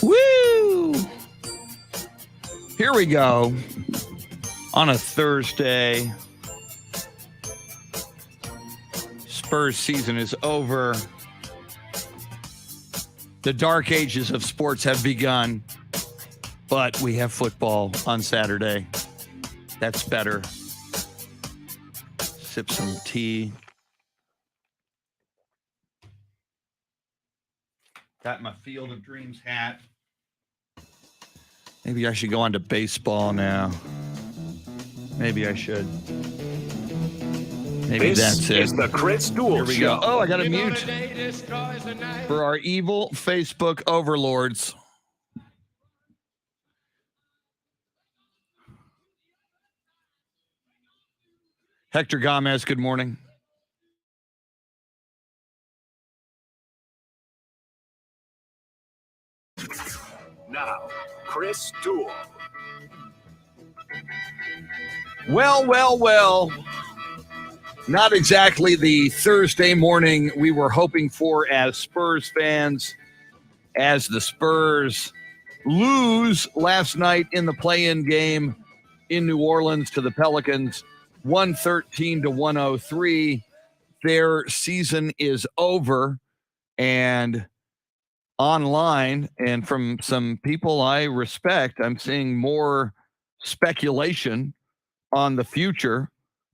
Woo! Here we go on a Thursday. Spurs season is over. The dark ages of sports have begun, but we have football on Saturday. That's better. Sip some tea. Got my Field of Dreams hat. Maybe I should go on to baseball now. Maybe I should. Maybe that's it. This is the Chris Duel Here we Show. go. Oh, I got to mute for our evil Facebook overlords. Hector Gomez, good morning. Now, Chris Duel. Well. Not exactly the Thursday morning we were hoping for as Spurs fans, as the Spurs lose last night in the play-in game in New Orleans to the Pelicans, 113-103. Their season is over, and online and from some people I respect, I'm seeing more speculation on the future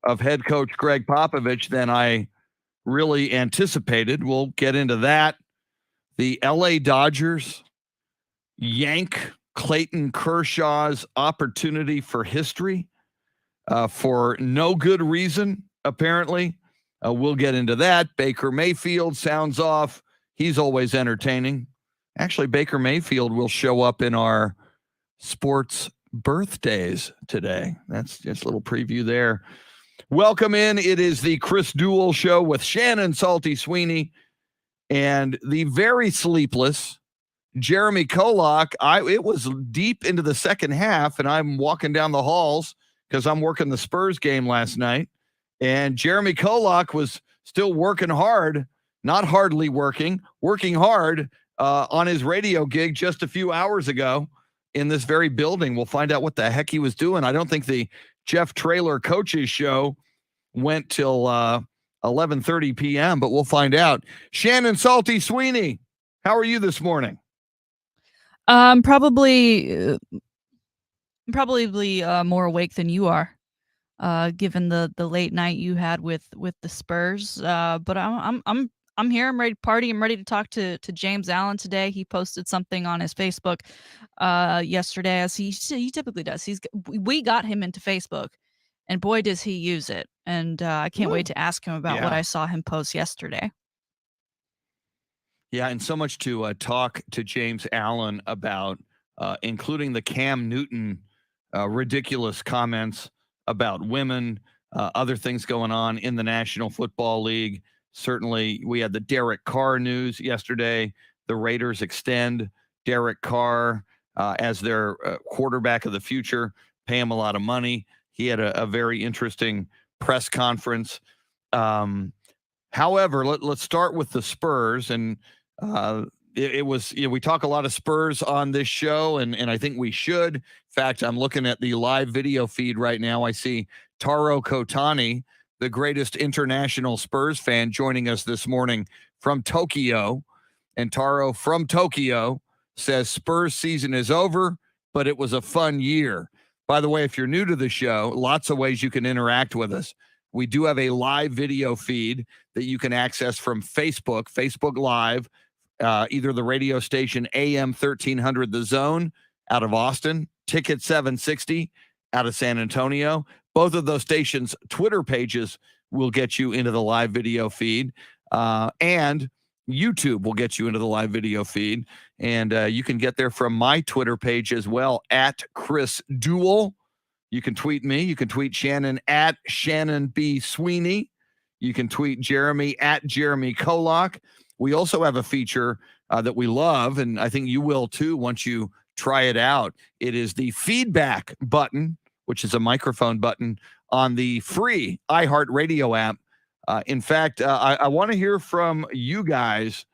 of head coach Greg Popovich than I really anticipated. We'll get into that. The LA Dodgers yank Clayton Kershaw's opportunity for history for no good reason, apparently. We'll get into that. Baker Mayfield sounds off. He's always entertaining. Actually, Baker Mayfield will show up in our sports birthdays today. That's just a little preview there. Welcome in. It is the Chris Duel Show with Shannon, Salty Sweeney, and the very sleepless Jeremy KOLOK. It was deep into the second half, and I'm walking down the halls because I'm working the Spurs game last night, and Jeremy KOLOK was still working hard, not hardly working hard on his radio gig just a few hours ago in this very building. We'll find out what the heck he was doing. I don't think the Jeff Traylor coaches show went till 11:30 p.m., but we'll find out. Shannon, Salty Sweeney, how are you this morning? Probably more awake than you are, given the late night you had with the Spurs. But I'm here. I'm ready to party. I'm ready to talk to James Allen today. He posted something on his Facebook yesterday, as he typically does. We got him into Facebook, and boy, does he use it. And I can't wait to ask him about what I saw him post yesterday. Yeah, and so much to talk to James Allen about, including the Cam Newton ridiculous comments about women, other things going on in the National Football League. Certainly, we had the Derek Carr news yesterday. The Raiders extend Derek Carr as their quarterback of the future, pay him a lot of money. He had a very interesting press conference. However, let's start with the Spurs. And it was, we talk a lot of Spurs on this show, and I think we should. In fact, I'm looking at the live video feed right now. I see Taro Kotani, the greatest international Spurs fan, joining us this morning from Tokyo. And Taro from Tokyo says Spurs season is over, but it was a fun year. By the way, if you're new to the show, lots of ways you can interact with us. We do have a live video feed that you can access from Facebook Live, either the radio station AM 1300 The Zone out of Austin, Ticket 760 out of San Antonio. Both of those stations' Twitter pages will get you into the live video feed, and YouTube will get you into the live video feed. And you can get there from my Twitter page as well, at Chris Duel. You can tweet me. You can tweet Shannon at Shannon B. Sweeney. You can tweet Jeremy at Jeremy KOLOK. We also have a feature that we love, and I think you will too once you try it out. It is the feedback button, which is a microphone button on the free iHeartRadio app. In fact, I want to hear from you guys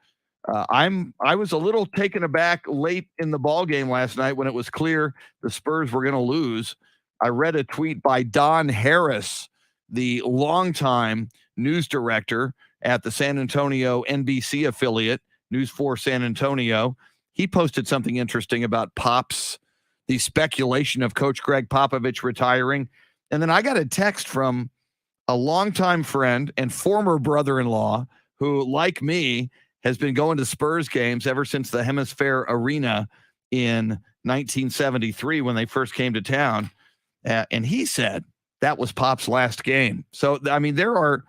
I was a little taken aback late in the ball game last night when it was clear the Spurs were going to lose. I read a tweet by Don Harris, the longtime news director at the San Antonio NBC affiliate, News 4 San Antonio. He posted something interesting about Pops, the speculation of Coach Greg Popovich retiring. And then I got a text from a longtime friend and former brother-in-law who, like me, has been going to Spurs games ever since the Hemisphere Arena in 1973 when they first came to town. And he said that was Pop's last game. So, I mean, there are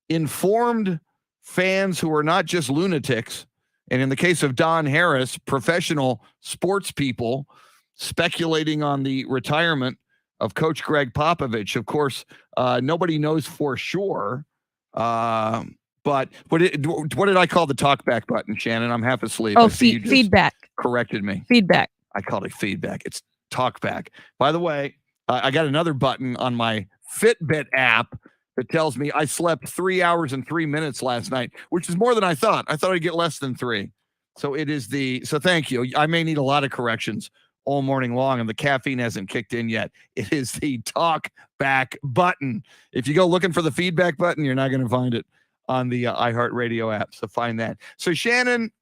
informed fans who are not just lunatics. And in the case of Don Harris, professional sports people speculating on the retirement of Coach Greg Popovich. Of course, nobody knows for sure. But what did I call the talkback button, Shannon? I'm half asleep. Oh, feedback. Corrected me. Feedback. I called it feedback. It's talkback. By the way, I got another button on my Fitbit app that tells me I slept 3 hours and 3 minutes last night, which is more than I thought. I thought I'd get less than 3. So it is so thank you. I may need a lot of corrections all morning long, and the caffeine hasn't kicked in yet. It is the talk back button. If you go looking for the feedback button, you're not going to find it on the iHeartRadio app. So find that. So Shannon,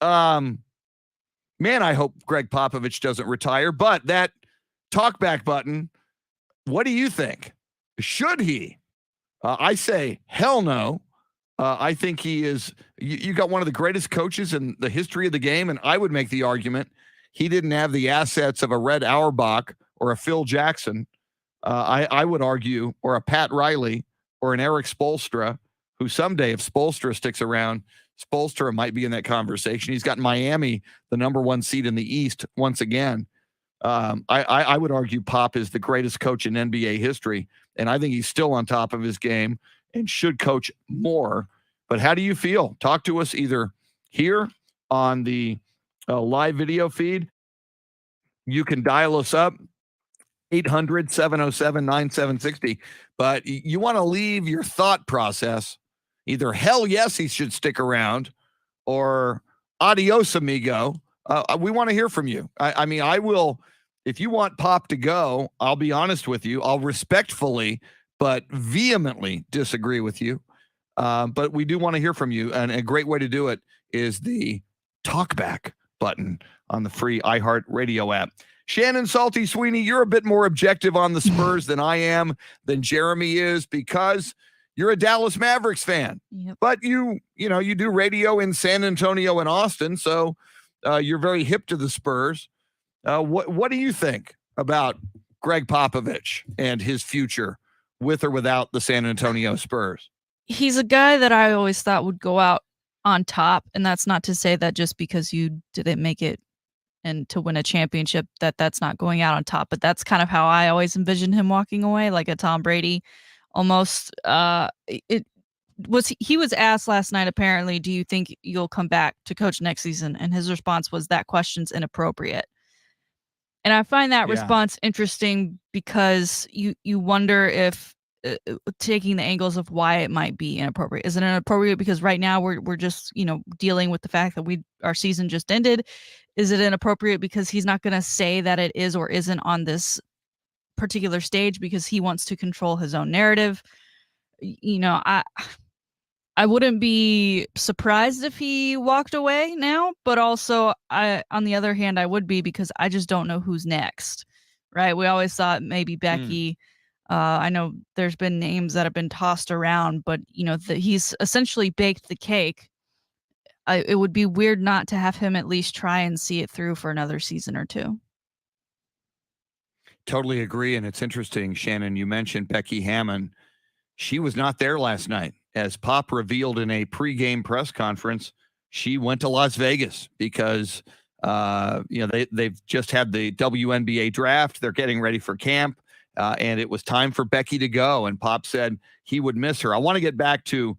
man, I hope Greg Popovich doesn't retire, but that talk back button, what do you think? Should he? I say, hell no. I think he is, you got one of the greatest coaches in the history of the game, and I would make the argument he didn't have the assets of a Red Auerbach or a Phil Jackson. I would argue, or a Pat Riley or an Eric Spoelstra, who someday, if Spoelstra sticks around, Spoelstra might be in that conversation. He's got Miami, the number 1 seed in the East, once again. I would argue Pop is the greatest coach in NBA history, and I think he's still on top of his game and should coach more. But how do you feel? Talk to us either here on the live video feed. You can dial us up, 800-707-9760. But you want to leave your thought process either hell yes, he should stick around, or adios, amigo. We want to hear from you. I mean, I will, if you want Pop to go, I'll be honest with you. I'll respectfully but vehemently disagree with you. But we do want to hear from you. And a great way to do it is the talkback button on the free iHeartRadio app. Shannon, Salty, Sweeney, you're a bit more objective on the Spurs than I am, than Jeremy is, because you're a Dallas Mavericks fan. Yep. But you do radio in San Antonio and Austin, so you're very hip to the Spurs. What do you think about Greg Popovich and his future with or without the San Antonio Spurs? He's a guy that I always thought would go out on top, and that's not to say that just because you didn't make it and to win a championship that's not going out on top, but that's kind of how I always envisioned him walking away, like a Tom Brady almost. He was asked last night, apparently, do you think you'll come back to coach next season? And his response was, that question's inappropriate. And I find that response interesting because you wonder if taking the angles of why it might be inappropriate. Is it inappropriate because right now we're just, dealing with the fact that our season just ended? Is it inappropriate because he's not going to say that it is or isn't on this particular stage because he wants to control his own narrative? I wouldn't be surprised if he walked away now, but also on the other hand, I would be, because I just don't know who's next, right? We always thought maybe Becky. I know there's been names that have been tossed around, but he's essentially baked the cake. It would be weird not to have him at least try and see it through for another season or two. Totally agree. And it's interesting, Shannon, you mentioned Becky Hammon. She was not there last night. As Pop revealed in a pregame press conference, she went to Las Vegas because they've just had the WNBA draft. They're getting ready for camp, and it was time for Becky to go. And Pop said he would miss her. I want to get back to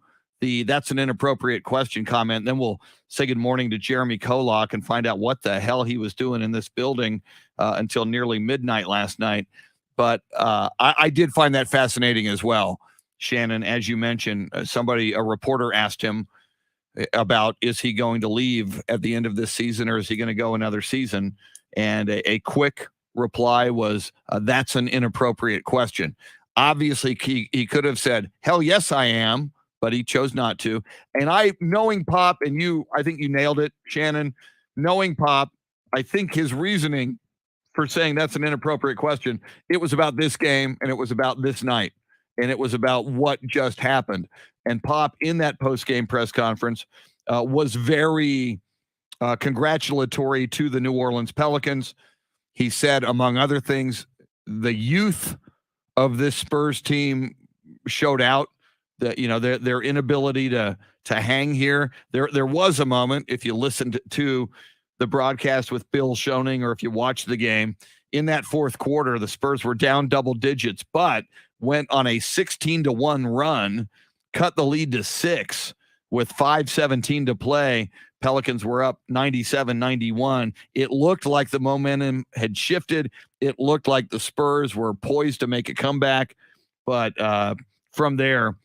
that's an inappropriate question comment. Then we'll say good morning to Jeremy KOLOK and find out what the hell he was doing in this building until nearly midnight last night. But I did find that fascinating as well. Shannon, as you mentioned, a reporter asked him, about is he going to leave at the end of this season or is he going to go another season? And a quick reply was, that's an inappropriate question. Obviously, he could have said, hell yes, I am, but he chose not to. And knowing Pop, and I think you nailed it, Shannon, knowing Pop, I think his reasoning for saying that's an inappropriate question, it was about this game and it was about this night and it was about what just happened. And Pop, in that post-game press conference, was very congratulatory to the New Orleans Pelicans. He said, among other things, the youth of this Spurs team showed out. That their inability to hang here. There was a moment, if you listened to the broadcast with Bill Schoening, or if you watched the game, in that fourth quarter, the Spurs were down double digits, but went on a 16-1 run, cut the lead to 6 with 5:17 to play. Pelicans were up 97-91. It looked like the momentum had shifted. It looked like the Spurs were poised to make a comeback, but from there,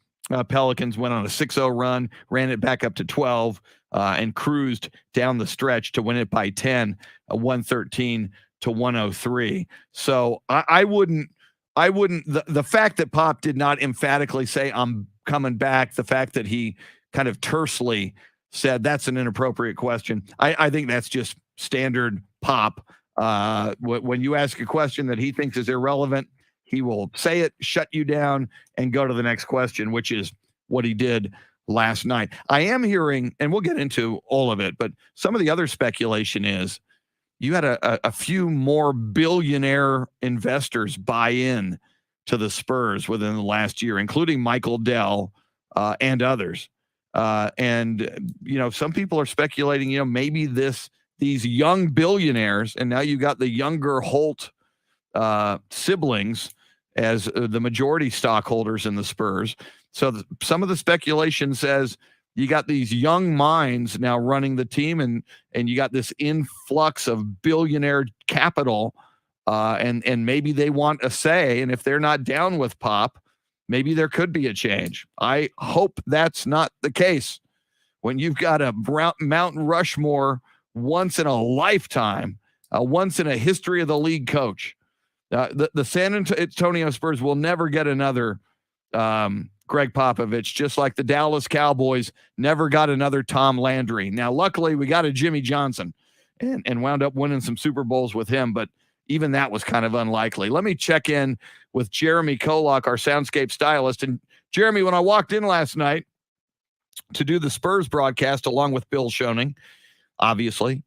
Pelicans went on a 6-0 run, ran it back up to 12, and cruised down the stretch to win it by 10, 113-103. So I wouldn't. The fact that Pop did not emphatically say I'm coming back, the fact that he kind of tersely said that's an inappropriate question, I think that's just standard Pop. When you ask a question that he thinks is irrelevant, he will say it, shut you down, and go to the next question, which is what he did last night. I am hearing, and we'll get into all of it, but some of the other speculation is you had a few more billionaire investors buy in to the Spurs within the last year, including Michael Dell and others. And some people are speculating, maybe these young billionaires, and now you got the younger Holt siblings as the majority stockholders in the Spurs. So some of the speculation says you got these young minds now running the team, and you got this influx of billionaire capital, and maybe they want a say. And if they're not down with Pop, maybe there could be a change. I hope that's not the case. When you've got a Mountain Rushmore once in a lifetime, once in a history of the league coach, the San Antonio Spurs will never get another Greg Popovich, just like the Dallas Cowboys never got another Tom Landry. Now, luckily, we got a Jimmy Johnson and wound up winning some Super Bowls with him, but even that was kind of unlikely. Let me check in with Jeremy KOLOK, our Soundscape stylist. And Jeremy, when I walked in last night to do the Spurs broadcast along with Bill Schoening, obviously,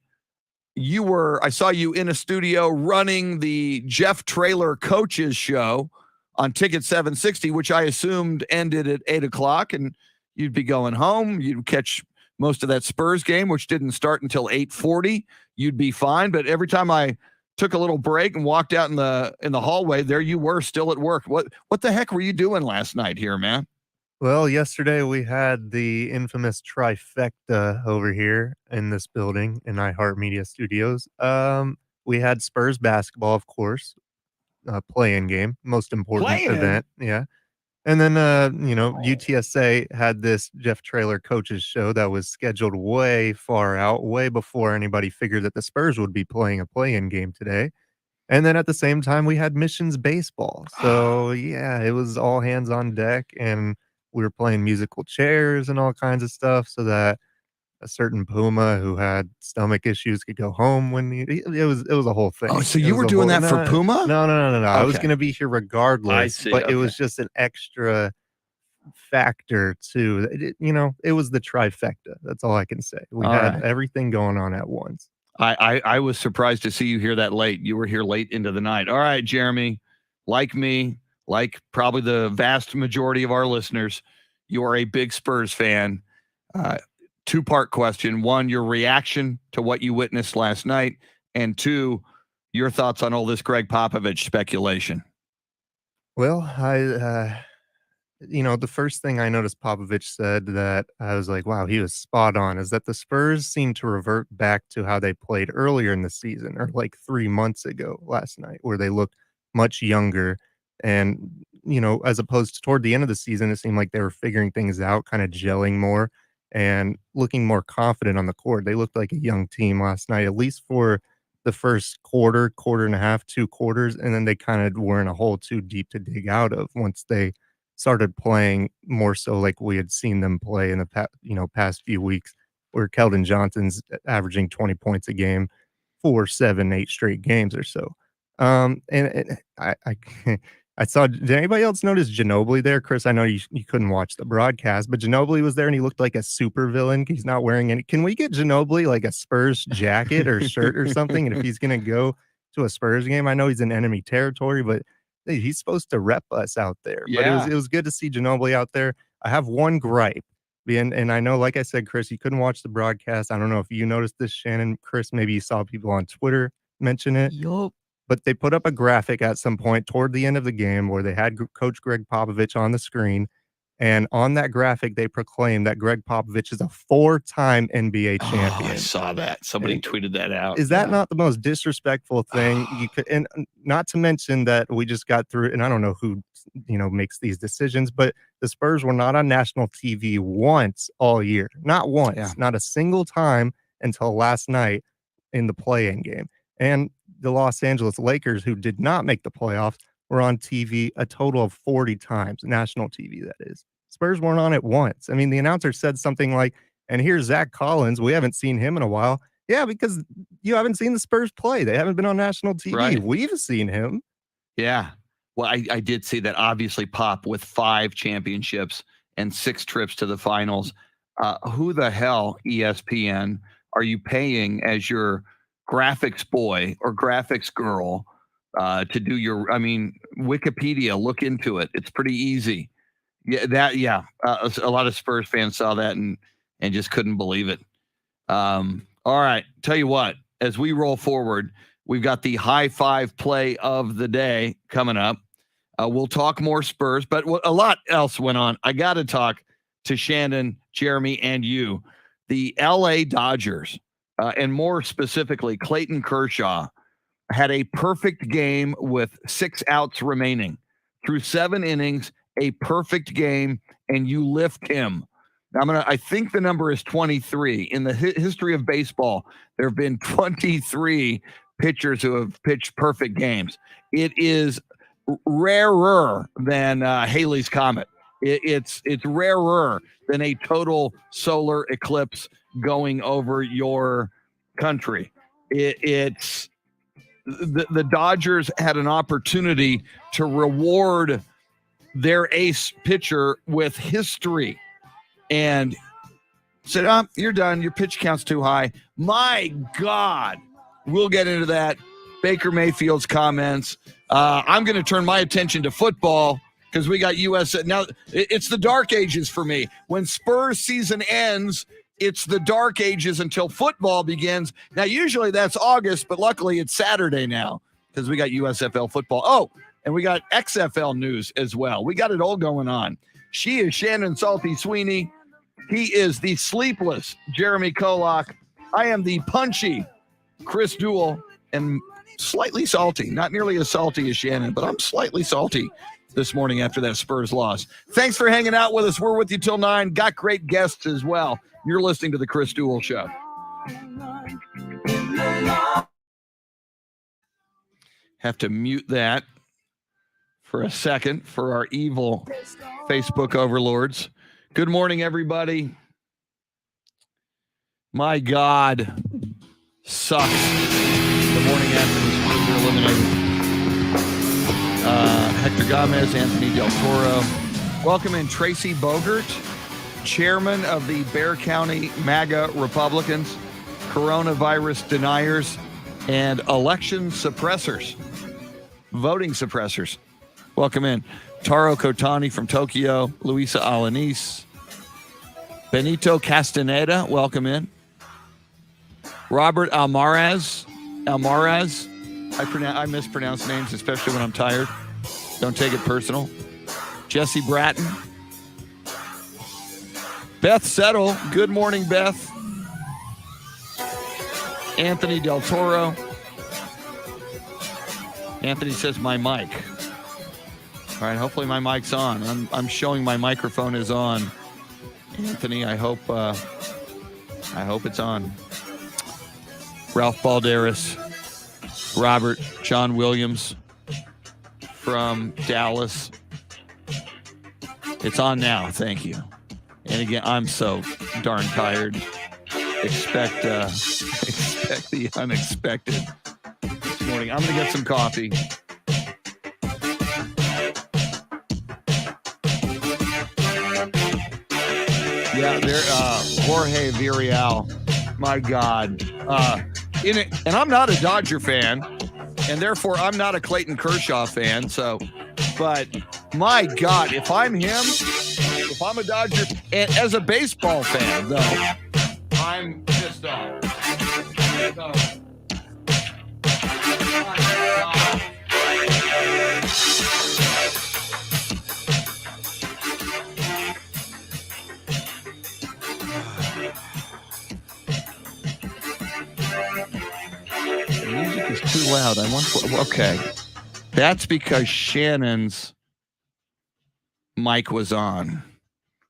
I saw you in a studio running the Jeff Traylor coaches show on Ticket 760, which I assumed ended at 8:00, and you'd be going home. You'd catch most of that Spurs game, which didn't start until 8:40. You'd be fine. But every time I took a little break and walked out in the hallway, there you were still at work. What the heck were you doing last night here, man? Well, yesterday we had the infamous trifecta over here in this building in iHeartMedia Studios. We had Spurs basketball, of course, play-in game, most important event. Yeah. And then, UTSA had this Jeff Traylor coaches show that was scheduled way far out, way before anybody figured that the Spurs would be playing a play-in game today. And then at the same time, we had missions baseball. So, yeah, it was all hands on deck, and we were playing musical chairs and all kinds of stuff so that a certain Puma who had stomach issues could go home when it was a whole thing. Oh, so you were doing that for Puma? No. Okay. I was going to be here regardless. I see. But it was just an extra factor to it was the trifecta. That's all I can say. We had everything going on at once. I was surprised to see you here that late. You were here late into the night. All right, Jeremy, like me, like probably the vast majority of our listeners, you are a big Spurs fan. Two-part question. One, your reaction to what you witnessed last night, and two, your thoughts on all this Greg Popovich speculation. Well, the first thing I noticed Popovich said that I was like, wow, he was spot on, is that the Spurs seem to revert back to how they played earlier in the season, or like 3 months ago last night, where they looked much younger. And, as opposed to toward the end of the season, it seemed like they were figuring things out, kind of gelling more. and looking more confident on the court. They looked like a young team last night, at least for the first quarter, quarter and a half, 2 quarters, and then they kind of were in a hole too deep to dig out of once they started playing more so like we had seen them play in the past few weeks, where Keldon Johnson's averaging 20 points a game for 7, 8 straight games or so. And I I saw, did anybody else notice Ginobili there? Chris, I know you couldn't watch the broadcast, but Ginobili was there and he looked like a super villain. He's not wearing any. Can we get Ginobili like a Spurs jacket or shirt or something? And if he's going to go to a Spurs game, I know he's in enemy territory, but hey, he's supposed to rep us out there. But Yeah. it was good to see Ginobili out there. I have one gripe. And I know, like I said, Chris, you couldn't watch the broadcast. I don't know if you noticed this, Shannon. Chris, maybe you saw people on Twitter mention it. Yup. But they put up a graphic at some point toward the end of the game where they had Coach Greg Popovich on the screen. And on that graphic, they proclaimed that Greg Popovich is a 4-time NBA champion. I saw that. Somebody tweeted that out. Is that not the most disrespectful thing you could? And not to mention that we just got through, and I don't know who makes these decisions, but the Spurs were not on national TV once all year. Not once, not a single time until last night in the play-in game. And the Los Angeles Lakers, who did not make the playoffs, were on TV a total of 40 times, national TV, that is. Spurs weren't on it once. I mean, the announcer said something like, and here's Zach Collins. We haven't seen him in a while. Yeah, because you haven't seen the Spurs play. They haven't been on national TV. Right. We've seen him. Yeah. Well, I did see that. Obviously, Pop with 5 championships and 6 trips to the finals. Who the hell, ESPN, are you paying as your graphics boy or graphics girl to do your, Wikipedia, look into it. It's pretty easy. Yeah. A lot of Spurs fans saw that and just couldn't believe it. All right. Tell you what, as we roll forward, we've got the high five play of the day coming up. We'll talk more Spurs, but a lot else went on. I got to talk to Shannon, Jeremy, and you. The LA Dodgers, and more specifically, Clayton Kershaw, had a perfect game with 6 outs remaining. Through 7 innings, a perfect game, and you lift him. I think the number is 23. In the history of baseball, there have been 23 pitchers who have pitched perfect games. It is rarer than Halley's Comet. It's rarer than a total solar eclipse going over your country. It's the Dodgers had an opportunity to reward their ace pitcher with history and said, you're done. Your pitch count's too high. My God. We'll get into that. Baker Mayfield's comments. I'm going to turn my attention to football because we got USFL. Now, it's the dark ages for me. When Spurs season ends, it's the dark ages until football begins. Now, usually that's August, but luckily it's Saturday now because we got USFL football. Oh, and we got XFL news as well. We got it all going on. She is Shannon Salty Sweeney. He is the sleepless Jeremy KOLOK. I am the punchy Chris Duel, and slightly salty. Not nearly as salty as Shannon, but I'm slightly salty this morning after that Spurs loss. Thanks for hanging out with us. We're with you till 9. Got great guests as well. You're listening to the Chris Duel Show. Have to mute that for a second for our evil Facebook overlords. Good morning, everybody. My God, sucks. The morning after the Spurs were eliminated. Hector Gomez, Anthony Del Toro. Welcome in Tracy Bogert, chairman of the Bexar County MAGA Republicans, coronavirus deniers, and election suppressors, voting suppressors. Welcome in. Taro Kotani from Tokyo, Luisa Alanis, Benito Castaneda, welcome in. Robert Almaraz. I mispronounce names, especially when I'm tired. Don't take it personal. Jesse Bratton. Beth Settle. Good morning, Beth. Anthony Del Toro. Anthony says my mic. All right, hopefully my mic's on. I'm showing my microphone is on. Anthony, I hope it's on. Ralph Balderas, Robert, John Williams from Dallas. It's on now. Thank you. And again, I'm so darn tired. Expect the unexpected this morning. I'm going to get some coffee. Yeah, there. Jorge Villarreal. My God. And I'm not a Dodger fan, and therefore I'm not a Clayton Kershaw fan. So, but my God, if I'm him, if I'm a Dodger, and as a baseball fan, though, I'm pissed off. So, my God. The music is too loud. Okay. That's because Shannon's mic was on.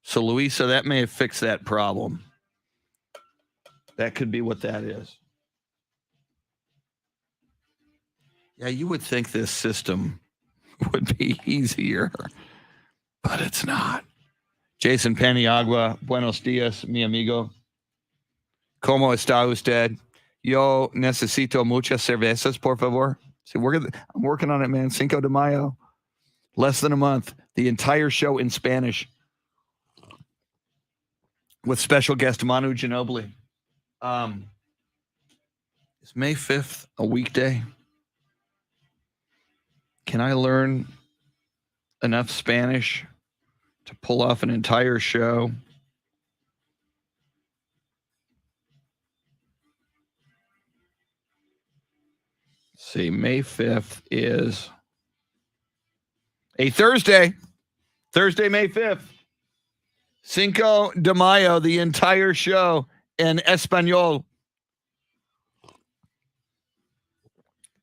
So, Louisa, that may have fixed that problem. That could be what that is. Yeah, you would think this system would be easier, but it's not. Jason Paniagua, buenos dias, mi amigo. ¿Cómo está usted? Yo necesito muchas cervezas, por favor. See, I'm working on it, man. Cinco de Mayo. Less than a month. The entire show in Spanish with special guest Manu Ginobili. Is May 5th a weekday? Can I learn enough Spanish to pull off an entire show? Let's see, May 5th is a Thursday. Thursday, May 5th. Cinco de Mayo, the entire show in Espanol.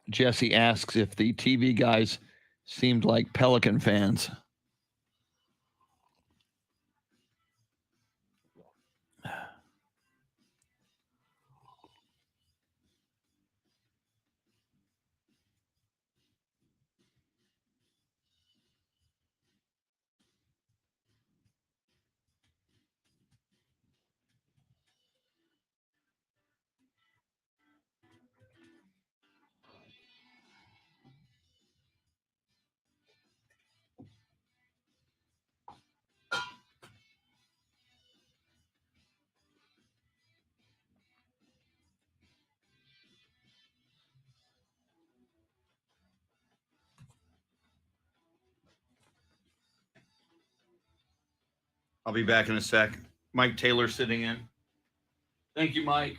Jesse asks if the TV guys seemed like Pelican fans. I'll be back in a sec. Mike Taylor sitting in. Thank you, Mike.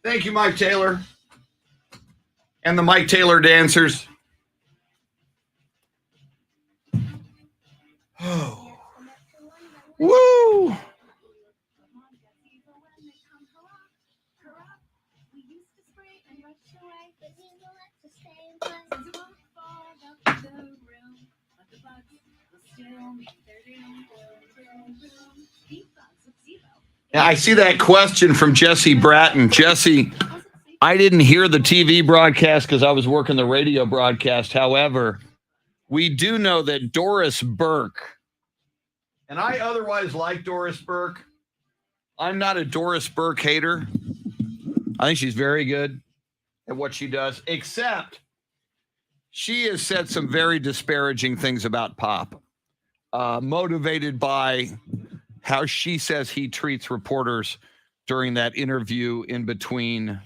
Thank you, Mike Taylor. And the Mike Taylor dancers. Oh. Woo! Yeah, I see that question from Jesse Bratton. Jesse, I didn't hear the TV broadcast because I was working the radio broadcast. However, we do know that Doris Burke, and I otherwise like Doris Burke. I'm not a Doris Burke hater. I think she's very good at what she does, except she has said some very disparaging things about Pop, motivated by how she says he treats reporters during that interview in between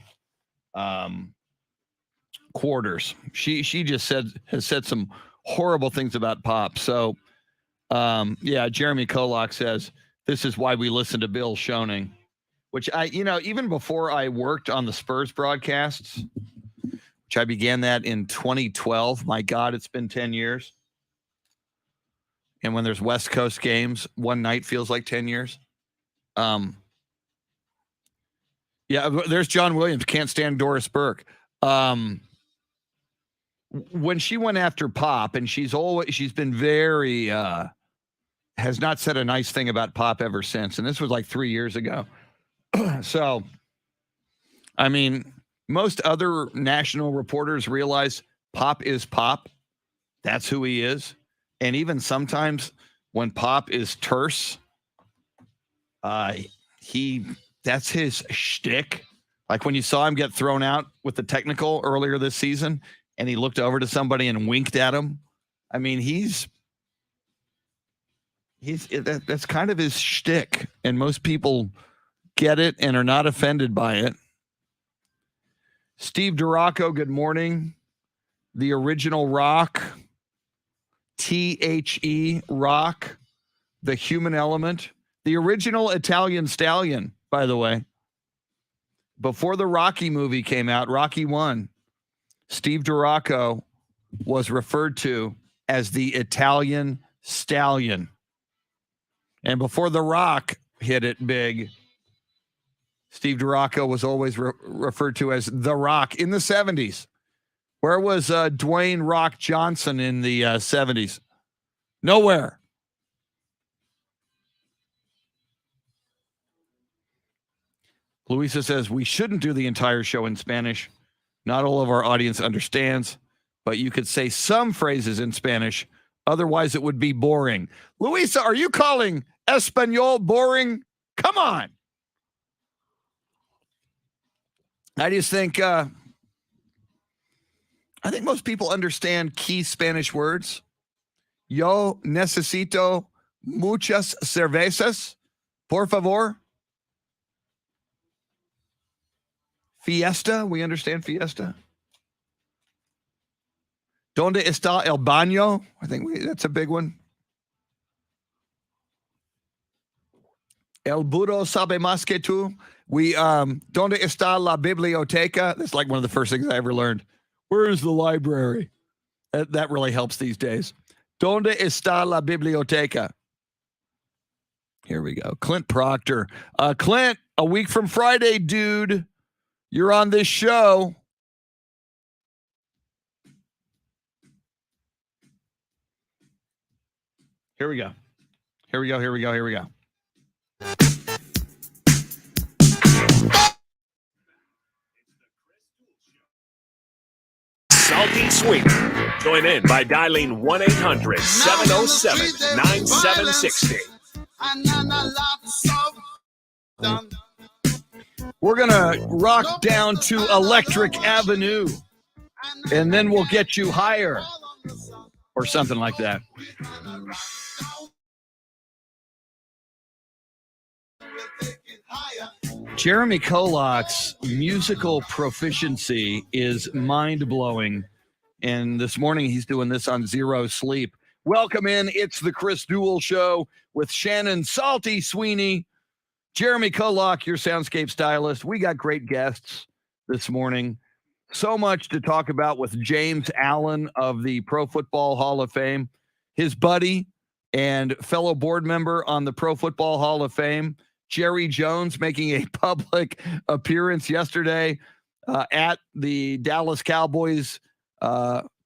quarters. She just has said some horrible things about Pop. So, Jeremy KOLOK says, this is why we listen to Bill Schoening, which even before I worked on the Spurs broadcasts, which I began that in 2012. My God, it's been 10 years. And when there's West Coast games, one night feels like 10 years. There's John Williams. Can't stand Doris Burke. When she went after Pop, and she's been very has not said a nice thing about Pop ever since. And this was like 3 years ago. So, I mean, most other national reporters realize Pop is Pop. That's who he is. And even sometimes when Pop is terse, that's his shtick. Like when you saw him get thrown out with the technical earlier this season, and he looked over to somebody and winked at him. I mean, that's kind of his shtick, and most people get it and are not offended by it. Steve Duraco, good morning. The original Rock. THE Rock, the human element, the original Italian stallion, by the way. Before the Rocky movie came out, Rocky 1, Steve Duraco was referred to as the Italian stallion. And before The Rock hit it big, Steve Duraco was always referred to as The Rock in the 70s. Where was Dwayne Rock Johnson in the 70s? Nowhere. Luisa says, we shouldn't do the entire show in Spanish. Not all of our audience understands, but you could say some phrases in Spanish. Otherwise, it would be boring. Luisa, are you calling Espanol boring? Come on. I just think... I think most people understand key Spanish words. Yo necesito muchas cervezas, por favor. Fiesta, we understand fiesta. ¿Dónde está el baño? I think that's a big one. El burro sabe más que tú. ¿Dónde está la biblioteca? That's like one of the first things I ever learned. Where is the library? That really helps these days. ¿Dónde está la biblioteca? Here we go. Clint Proctor. Clint, a week from Friday, dude. You're on this show. Here we go. Salty Sweeney. Join in by dialing 1-800-707-9760. We're going to rock down to Electric Avenue, and then we'll get you higher, or something like that. Jeremy KOLOK's musical proficiency is mind-blowing, and this morning he's doing this on zero sleep. Welcome in. It's the Chris Duel Show with Shannon Salty Sweeney, Jeremy KOLOK, your Soundscape stylist. We got great guests this morning. So much to talk about with James Allen of the Pro Football Hall of Fame, his buddy and fellow board member on the Pro Football Hall of Fame, Jerry Jones, making a public appearance yesterday at the Dallas Cowboys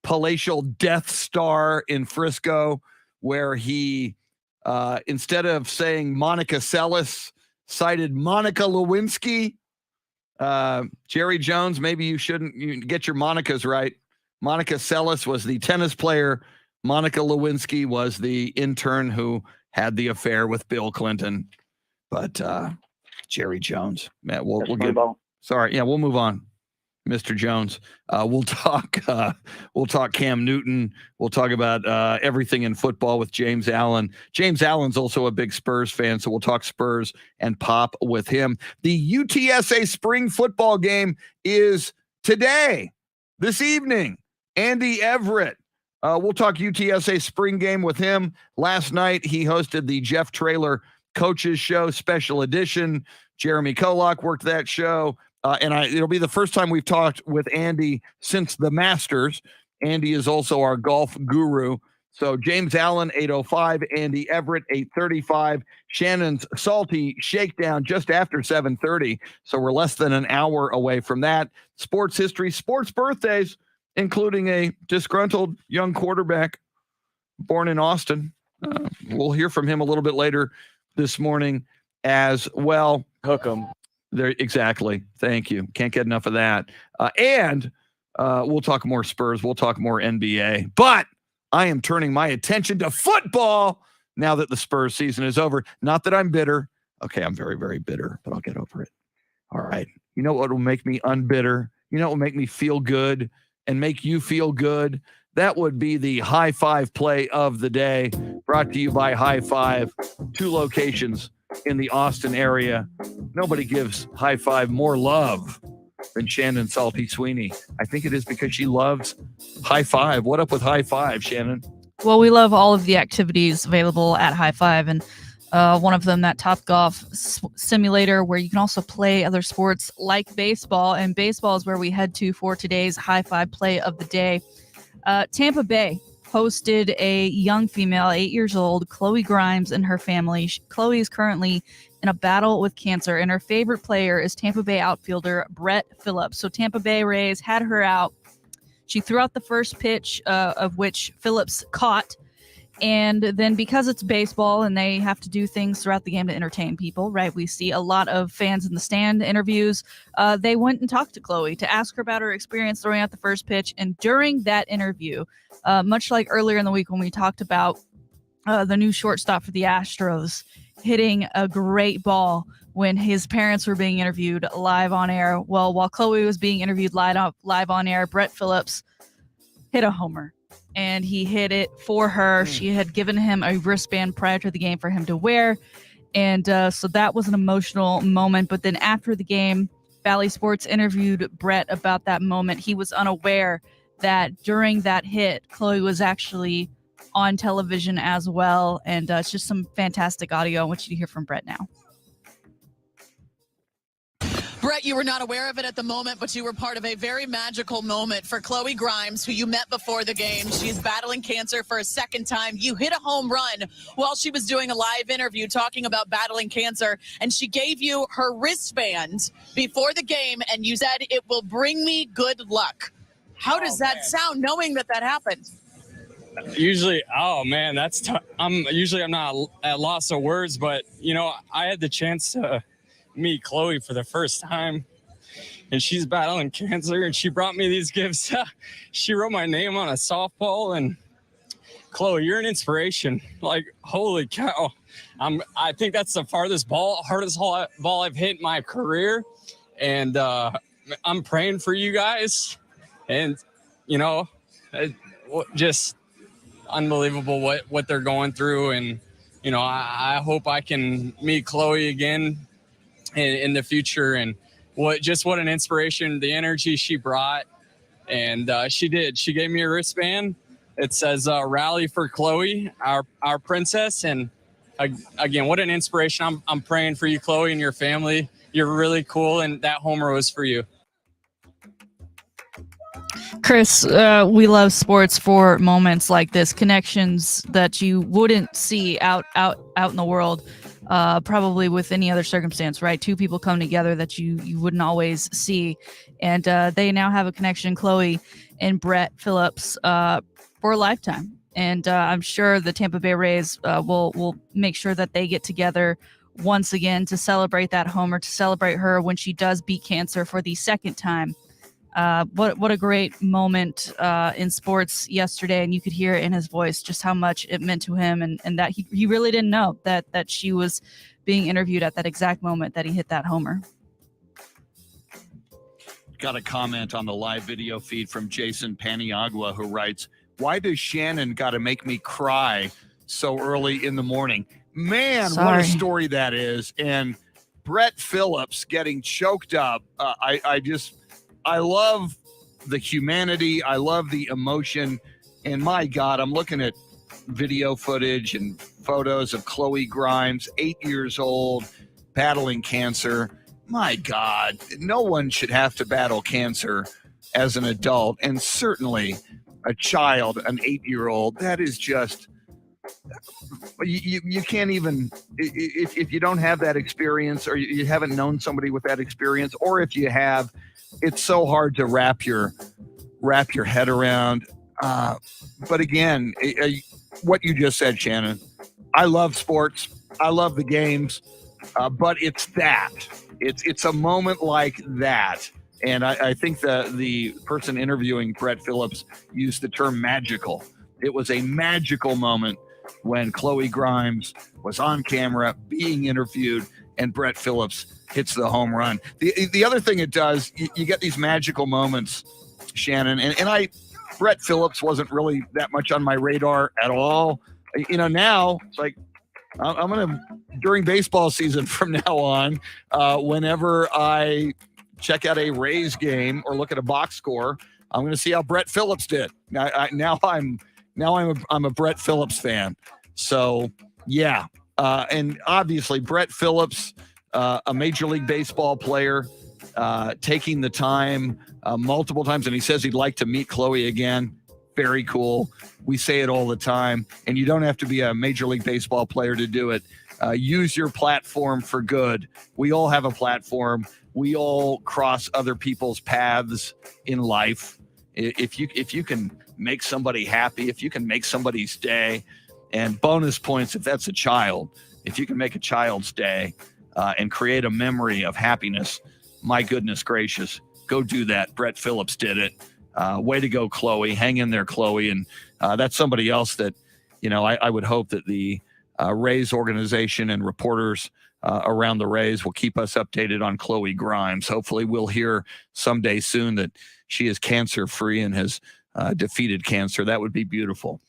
palatial Death Star in Frisco, where he, instead of saying Monica Seles, cited Monica Lewinsky. Jerry Jones, maybe you get your Monicas right. Monica Seles was the tennis player. Monica Lewinsky was the intern who had the affair with Bill Clinton. But Jerry Jones, Matt, we'll get. Sorry, yeah, we'll move on. Mr. Jones. We'll talk Cam Newton. We'll talk about everything in football with James Allen. James Allen's also a big Spurs fan, so we'll talk Spurs and pop with him. The UTSA spring football game is today, this evening. Andy Everett. We'll talk UTSA spring game with him. Last night, he hosted the Jeff Traylor Coaches Show Special Edition. Jeremy KOLOK worked that show. It'll be the first time we've talked with Andy since the Masters. Andy is also our golf guru. So James Allen, 8:05, Andy Everett, 8:35, Shannon's Salty Shakedown just after 7:30. So we're less than an hour away from that. Sports history, sports birthdays, including a disgruntled young quarterback born in Austin. We'll hear from him a little bit later this morning as well. Hook 'em. There, exactly. Thank you. Can't get enough of that. And we'll talk more Spurs. We'll talk more NBA. But I am turning my attention to football now that the Spurs season is over. Not that I'm bitter. Okay, I'm very, very bitter, but I'll get over it. All right. You know what will make me unbitter? You know what will make me feel good and make you feel good? That would be the High Five play of the day, brought to you by High Five, 2 locations in the Austin area. Nobody gives High Five more love than Shannon Salty Sweeney. I think it is because she loves High Five. What up with High Five, Shannon? Well, we love all of the activities available at High Five, and one of them, that Top Golf simulator, where you can also play other sports like baseball, and baseball is where we head to for today's High Five play of the day. Tampa Bay hosted a young female, 8 years old, Chloe Grimes, and her family. Chloe is currently in a battle with cancer, and her favorite player is Tampa Bay outfielder Brett Phillips. So Tampa Bay Rays had her out. She threw out the first pitch, of which Phillips caught. And then, because it's baseball and they have to do things throughout the game to entertain people, right? We see a lot of fans in the stand interviews. They went and talked to Chloe to ask her about her experience throwing out the first pitch. And during that interview, much like earlier in the week when we talked about the new shortstop for the Astros hitting a great ball when his parents were being interviewed live on air. Well, while Chloe was being interviewed live on air, Brett Phillips hit a homer. And he hit it for her. She had given him a wristband prior to the game for him to wear. And so that was an emotional moment. But then after the game, Bally Sports interviewed Brett about that moment. He was unaware that during that hit, Chloe was actually on television as well. And it's just some fantastic audio. I want you to hear from Brett now. Brett, you were not aware of it at the moment, but you were part of a very magical moment for Chloe Grimes, who you met before the game. She's battling cancer for a second time. You hit a home run while she was doing a live interview talking about battling cancer, and she gave you her wristband before the game, and you said, "It will bring me good luck." How does that sound, knowing that happened? Usually, I'm not at loss of words, but, I had the chance to meet Chloe for the first time, and she's battling cancer, and she brought me these gifts. She wrote my name on a softball, and Chloe, you're an inspiration. Like, holy cow. I think that's the hardest ball I've hit in my career, and I'm praying for you guys, and just unbelievable what they're going through, and I hope I can meet Chloe again in the future, and what an inspiration, the energy she brought. And she gave me a wristband. It says rally for Chloe, our princess. And again, what an inspiration. I'm praying for you, Chloe, and your family. You're really cool, and that homer was for you. Chris, we love sports for moments like this, connections that you wouldn't see out in the world, probably with any other circumstance, right? Two people come together that you wouldn't always see, and they now have a connection, Chloe and Brett Phillips, for a lifetime. And I'm sure the Tampa Bay Rays will make sure that they get together once again to celebrate that homer, to celebrate her when she does beat cancer for the second time. What a great moment in sports yesterday, and you could hear in his voice just how much it meant to him, and that he really didn't know that she was being interviewed at that exact moment that he hit that homer. Got a comment on the live video feed from Jason Paniagua, who writes, "Why does Shannon got to make me cry so early in the morning?" Man, Sorry. what a story that is. And Brett Phillips getting choked up. I love the humanity. I love the emotion. And my God, I'm looking at video footage and photos of Chloe Grimes, 8 years old, battling cancer. My God, no one should have to battle cancer as an adult. And certainly a child, an 8-year-old, that is just, you can't even, if you don't have that experience, or you haven't known somebody with that experience, or if you have, it's so hard to wrap your head around. But again, what you just said, Shannon, I love sports. I love the games, but it's that. It's a moment like that. And I think the person interviewing Brett Phillips used the term magical. It was a magical moment when Chloe Grimes was on camera being interviewed and Brett Phillips hits the home run. The other thing it does, you get these magical moments, Shannon, and Brett Phillips wasn't really that much on my radar at all. Now it's like, I'm going to, during baseball season from now on, whenever I check out a Rays game or look at a box score, I'm going to see how Brett Phillips did. Now I'm a Brett Phillips fan. So yeah. And obviously Brett Phillips, a Major League Baseball player, taking the time multiple times. And he says he'd like to meet Chloe again. Very cool. We say it all the time, and you don't have to be a Major League Baseball player to do it. Use your platform for good. We all have a platform. We all cross other people's paths in life. If you can make somebody happy, if you can make somebody's day, and bonus points if that's a child, if you can make a child's day and create a memory of happiness, my goodness gracious, go do that. Brett Phillips did it. Way to go, Chloe. Hang in there, Chloe. And that's somebody else that, I would hope that the Rays organization and reporters around the Rays will keep us updated on Chloe Grimes. Hopefully we'll hear someday soon that she is cancer-free and has defeated cancer. That would be beautiful.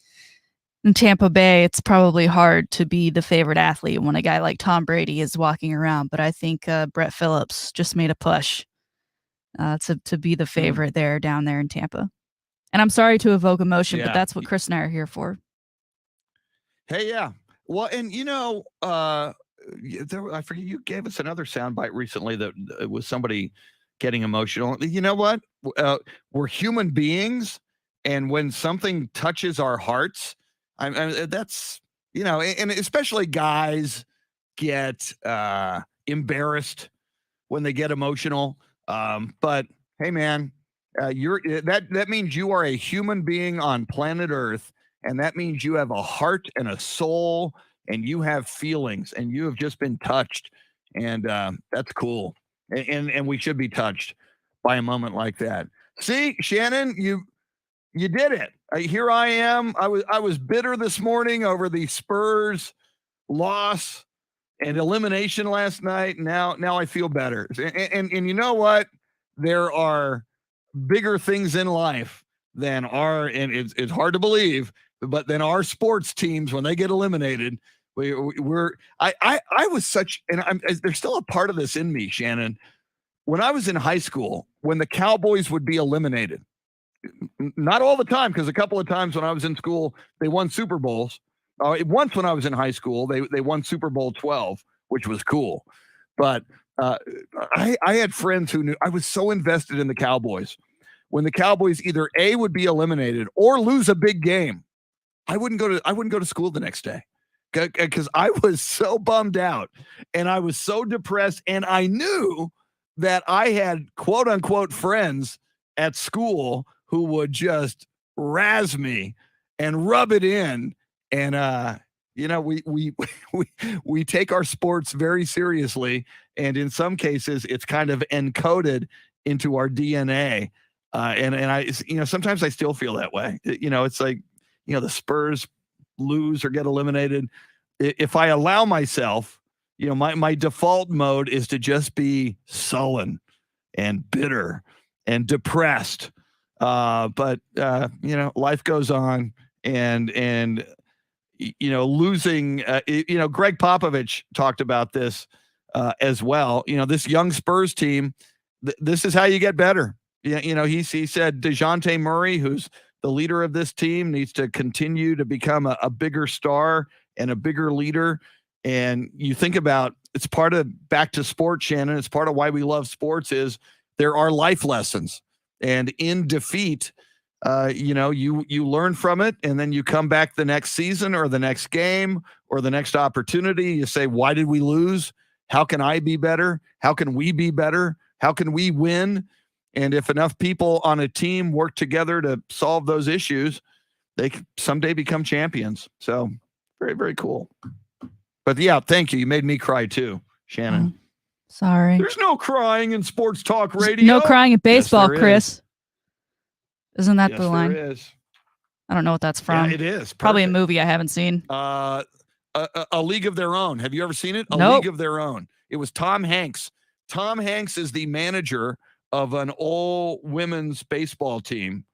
In Tampa Bay, it's probably hard to be the favorite athlete when a guy like Tom Brady is walking around, but I think Brett Phillips just made a push to be the favorite down there in Tampa. And I'm sorry to evoke emotion, but that's what Chris and I are here for. Hey, yeah. Well, and I forget, you gave us another soundbite recently that was somebody getting emotional. You know what? We're human beings, and when something touches our hearts, that's, and especially guys get embarrassed when they get emotional. But hey, man, that means you are a human being on planet Earth, and that means you have a heart and a soul, and you have feelings, and you have just been touched, and that's cool. And we should be touched by a moment like that. See, Shannon, you did it. Here I am. I was bitter this morning over the Spurs loss and elimination last night. Now I feel better. And you know what? There are bigger things in life than and it's hard to believe, but than our sports teams when they get eliminated. I was such, and there's still a part of this in me, Shannon. When I was in high school, when the Cowboys would be eliminated, not all the time, because a couple of times when I was in school, they won Super Bowls. Once when I was in high school, they won Super Bowl 12, which was cool. But I had friends who knew I was so invested in the Cowboys. when the Cowboys either A, would be eliminated or lose a big game, I wouldn't go to school the next day because I was so bummed out and I was so depressed, and I knew that I had quote unquote friends at school who would just razz me and rub it in. And we take our sports very seriously, and in some cases it's kind of encoded into our DNA. And I, sometimes I still feel that way. It's like, the Spurs lose or get eliminated. If I allow myself, my default mode is to just be sullen and bitter and depressed. But life goes on, and losing, Greg Popovich talked about this as well. This young Spurs team, this is how you get better. He said DeJounte Murray, who's the leader of this team, needs to continue to become a bigger star and a bigger leader. And you think about, it's part of back to sports, Shannon. It's part of why we love sports is there are life lessons, and in defeat, you learn from it, and then you come back the next season or the next game or the next opportunity. You say, why did we lose? How can I be better? How can we be better? How can we win? And if enough people on a team work together to solve those issues, they can someday become champions. So very, very cool. But yeah, thank you. You made me cry too, Shannon. Oh, sorry. There's no crying in sports talk radio. No crying in baseball, Yes, Chris. Isn't that yes, the line? There is. I don't know what that's from. Yeah, it is. Probably a Perfect. movie I haven't seen. A League of Their Own. Have you ever seen it? A Nope. League of Their Own. It was Tom Hanks. Tom Hanks is the manager of an all women's baseball team.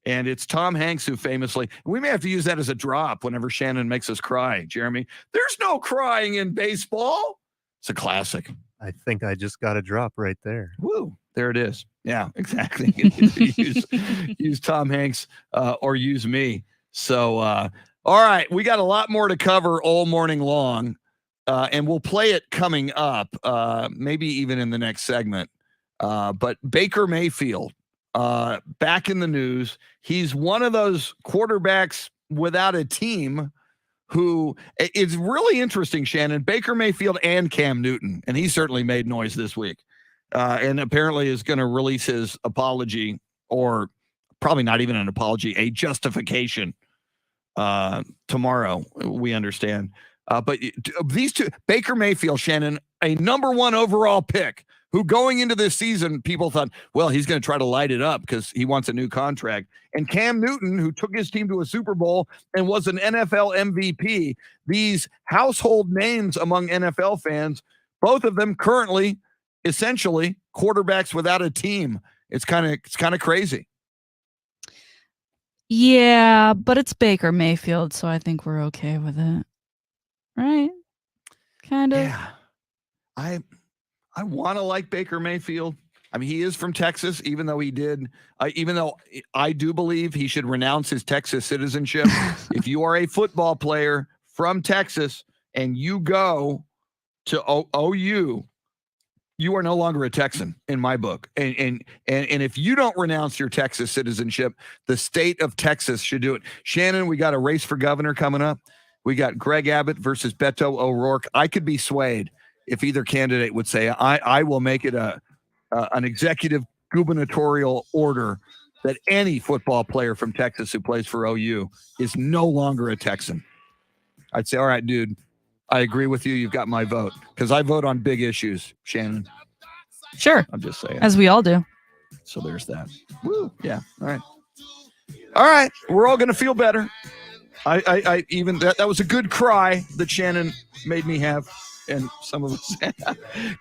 And it's Tom Hanks who famously, we may have to use that as a drop whenever Shannon makes us cry, Jeremy. There's no crying in baseball. It's a classic. I think I just got a drop right there. Woo. There it is. Yeah, exactly. use Tom Hanks or use me. So, all right, we got a lot more to cover all morning long, and we'll play it coming up, maybe even in the next segment. But Baker Mayfield, back in the news. He's one of those quarterbacks without a team who it's really interesting, Shannon. Baker Mayfield and Cam Newton, and he certainly made noise this week. And apparently is going to release his apology, or probably not even an apology, a justification tomorrow, we understand. But these two, Baker Mayfield, Shannon, a number 1 overall pick, who going into this season, people thought, well, he's going to try to light it up because he wants a new contract. And Cam Newton, who took his team to a Super Bowl and was an NFL MVP, these household names among NFL fans, both of them currently essentially quarterbacks without a team. It's kind of crazy. Yeah, but it's Baker Mayfield, so I think we're okay with it. Right? Kind of. Yeah. I want to like Baker Mayfield. I mean, he is from Texas, even though I do believe he should renounce his Texas citizenship. If you are a football player from Texas and you go to OU, you are no longer a Texan in my book. And if you don't renounce your Texas citizenship, the state of Texas should do it. Shannon, we got a race for governor coming up. We got Greg Abbott versus Beto O'Rourke. I could be swayed if either candidate would say, I will make it an executive gubernatorial order that any football player from Texas who plays for OU is no longer a Texan. I'd say, all right, dude, I agree with you. You've got my vote, because I vote on big issues, Shannon. Sure. I'm just saying. As we all do. So there's that. Woo. Yeah. All right. All right. We're all going to feel better. I even that was a good cry that Shannon made me have, and some of us.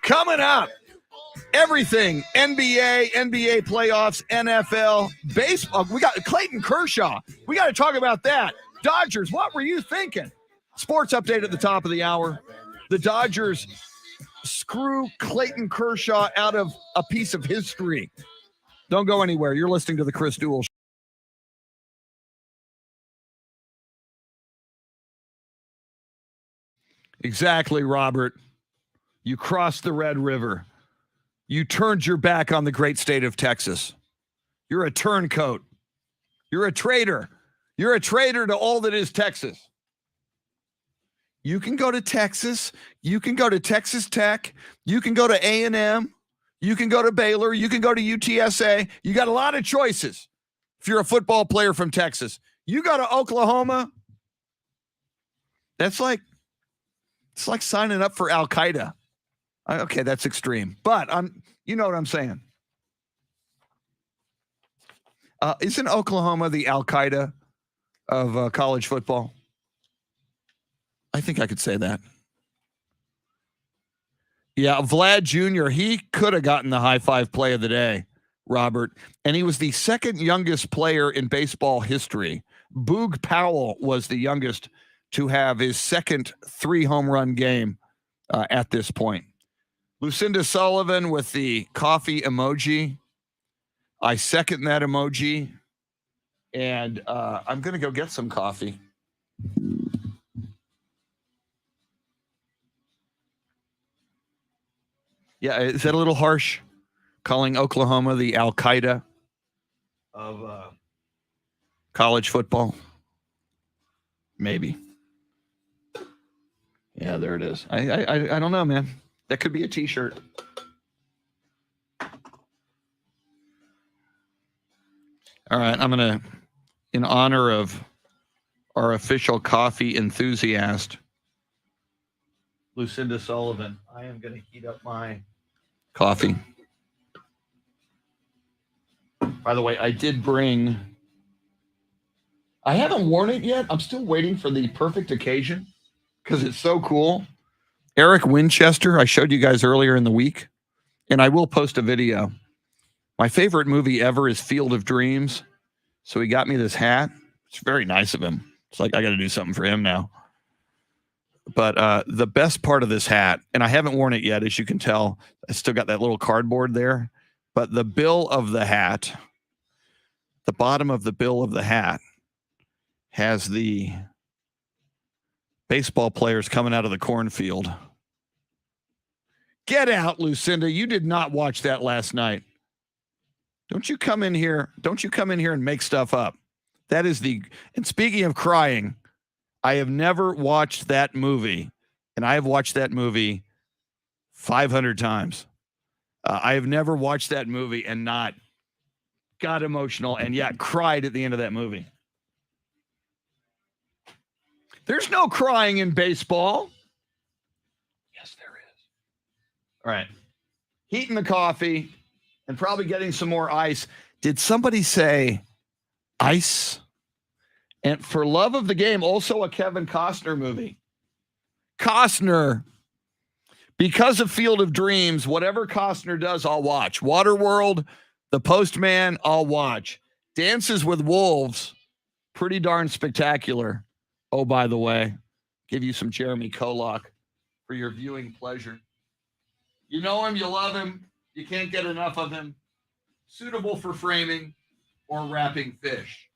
Coming up, everything NBA playoffs, NFL, baseball. We got Clayton Kershaw. We got to talk about that. Dodgers, what were you thinking? Sports update at the top of the hour. The Dodgers screw Clayton Kershaw out of a piece of history. Don't go anywhere. You're listening to the Chris Duel Show. Exactly, Robert. You crossed the Red River. You turned your back on the great state of Texas. You're a turncoat. You're a traitor. You're a traitor to all that is Texas. You can go to Texas. You can go to Texas Tech. You can go to A&M. You can go to Baylor. You can go to UTSA. You got a lot of choices if you're a football player from Texas. You go to Oklahoma. It's like signing up for Al-Qaeda. Okay, that's extreme. But you know what I'm saying. Isn't Oklahoma the Al-Qaeda of college football? I think I could say that. Yeah, Vlad Jr., he could have gotten the high five play of the day, Robert. And he was the second youngest player in baseball history. Boog Powell was the youngest to have his second 3-home run game at this point. Lucinda Sullivan with the coffee emoji. I second that emoji. And I'm going to go get some coffee. Yeah, is that a little harsh? Calling Oklahoma the Al-Qaeda of college football? Maybe. Yeah, there it is. I don't know, man. That could be a T-shirt. All right, I'm going to, in honor of our official coffee enthusiast, Lucinda Sullivan, I am going to heat up my coffee. By the way, I did bring, I haven't worn it yet. I'm still waiting for the perfect occasion because it's so cool. Eric Winchester, I showed you guys earlier in the week, and I will post a video. My favorite movie ever is Field of Dreams. So he got me this hat. It's very nice of him. It's like I got to do something for him now. But the best part of this hat, and I haven't worn it yet, as you can tell, I still got that little cardboard there. But the bill of the hat, the bottom of the bill of the hat has the baseball players coming out of the cornfield. Get out, Lucinda. You did not watch that last night. Don't you come in here and make stuff up. That is and speaking of crying, I have never watched that movie, and I have watched that movie 500 times. I have never watched that movie and not got emotional and yet cried at the end of that movie. There's no crying in baseball. Yes, there is. All right. Heating the coffee and probably getting some more ice. Did somebody say ice? And for love of the game, also a Kevin Costner movie. Costner, because of Field of Dreams, whatever Costner does, I'll watch. Waterworld, The Postman, I'll watch. Dances with Wolves, pretty darn spectacular. Oh, by the way, give you some Jeremy KOLOK for your viewing pleasure. You know him, you love him, you can't get enough of him. Suitable for framing or wrapping fish.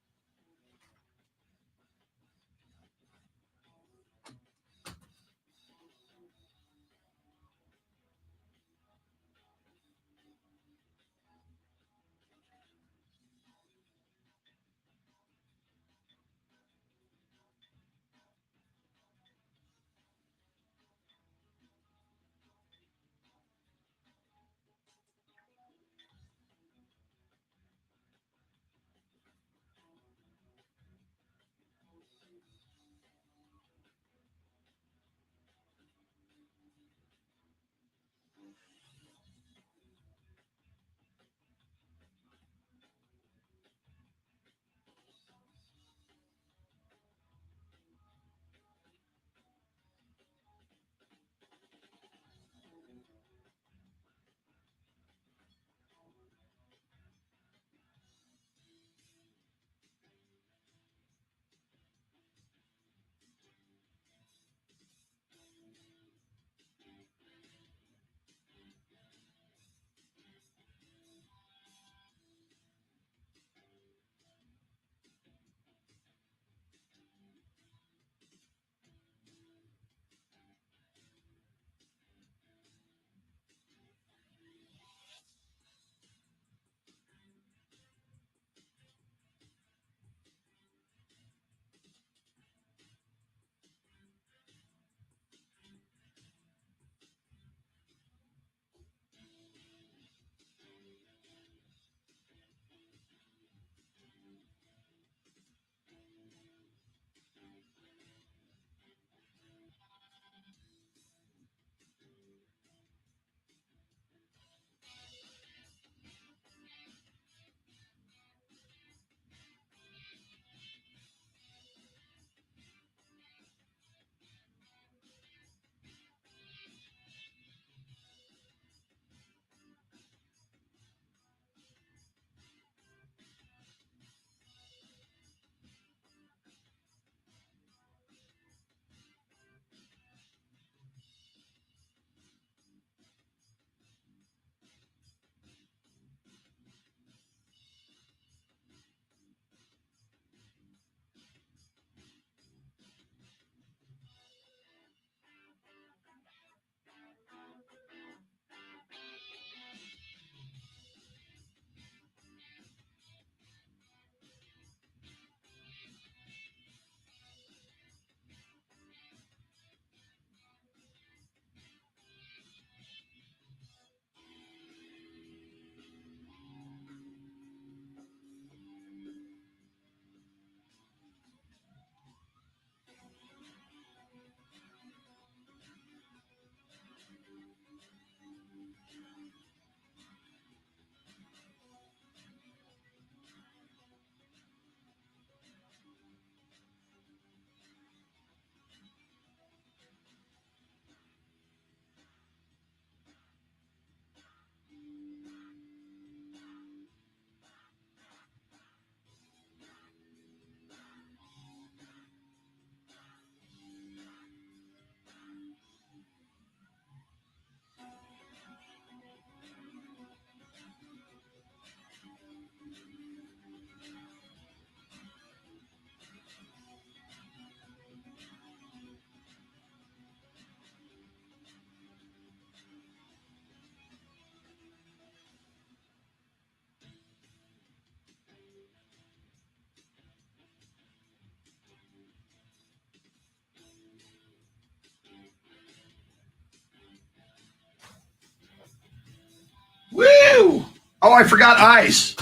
Oh, I forgot ice.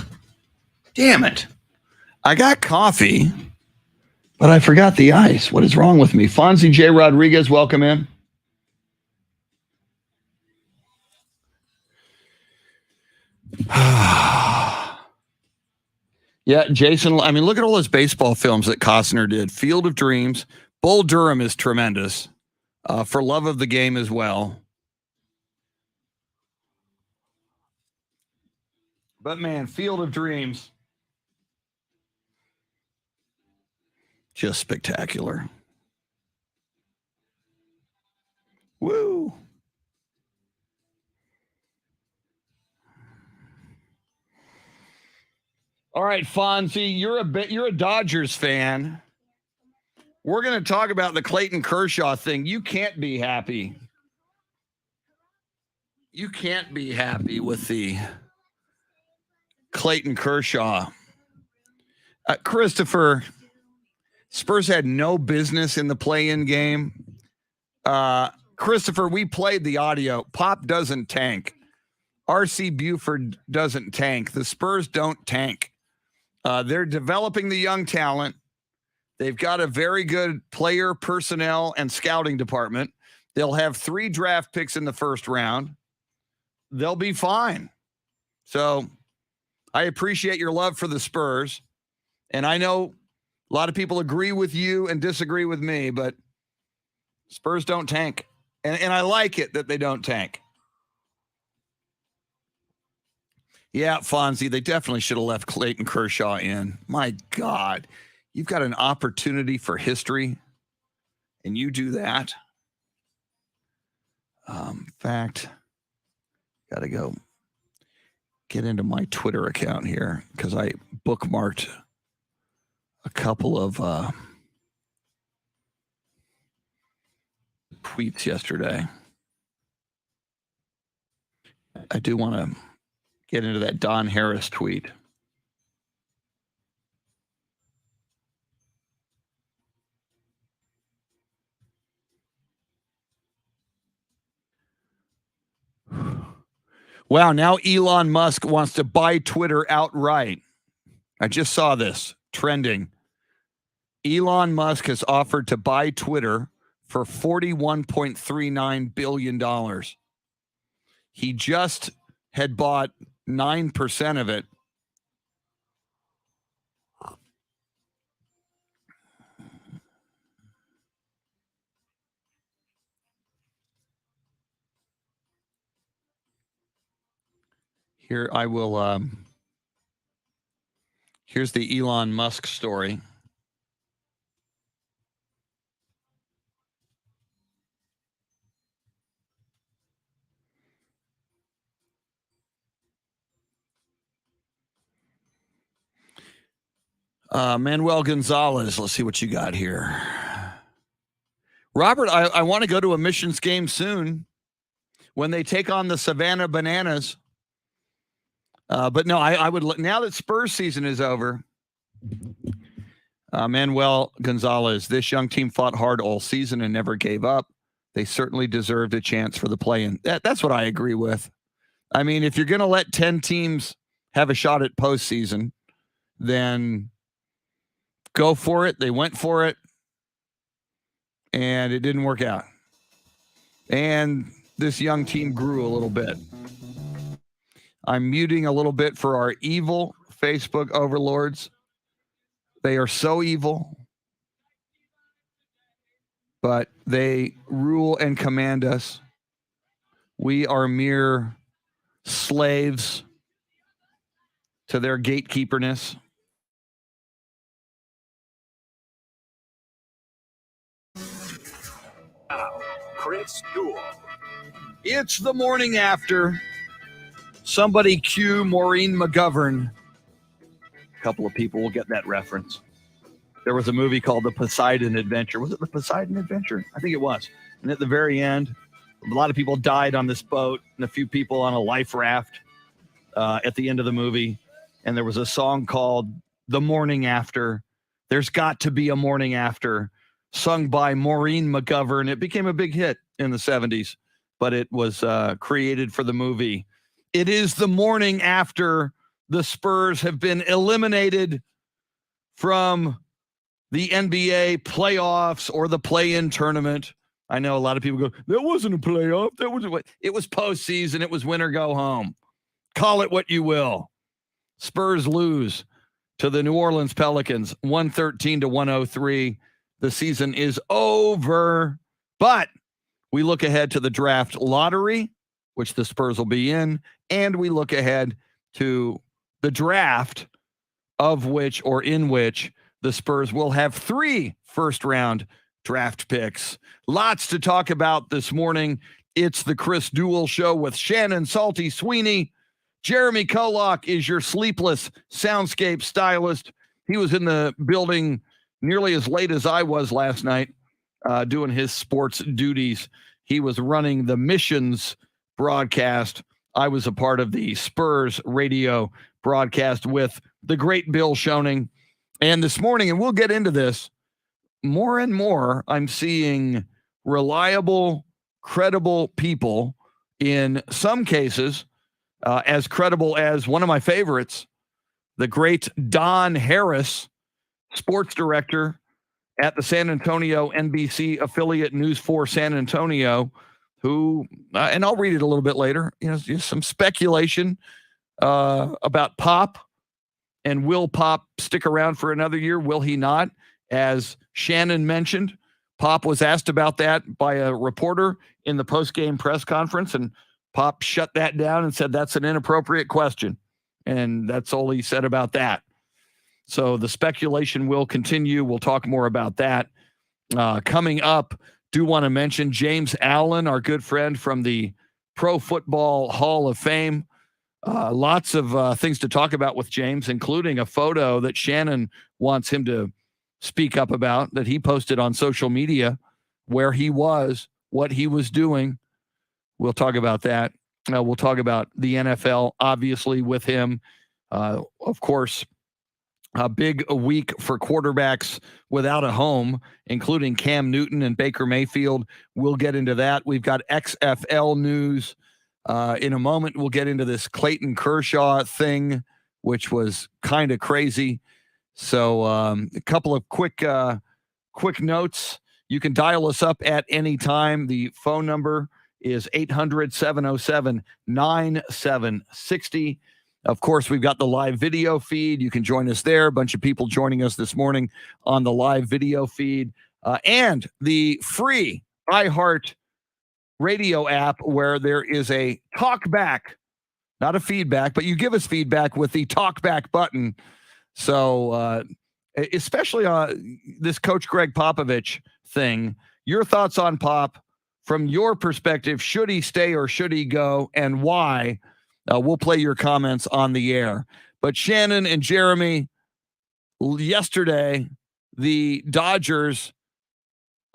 Damn it. I got coffee, but I forgot the ice. What is wrong with me? Fonzie J. Rodriguez, welcome in. Yeah, Jason, I mean, look at all those baseball films that Costner did. Field of Dreams. Bull Durham is tremendous. For love of the game as well. But man, Field of Dreams. Just spectacular. Woo. All right, Fonzie, you're a Dodgers fan. We're going to talk about the Clayton Kershaw thing. You can't be happy. You can't be happy with the Clayton Kershaw. Christopher, Spurs had no business in the play-in game. Christopher, we played the audio. Pop doesn't tank. RC Buford doesn't tank. The Spurs don't tank. They're developing the young talent. They've got a very good player, personnel, and scouting department. They'll have 3 draft picks in the first round. They'll be fine. So I appreciate your love for the Spurs. And I know a lot of people agree with you and disagree with me, but Spurs don't tank. And I like it that they don't tank. Yeah, Fonzie, they definitely should have left Clayton Kershaw in. My God, you've got an opportunity for history, and you do that. Fact, got to go get into my Twitter account here because I bookmarked a couple of tweets yesterday. I do want to get into that Don Harris tweet. Wow, now Elon Musk wants to buy Twitter outright. I just saw this trending. Elon Musk has offered to buy Twitter for $41.39 billion. He just had bought 9% of it. Here I will, here's the Elon Musk story. Manuel Gonzalez, let's see what you got here. Robert, I want to go to a Missions game soon when they take on the Savannah Bananas. But no, I would, now that Spurs season is over, Manuel Gonzalez, this young team fought hard all season and never gave up. They certainly deserved a chance for the play-in. That's what I agree with. I mean, if you're going to let 10 teams have a shot at postseason, then go for it. They went for it, and it didn't work out. And this young team grew a little bit. I'm muting a little bit for our evil Facebook overlords. They are so evil, but they rule and command us. We are mere slaves to their gatekeeperness. Now, Chris Duel. It's the morning after. Somebody cue Maureen McGovern. A couple of people will get that reference. There was a movie called The Poseidon Adventure. Was it The Poseidon Adventure? I think it was. And at the very end, a lot of people died on this boat and a few people on a life raft at the end of the movie. And there was a song called The Morning After. There's got to be a morning after, sung by Maureen McGovern. It became a big hit in the 70s, but it was created for the movie It is the morning after the Spurs have been eliminated from the NBA playoffs or the play-in tournament. I know a lot of people go, that wasn't a playoff. It was postseason. It was win or go home. Call it what you will. Spurs lose to the New Orleans Pelicans, 113-103. The season is over. But we look ahead to the draft lottery, which the Spurs will be in, and we look ahead to the draft in which the Spurs will have 3 first-round draft picks. Lots to talk about this morning. It's the Chris Duel Show with Shannon, Salty, Sweeney. Jeremy KOLOK is your sleepless Soundscape stylist. He was in the building nearly as late as I was last night, doing his sports duties. He was running the missions broadcast. I was a part of the Spurs radio broadcast with the great Bill Schoening. And this morning, and we'll get into this, more and more, I'm seeing reliable, credible people, in some cases, as credible as one of my favorites, the great Don Harris, sports director at the San Antonio NBC affiliate News 4 San Antonio, who, and I'll read it a little bit later, just some speculation about Pop, and will Pop stick around for another year? Will he not? As Shannon mentioned, Pop was asked about that by a reporter in the post-game press conference, and Pop shut that down and said that's an inappropriate question. And that's all he said about that. So the speculation will continue. We'll talk more about that. Coming up, do want to mention James Allen, our good friend from the Pro Football Hall of Fame. Lots of things to talk about with James, including a photo that Shannon wants him to speak up about that he posted on social media, where he was, what he was doing. We'll talk about that. We'll talk about the NFL, obviously, with him. Of course, a big week for quarterbacks without a home, including Cam Newton and Baker Mayfield. We'll get into that. We've got XFL news. In a moment, we'll get into this Clayton Kershaw thing, which was kind of crazy. So a couple of quick notes. You can dial us up at any time. The phone number is 800-707-9760. Of course, we've got the live video feed. You can join us there. A bunch of people joining us this morning on the live video feed. And the free iHeart radio app, where there is a talk back, not a feedback, but you give us feedback with the talk back button. So especially on this Coach Greg Popovich thing, your thoughts on Pop from your perspective. Should he stay or should he go, and why? We'll play your comments on the air. But Shannon and Jeremy, yesterday, the Dodgers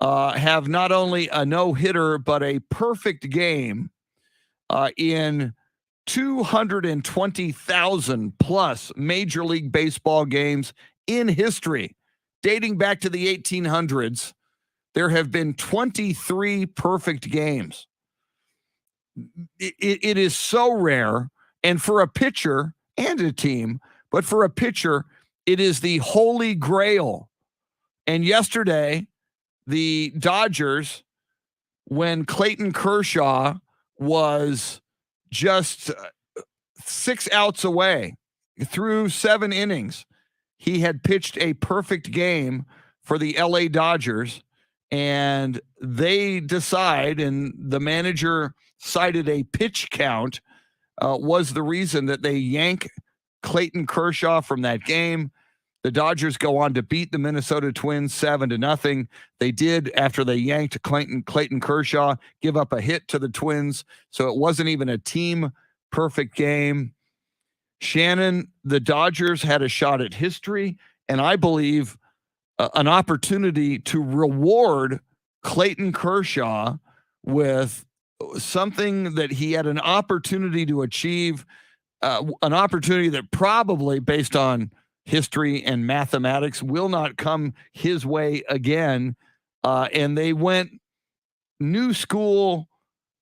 have not only a no-hitter, but a perfect game in 220,000 plus Major League Baseball games in history. Dating back to the 1800s, there have been 23 perfect games. It is so rare, and for a pitcher and a team, but for a pitcher, it is the holy grail. And yesterday, the Dodgers, when Clayton Kershaw was just 6 outs away through 7 innings, he had pitched a perfect game for the LA Dodgers, and they decide, and the manager cited a pitch count was the reason that they yank Clayton Kershaw from that game. The Dodgers go on to beat the Minnesota Twins 7-0. They did, after they yanked Clayton Kershaw, give up a hit to the Twins. So it wasn't even a team perfect game. Shannon, the Dodgers had a shot at history, and I believe an opportunity to reward Clayton Kershaw with something that he had an opportunity to achieve, an opportunity that probably, based on history and mathematics, will not come his way again. And they went new school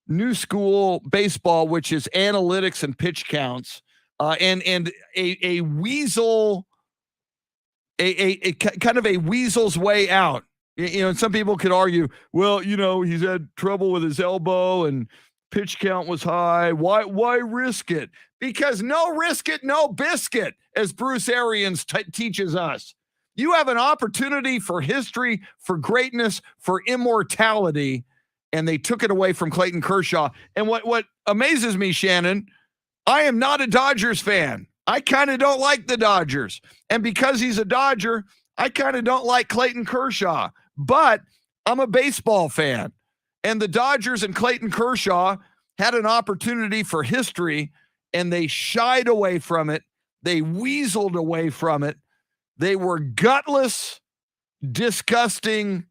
new school baseball, which is analytics and pitch counts, and a weasel, a kind of a weasel's way out. You know, and some people could argue, well, you know, he's had trouble with his elbow and pitch count was high. Why risk it? Because no risk it, no biscuit, as Bruce Arians teaches us. You have an opportunity for history, for greatness, for immortality, and they took it away from Clayton Kershaw. And what amazes me, Shannon, I am not a Dodgers fan. I kind of don't like the Dodgers. And because he's a Dodger, I kind of don't like Clayton Kershaw. But I'm a baseball fan. And the Dodgers and Clayton Kershaw had an opportunity for history, and they shied away from it. They weaseled away from it. They were gutless, disgusting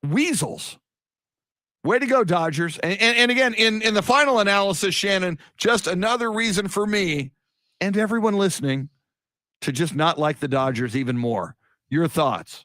weasels. Way to go, Dodgers. And again, in the final analysis, Shannon, just another reason for me and everyone listening to just not like the Dodgers even more. Your thoughts?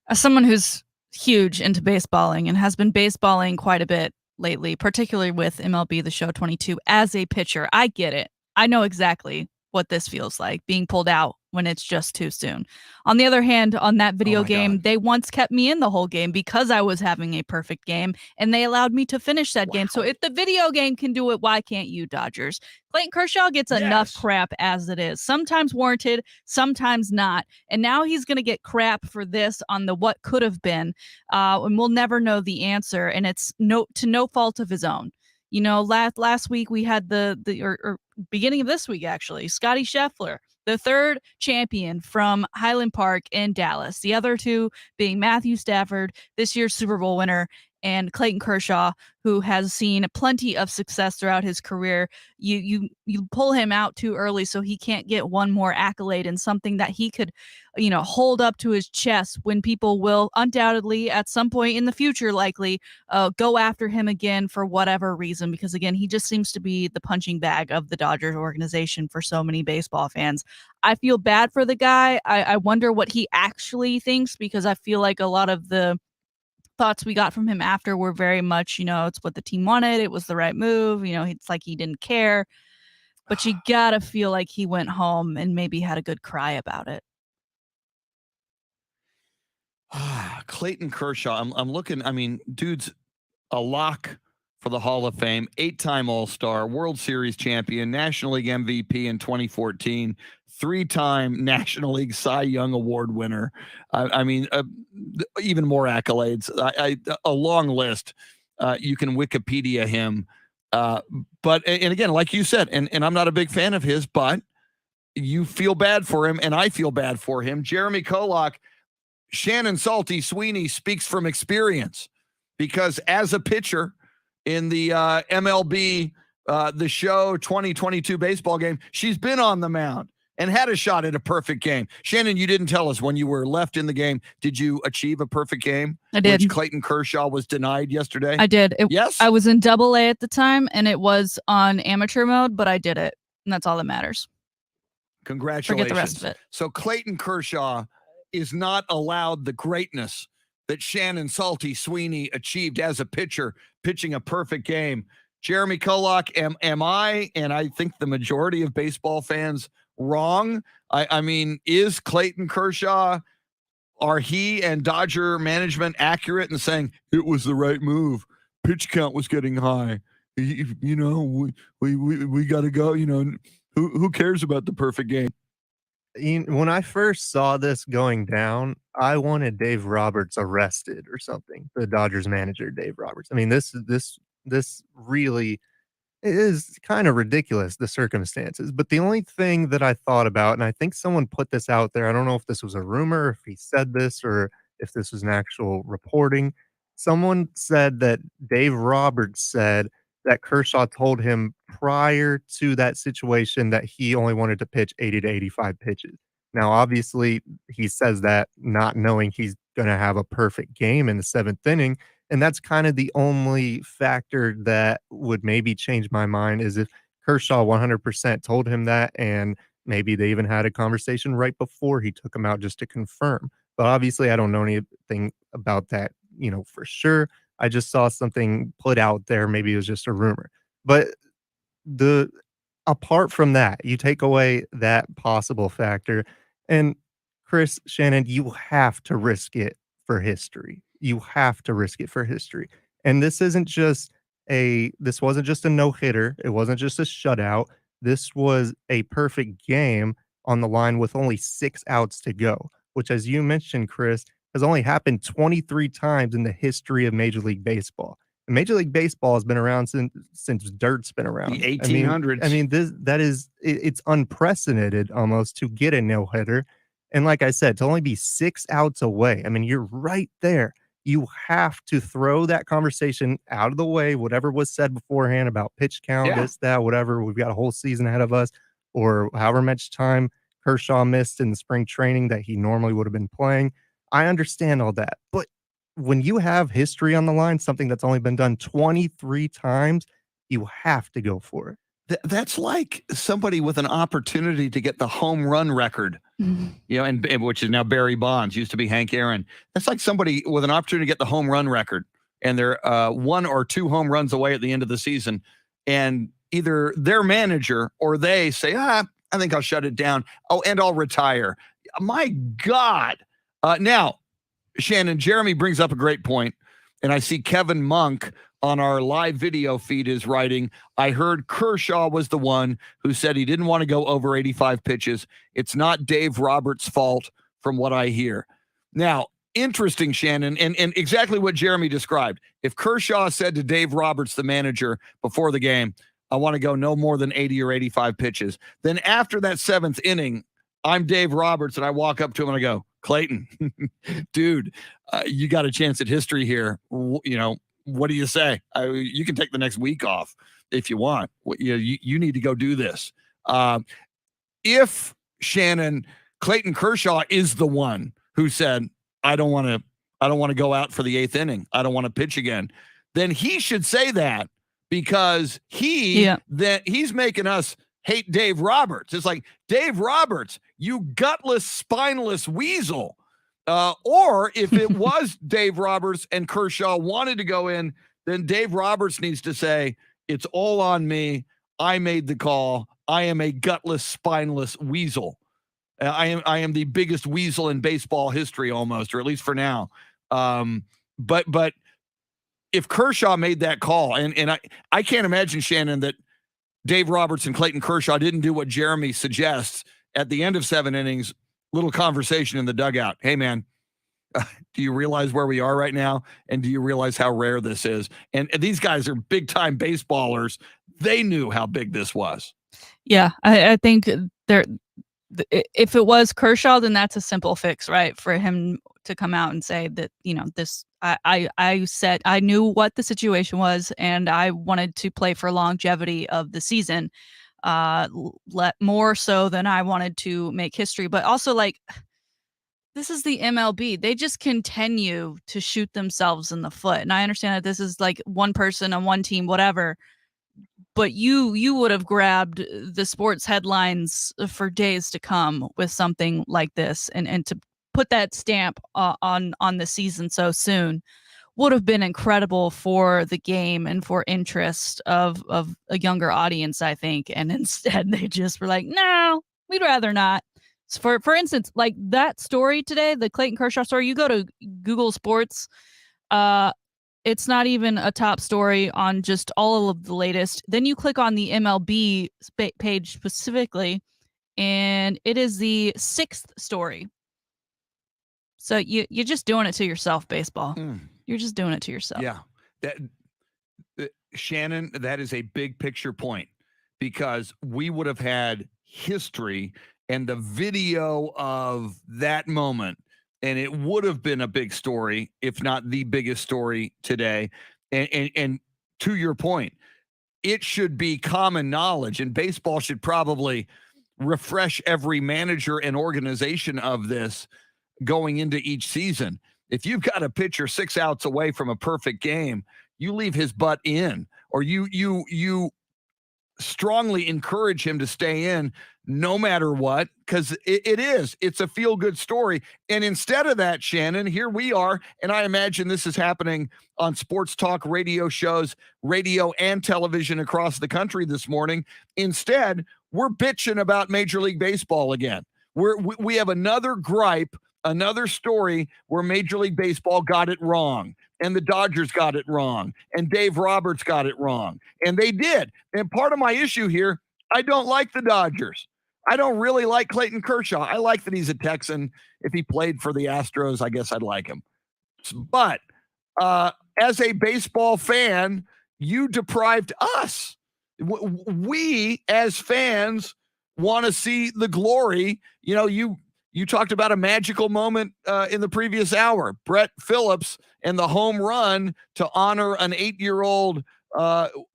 As someone who's huge into baseballing and has been baseballing quite a bit lately, particularly with MLB The Show 22 as a pitcher, I get it. I know exactly what this feels like, being pulled out when it's just too soon. On the other hand, on that video game, they once kept me in the whole game because I was having a perfect game, and they allowed me to finish that game. So if the video game can do it, why can't you, Dodgers? Clayton Kershaw gets enough crap as it is, sometimes warranted, sometimes not. And now he's going to get crap for this on the what could have been, and we'll never know the answer, and it's no fault of his own. You know, last week we had the beginning of this week, actually, Scotty Scheffler, the third champion from Highland Park in Dallas. The other two being Matthew Stafford, this year's Super Bowl winner, and Clayton Kershaw, who has seen plenty of success throughout his career. You pull him out too early so he can't get one more accolade and something that he could, hold up to his chest when people will undoubtedly at some point in the future likely go after him again for whatever reason, because again, he just seems to be the punching bag of the Dodgers organization for so many baseball fans. I feel bad for the guy. I wonder what he actually thinks, because I feel like a lot of the thoughts we got from him after were very much, it's what the team wanted. It was the right move. It's like he didn't care. But you gotta feel like he went home and maybe had a good cry about it. Clayton Kershaw. I'm looking. I mean, dude's a lock for the Hall of Fame. 8-time All-Star, World Series champion, National League MVP in 2014. 3-time National League Cy Young Award winner. I mean, even more accolades. A long list. You can Wikipedia him. But again, like you said, and I'm not a big fan of his, but you feel bad for him, and I feel bad for him. Jeremy KOLOK, Shannon Salty Sweeney speaks from experience, because as a pitcher in the MLB The Show 2022 baseball game, she's been on the mound and had a shot at a perfect game. Shannon, you didn't tell us when you were left in the game. Did you achieve a perfect game? I did. Which Clayton Kershaw was denied yesterday? I did. Yes? I was in Double-A at the time, and it was on amateur mode, but I did it, and that's all that matters. Congratulations. Forget the rest of it. So Clayton Kershaw is not allowed the greatness that Shannon Salty Sweeney achieved as a pitcher, pitching a perfect game. Jeremy KOLOK, am I, and I think the majority of baseball fans, wrong? I mean, is Clayton Kershaw, are he and Dodger management accurate in saying it was the right move? Pitch count was getting high. We got to go. Who cares about the perfect game? When I first saw this going down, I wanted Dave Roberts arrested or something. The Dodgers manager, Dave Roberts. I mean, this really is kind of ridiculous, the circumstances. But the only thing that I thought about, and I think someone put this out there, I don't know if this was a rumor, if he said this, or if this was an actual reporting. Someone said that Dave Roberts said that Kershaw told him prior to that situation that he only wanted to pitch 80 to 85 pitches. Now, obviously, he says that not knowing he's going to have a perfect game in the 7th inning. And that's kind of the only factor that would maybe change my mind, is if Kershaw 100% told him that, and maybe they even had a conversation right before he took him out just to confirm. But obviously, I don't know anything about that, for sure. I just saw something put out there. Maybe it was just a rumor. But the apart from that, you take away that possible factor, and Chris, Shannon, you have to risk it for history. You have to risk it for history. And this wasn't just a no-hitter. It wasn't just a shutout. This was a perfect game on the line with only 6 outs to go, which, as you mentioned, Chris, has only happened 23 times in the history of Major League Baseball. And Major League Baseball has been around since dirt's been around. The 1800s. I mean, it's unprecedented almost to get a no-hitter. And like I said, to only be 6 outs away, I mean, you're right there. You have to throw that conversation out of the way, whatever was said beforehand about pitch count, this, that, whatever. We've got a whole season ahead of us, or however much time Kershaw missed in the spring training that he normally would have been playing. I understand all that. But when you have history on the line, something that's only been done 23 times, you have to go for it. That's like somebody with an opportunity to get the home run record, and which is now Barry Bonds, used to be Hank Aaron. That's like somebody with an opportunity to get the home run record, and they're 1 or 2 home runs away at the end of the season, and either their manager or they say, I think I'll shut it down. Oh, and I'll retire. My God. Now, Shannon, Jeremy brings up a great point, and I see Kevin Monk on our live video feed is writing, I heard Kershaw was the one who said he didn't want to go over 85 pitches. It's not Dave Roberts' fault from what I hear. Now, interesting, Shannon, and exactly what Jeremy described. If Kershaw said to Dave Roberts, the manager, before the game, I want to go no more than 80 or 85 pitches, then after that 7th inning, I'm Dave Roberts, and I walk up to him and I go, Clayton, dude, you got a chance at history here. What do you say? You can take the next week off if you want. You need to go do this. If Shannon, Clayton Kershaw is the one who said, I don't want to go out for the 8th inning. I don't want to pitch again. Then he should say that, because he's making us hate Dave Roberts. It's like, Dave Roberts, you gutless, spineless weasel. Or if it was Dave Roberts and Kershaw wanted to go in, then Dave Roberts needs to say, it's all on me. I made the call. I am a gutless, spineless weasel. I am the biggest weasel in baseball history almost, or at least for now. But if Kershaw made that call, and I can't imagine, Shannon, that Dave Roberts and Clayton Kershaw didn't do what Jeremy suggests at the end of 7 innings, little conversation in the dugout. Hey, man, do you realize where we are right now? And do you realize how rare this is? And these guys are big-time baseballers. They knew how big this was. Yeah, I think if it was Kershaw, then that's a simple fix, right? For him to come out and say that, this, I said, I knew what the situation was, and I wanted to play for longevity of the season, more so than I wanted to make history. But also, this is the MLB. They just continue to shoot themselves in the foot. And I understand that this is like one person on one team, whatever. But you would have grabbed the sports headlines for days to come with something like this, and to put that stamp on the season so soon would have been incredible for the game and for interest of a younger audience, I think. And instead they just were like, no, we'd rather not. So for instance, like that story today, the Clayton Kershaw story, you go to Google Sports, it's not even a top story on just all of the latest. Then you click on the MLB page specifically, and it is the 6th story. So you're just doing it to yourself, baseball. You're just doing it to yourself. Yeah. Shannon, that is a big picture point, because we would have had history and the video of that moment, and it would have been a big story, if not the biggest story today. And to your point, it should be common knowledge, and baseball should probably refresh every manager and organization of this going into each season. If you've got a pitcher 6 outs away from a perfect game, you leave his butt in, or you strongly encourage him to stay in no matter what, because it's a feel-good story. And instead of that, Shannon, here we are, and I imagine this is happening on sports talk radio shows, radio and television across the country this morning. Instead, we're bitching about Major League Baseball again. We have another gripe, another story where Major League Baseball got it wrong, and the Dodgers got it wrong, and Dave Roberts got it wrong, and they did. And part of my issue here, I don't like the Dodgers. I don't really like Clayton Kershaw. I like that he's a Texan. If he played for the Astros, I guess I'd like him. But as a baseball fan, you deprived us. We, as fans, want to see the glory. You know, you talked about a magical moment in the previous hour. Brett Phillips and the home run to honor an 8-year-old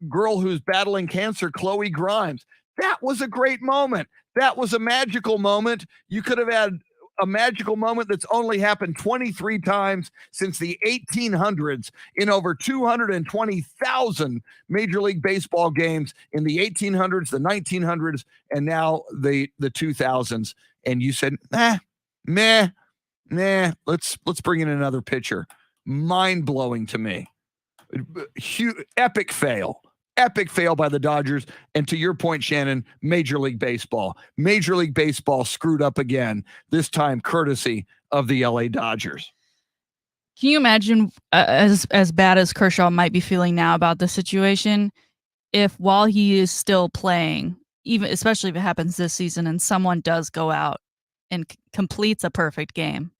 girl who's battling cancer, Chloe Grimes. That was a great moment. That was a magical moment. You could have had a magical moment that's only happened 23 times since the 1800s in over 220,000 Major League Baseball games in the 1800s, the 1900s, and now the 2000s. And you said, nah, let's bring in another pitcher. Mind-blowing to me. Epic fail by the Dodgers. And to your point, Shannon, Major League Baseball screwed up again, this time courtesy of the LA Dodgers. Can you imagine as bad as Kershaw might be feeling now about the situation, if while he is still playing, even especially if it happens this season and someone does go out and completes a perfect game,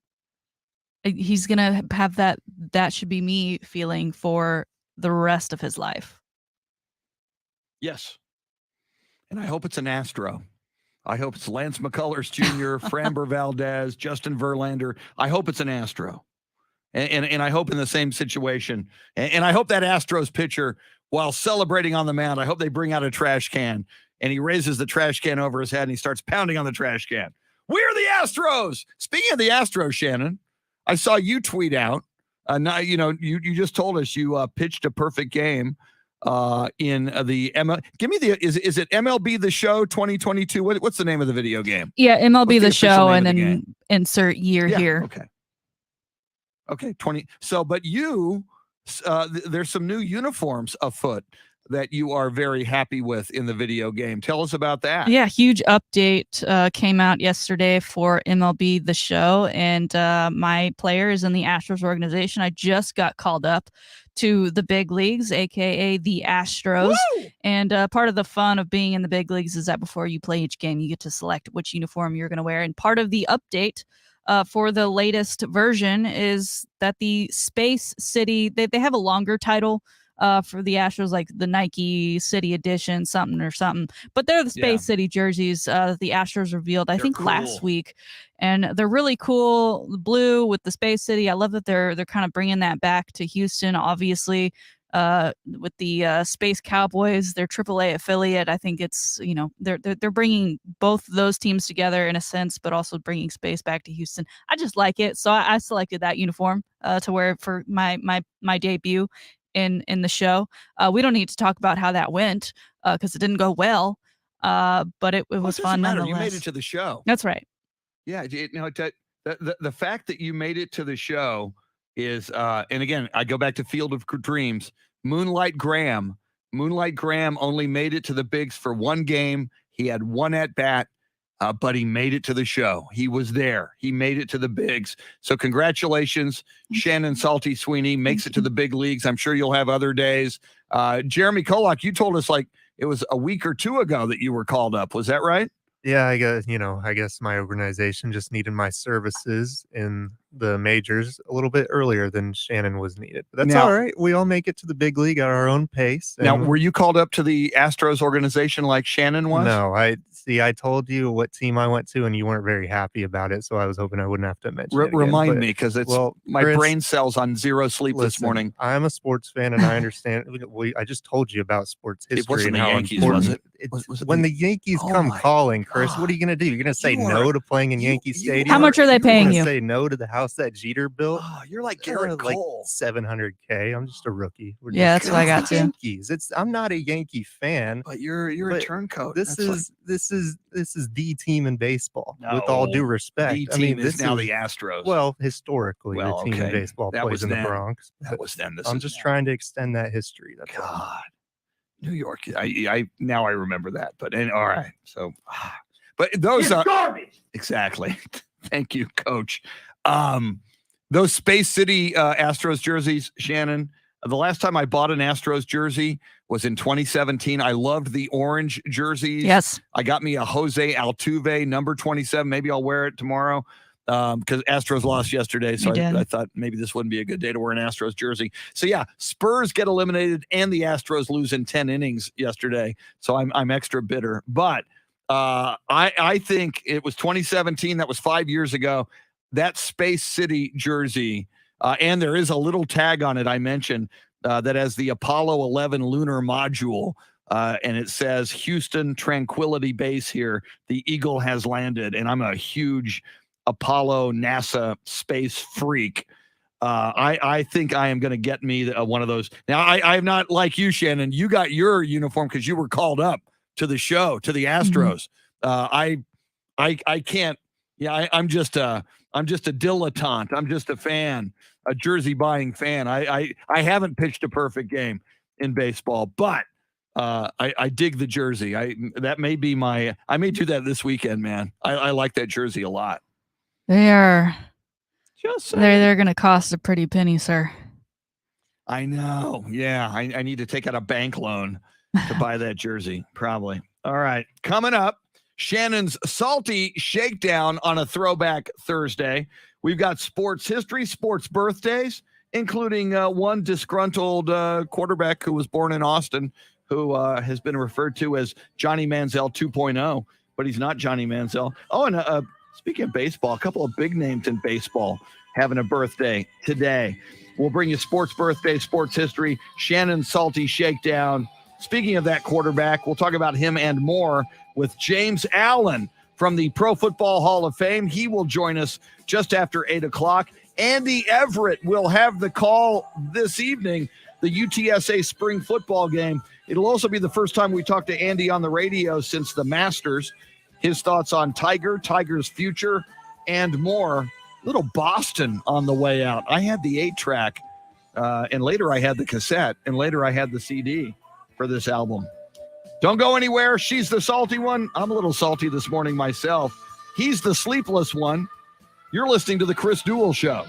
he's going to have that should be me feeling for the rest of his life. Yes. And I hope it's an Astro. I hope it's Lance McCullers Jr., Framber Valdez, Justin Verlander. I hope it's an Astro. And I hope in the same situation. And I hope that Astros pitcher, while celebrating on the mound, I hope they bring out a trash can and he raises the trash can over his head and he starts pounding on the trash can. We're the Astros. Speaking of the Astros, Shannon, I saw you tweet out. Now, you just told us you pitched a perfect game in the ML. Give me is it MLB The Show 2022? What's the name of the video game? Yeah, MLB The Show, and then insert year here. Okay, 20. So, but you, there's some new uniforms afoot that you are very happy with in the video game. Tell us about that. Yeah, huge update came out yesterday for MLB The Show, and my players in the Astros organization, I just got called up to the big leagues, aka the Astros. Woo! And part of the fun of being in the big leagues is that before you play each game, you get to select which uniform you're going to wear. And part of the update for the latest version is that the Space City, they have a longer title for the Astros, like the Nike City Edition, something. But they're the Space City jerseys the Astros revealed, I think, last week. And they're really cool. The blue with the Space City. I love that they're kind of bringing that back to Houston, obviously, with the Space Cowboys, their AAA affiliate. I think it's, they're bringing both those teams together in a sense, but also bringing space back to Houston. I just like it. So I selected that uniform to wear for my debut in the show. We don't need to talk about how that went because it didn't go well, but it was fun nonetheless. You made it to the show. That's right. Yeah, the fact that you made it to the show is, and again, I go back to Field of Dreams. Moonlight Graham only made it to the bigs for one game. He had one at bat. But he made it to the show. He was there. He made it to the bigs. So congratulations, Shannon Salty Sweeney makes it to the big leagues. I'm sure you'll have other days. Jeremy KOLOK, you told us like it was a week or two ago that you were called up. Was that right? Yeah, I guess my organization just needed my services in the majors a little bit earlier than Shannon was needed. But that's all right. We all make it to the big league at our own pace. Now, were you called up to the Astros organization like Shannon was? No, I told you what team I went to, and you weren't very happy about it, so I was hoping I wouldn't have to mention it again. Remind me, because it's my brain cells on zero sleep this morning. I'm a sports fan, and I understand. I just told you about sports history. It wasn't and the how Yankees, important was it? When the Yankees come calling, Chris, what are you going to do? You're going to say no to playing in Yankee Stadium? How much are they paying you? Say no to the house that Jeter built? Oh, you're like Garrett Cole. Like $700K. I'm just a rookie. That's what I got to. Yankees. I'm not a Yankee fan. But you're a turncoat. This is is the team in baseball. With all due respect, The team is now the Astros. Well, historically, Well, the team in okay. baseball That plays was in then. the Bronx. That was then. I'm just trying to extend that history. That's all. God, New York. I now I remember that. But all right. So, but those are garbage. exactly. Thank you, Coach. Those Space City Astros jerseys, Shannon. The last time I bought an Astros jersey was in 2017. I loved the orange jerseys. Yes. I got me a Jose Altuve number 27. Maybe I'll wear it tomorrow because Astros lost yesterday. So I thought maybe this wouldn't be a good day to wear an Astros jersey. So yeah, Spurs get eliminated and the Astros lose in 10 innings yesterday. So I'm extra bitter. But I think it was 2017. That was 5 years ago. That Space City jersey, and there is a little tag on it I mentioned that has the Apollo 11 lunar module, and it says Houston Tranquility Base here. The Eagle has landed, and I'm a huge Apollo NASA space freak. I think I am going to get me one of those. Now, I'm not like you, Shannon. You got your uniform because you were called up to the show, to the Astros. I can't. Yeah, I'm just a dilettante. I'm just a fan, a jersey buying fan. I haven't pitched a perfect game in baseball, but I dig the jersey. That may be I may do that this weekend, man. I like that jersey a lot. They're going to cost a pretty penny, sir. I know. Yeah, I need to take out a bank loan to buy that jersey, probably. All right, coming up. Shannon's Salty Shakedown on a Throwback Thursday. We've got sports history, sports birthdays, including one disgruntled quarterback who was born in Austin who has been referred to as Johnny Manziel 2.0, but he's not Johnny Manziel. Oh, and speaking of baseball, a couple of big names in baseball having a birthday today. We'll bring you sports birthday, sports history, Shannon's Salty Shakedown. Speaking of that quarterback, we'll talk about him and more with James Allen from the Pro Football Hall of Fame. He will join us just after 8 o'clock. Andy Everett will have the call this evening, the UTSA spring football game. It'll also be the first time we talk to Andy on the radio since the Masters. His thoughts on Tiger's future, and more. Little Boston on the way out. I had the 8-track, and later I had the cassette, and later I had the CD for this album. Don't go anywhere. She's the salty one. I'm a little salty this morning myself. He's the sleepless one. You're listening to the Chris Duel Show.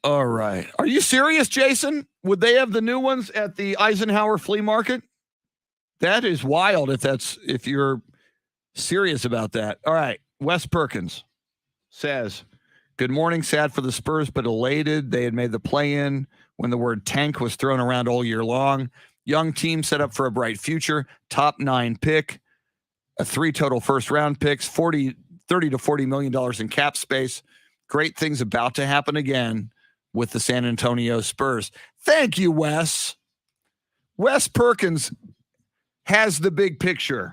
All right. Are you serious, Jason? Would they have the new ones at the Eisenhower Flea Market? That is wild if you're serious about that. All right. Wes Perkins says, good morning. Sad for the Spurs, but elated. They had made the play-in when the word tank was thrown around all year long. Young team set up for a bright future. Top 9 pick. 3 total first-round picks. $30 to $40 million in cap space. Great things about to happen again with the San Antonio Spurs. Thank you, Wes. Wes Perkins has the big picture.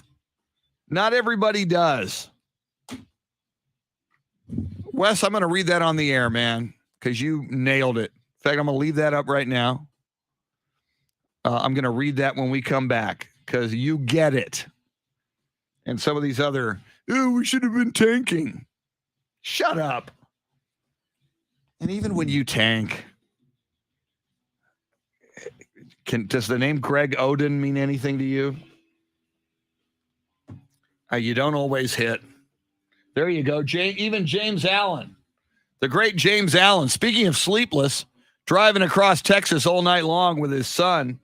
Not everybody does. Wes, I'm going to read that on the air, man, because you nailed it. In fact, I'm going to leave that up right now. I'm going to read that when we come back because you get it. And some of these other, we should have been tanking. Shut up. And even when you tank, does the name Greg Oden mean anything to you? You don't always hit. There you go. Even James Allen, the great James Allen. Speaking of sleepless, driving across Texas all night long with his son.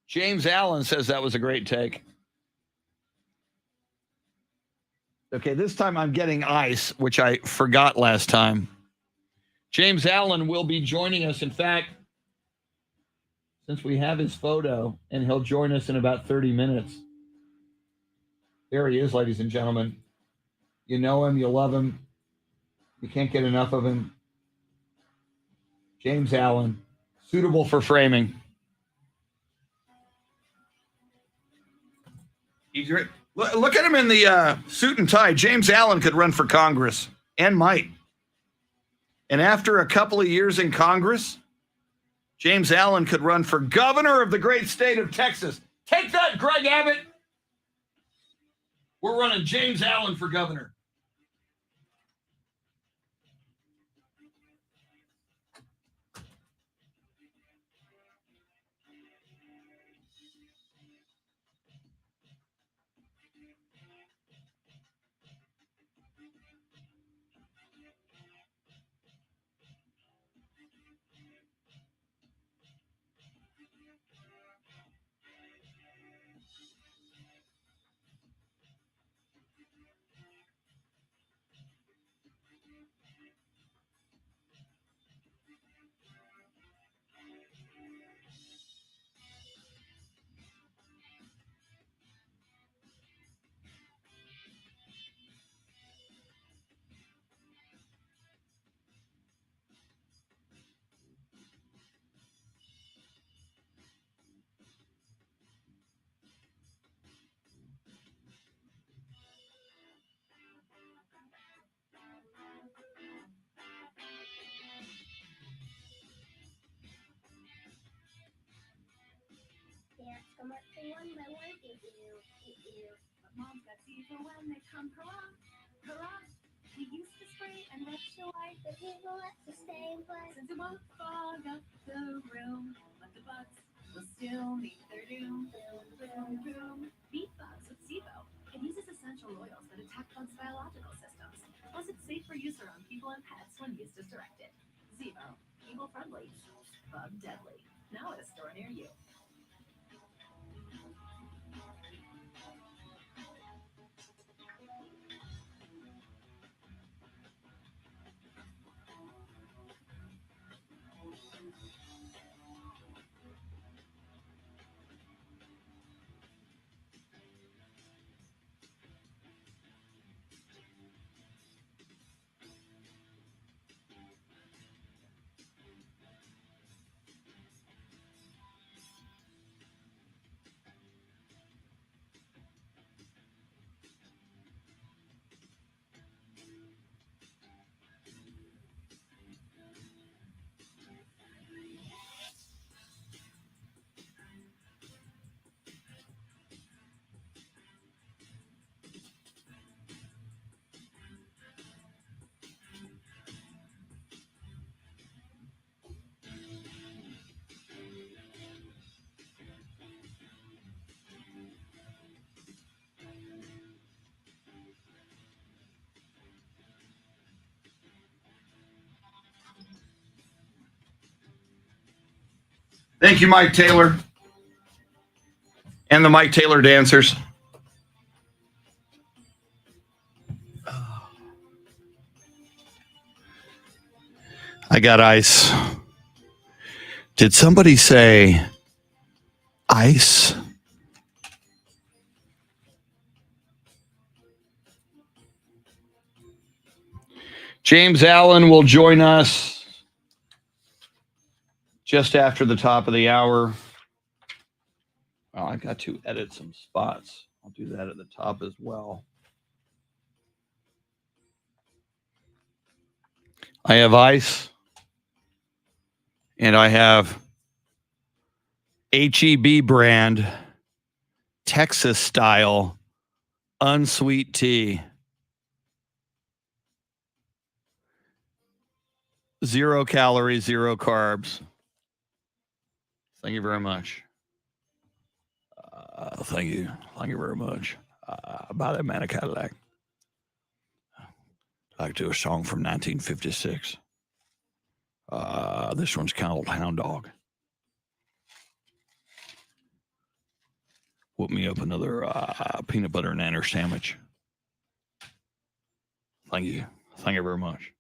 James Allen says that was a great take. Okay, this time I'm getting ice, which I forgot last time. James Allen will be joining us. In fact, since we have his photo, and he'll join us in about 30 minutes. There he is, ladies and gentlemen. You know him, you love him. You can't get enough of him. James Allen, suitable for framing. Look at him in the suit and tie. James Allen could run for Congress and might. And after a couple of years in Congress, James Allen could run for governor of the great state of Texas. Take that, Greg Abbott. We're running James Allen for governor. Moms got season when they come hurrah, hurrah. We used to spray and rush the light, but we will let the stay but since it won't fog up the room, but the bugs will still meet their doom. Boom, boom. Beat bugs with SIBO. It uses essential oils that attack bugs' biological systems. Plus, it's safe for use around people and pets when used as directed. SIBO, people friendly, bug deadly. Now at a store near you. Thank you, Mike Taylor. And the Mike Taylor dancers. I got ice. Did somebody say ice? James Allen will join us just after the top of the hour. Oh, I've got to edit some spots. I'll do that at the top as well. I have ice. And I have HEB brand, Texas style, unsweet tea. 0 calories, 0 carbs. Thank you very much. Thank you. Thank you very much. Buy that man a Cadillac. I'd like to do a song from 1956. This one's called Hound Dog. Whip me up another peanut butter and nanner sandwich. Thank you. Thank you very much.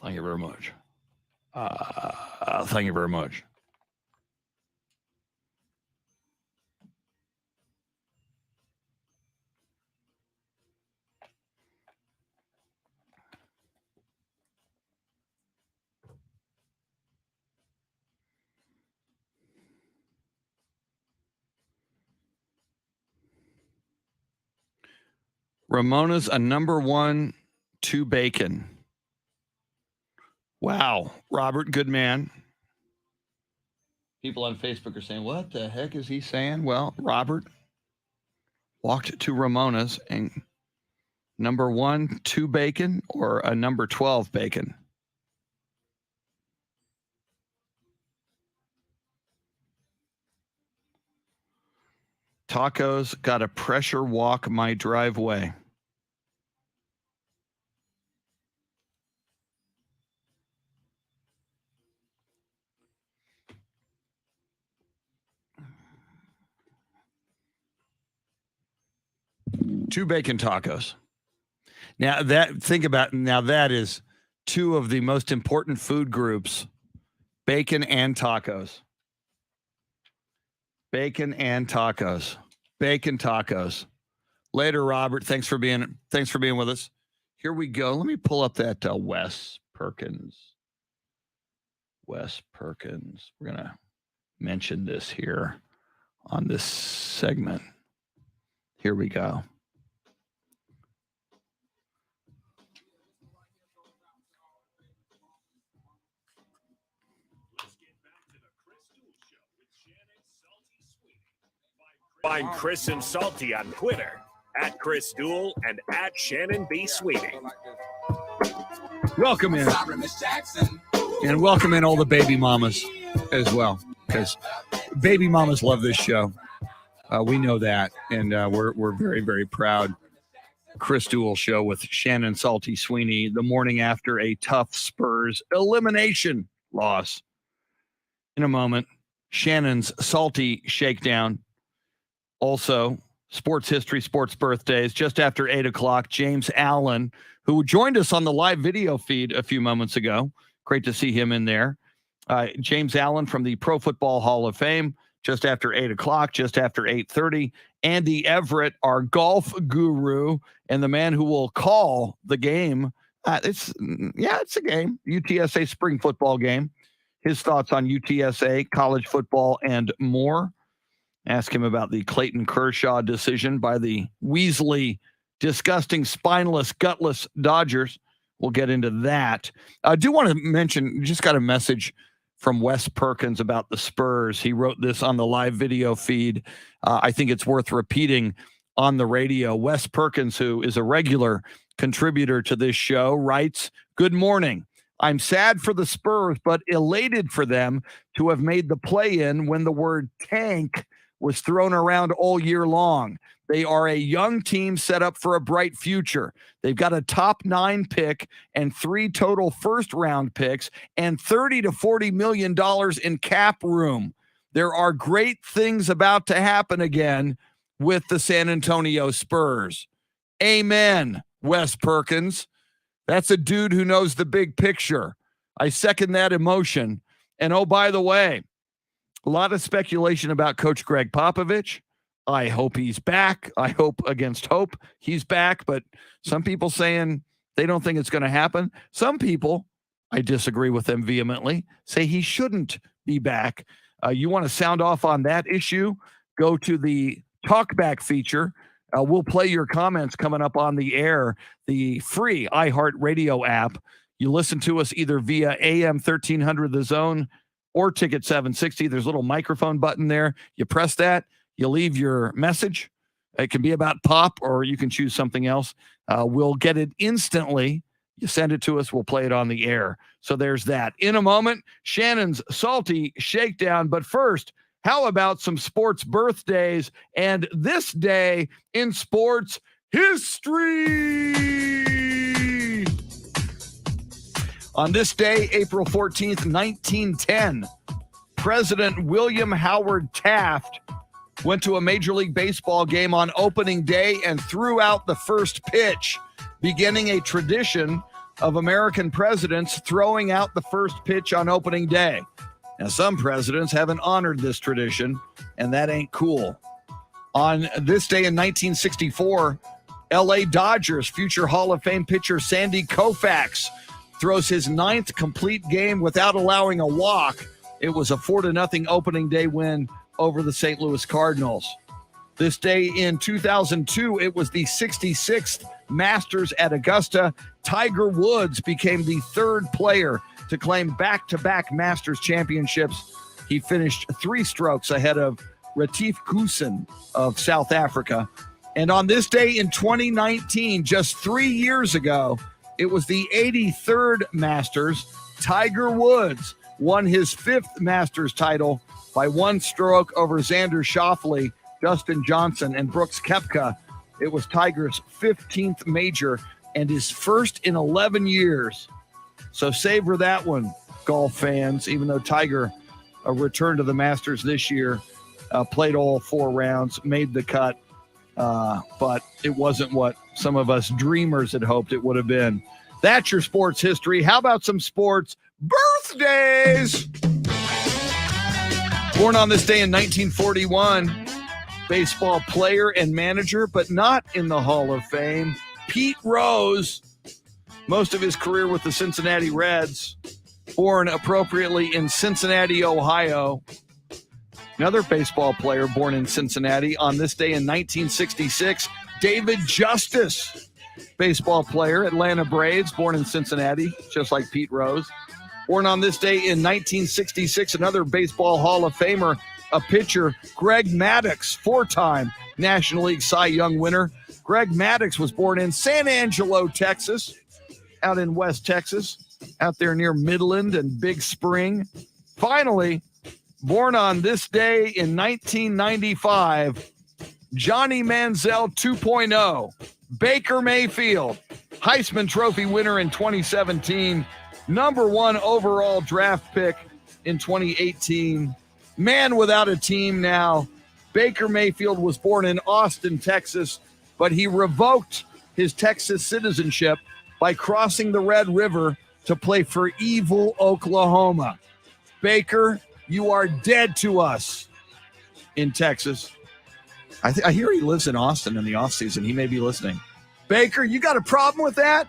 Thank you very much. Thank you very much. Ramona's a number 1 to bacon. Wow. Robert, good man. People on Facebook are saying, what the heck is he saying? Well, Robert walked to Ramona's and number 1, 2 bacon or a number 12 bacon? Tacos got to pressure walk my driveway. Two bacon tacos. Now that is two of the most important food groups, bacon and tacos. Bacon and tacos. Bacon tacos. Later, Robert. Thanks for being with us. Here we go. Let me pull up that Wes Perkins. Wes Perkins. We're gonna mention this here on this segment. Here we go. Find Chris and Salty on Twitter at Chris Duel and at Shannon B. Sweeney. Welcome in. And welcome in all the baby mamas as well, because baby mamas love this show. We know that, and we're very, very proud. Chris Duel show with Shannon Salty Sweeney the morning after a tough Spurs elimination loss. In a moment, Shannon's Salty Shakedown. Also, sports history, sports birthdays. Just after 8 o'clock, James Allen, who joined us on the live video feed a few moments ago. Great to see him in there. James Allen from the Pro Football Hall of Fame, just after 8 o'clock, just after 8:30. Andy Everett, our golf guru, and the man who will call the game. It's a game. UTSA spring football game. His thoughts on UTSA, college football, and more. Ask him about the Clayton Kershaw decision by the Weasley, disgusting, spineless, gutless Dodgers. We'll get into that. I do want to mention, just got a message from Wes Perkins about the Spurs. He wrote this on the live video feed. I think it's worth repeating on the radio. Wes Perkins, who is a regular contributor to this show, writes, "Good morning. I'm sad for the Spurs, but elated for them to have made the play-in when the word tank was thrown around all year long. They are a young team set up for a bright future. They've got a top 9 pick and 3 total first-round picks and $30 to $40 million in cap room. There are great things about to happen again with the San Antonio Spurs." Amen, Wes Perkins. That's a dude who knows the big picture. I second that emotion. And oh, by the way, a lot of speculation about Coach Greg Popovich. I hope he's back. I hope against hope he's back. But some people saying they don't think it's going to happen. Some people, I disagree with them vehemently, say he shouldn't be back. You want to sound off on that issue? Go to the Talkback feature. We'll play your comments coming up on the air, the free iHeartRadio app. You listen to us either via AM 1300 The Zone or Ticket 760. There's a little microphone button there. You press that. You leave your message. It can be about pop, or you can choose something else. We'll get it instantly. You send it to us. We'll play it on the air. So there's that. In a moment, Shannon's Salty Shakedown. But first, how about some sports birthdays and this day in sports history? On this day, April 14th, 1910, President William Howard Taft went to a Major League Baseball game on opening day and threw out the first pitch, beginning a tradition of American presidents throwing out the first pitch on opening day. Now, some presidents haven't honored this tradition, and that ain't cool. On this day in 1964, LA Dodgers future Hall of Fame pitcher Sandy Koufax throws his 9th complete game without allowing a walk. It was a 4-0 opening day win over the St. Louis Cardinals. This day in 2002, it was the 66th Masters at Augusta. Tiger Woods became the 3rd player to claim back-to-back Masters championships. He finished 3 strokes ahead of Retief Goosen of South Africa. And on this day in 2019, just 3 years ago, it was the 83rd Masters. Tiger Woods won his 5th Masters title by 1 stroke over Xander Schauffele, Dustin Johnson, and Brooks Koepka. It was Tiger's 15th major and his first in 11 years. So savor that one, golf fans, even though Tiger returned to the Masters this year, played all 4 rounds, made the cut, but it wasn't what some of us dreamers had hoped it would have been. That's your sports history. How about some sports birthdays? Born on this day in 1941, baseball player and manager, but not in the Hall of Fame, Pete Rose. Most of his career with the Cincinnati Reds. Born appropriately in Cincinnati, Ohio. Another baseball player born in Cincinnati on this day in 1966, David Justice. Baseball player, Atlanta Braves, born in Cincinnati, just like Pete Rose. Born on this day in 1966, another baseball Hall of Famer, a pitcher, Greg Maddux, 4-time National League Cy Young winner. Greg Maddux was born in San Angelo, Texas, out in West Texas, out there near Midland and Big Spring. Finally, born on this day in 1995, Johnny Manziel 2.0, Baker Mayfield, Heisman Trophy winner in 2017, number 1 overall draft pick in 2018, man without a team now. Baker Mayfield was born in Austin, Texas, but he revoked his Texas citizenship by crossing the Red River to play for evil Oklahoma. Baker, you are dead to us in Texas. I hear he lives in Austin in the offseason. He may be listening. Baker, you got a problem with that?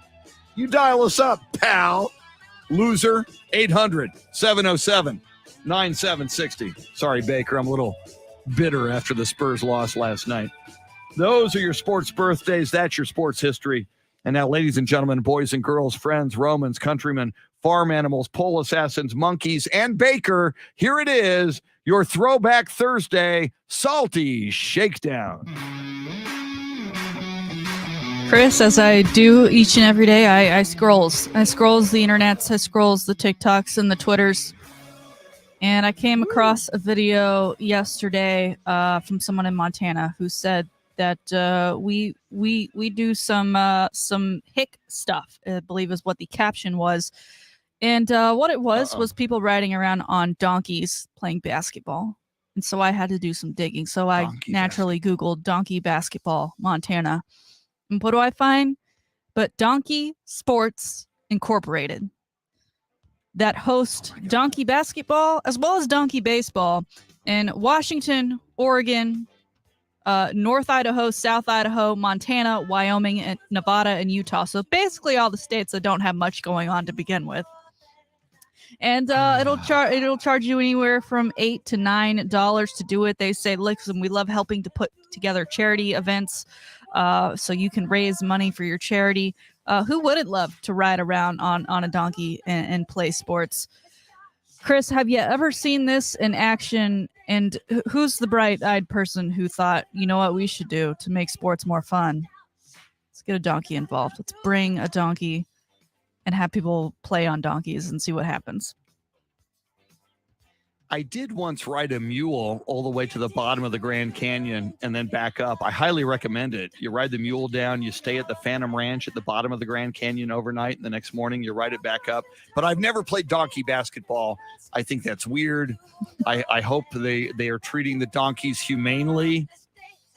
You dial us up, pal. Loser, 800-707-9760. Sorry, Baker, I'm a little bitter after the Spurs loss last night. Those are your sports birthdays. That's your sports history. And now, ladies and gentlemen, boys and girls, friends, Romans, countrymen, farm animals, pole assassins, monkeys, and Baker, here it is, your Throwback Thursday Salty Shakedown. Chris, as I do each and every day, I scrolls the internets, I scrolls the TikToks and the Twitters, and I came across a video yesterday from someone in Montana who said that we do some hick stuff, I believe is what the caption was. And what it was people riding around on donkeys playing basketball. And so I had to do some digging. So I naturally Googled donkey basketball, Montana. And what do I find? But Donkey Sports Incorporated that host donkey basketball as well as donkey baseball in Washington, Oregon, North Idaho, South Idaho, Montana, Wyoming, and Nevada, and Utah. So basically all the states that don't have much going on to begin with. And it'll charge you anywhere from $8 to $9 to do it. They say, listen, we love helping to put together charity events so you can raise money for your charity. Who wouldn't love to ride around on a donkey and play sports? Chris, have you ever seen this in action? And who's the bright-eyed person who thought, you know what we should do to make sports more fun? Let's get a donkey involved. Let's bring a donkey and have people play on donkeys and see what happens. I did once ride a mule all the way to the bottom of the Grand Canyon and then back up. I highly recommend it. You ride the mule down, you stay at the Phantom Ranch at the bottom of the Grand Canyon overnight, and the next morning you ride it back up. But I've never played donkey basketball. I think that's weird. I hope they are treating the donkeys humanely.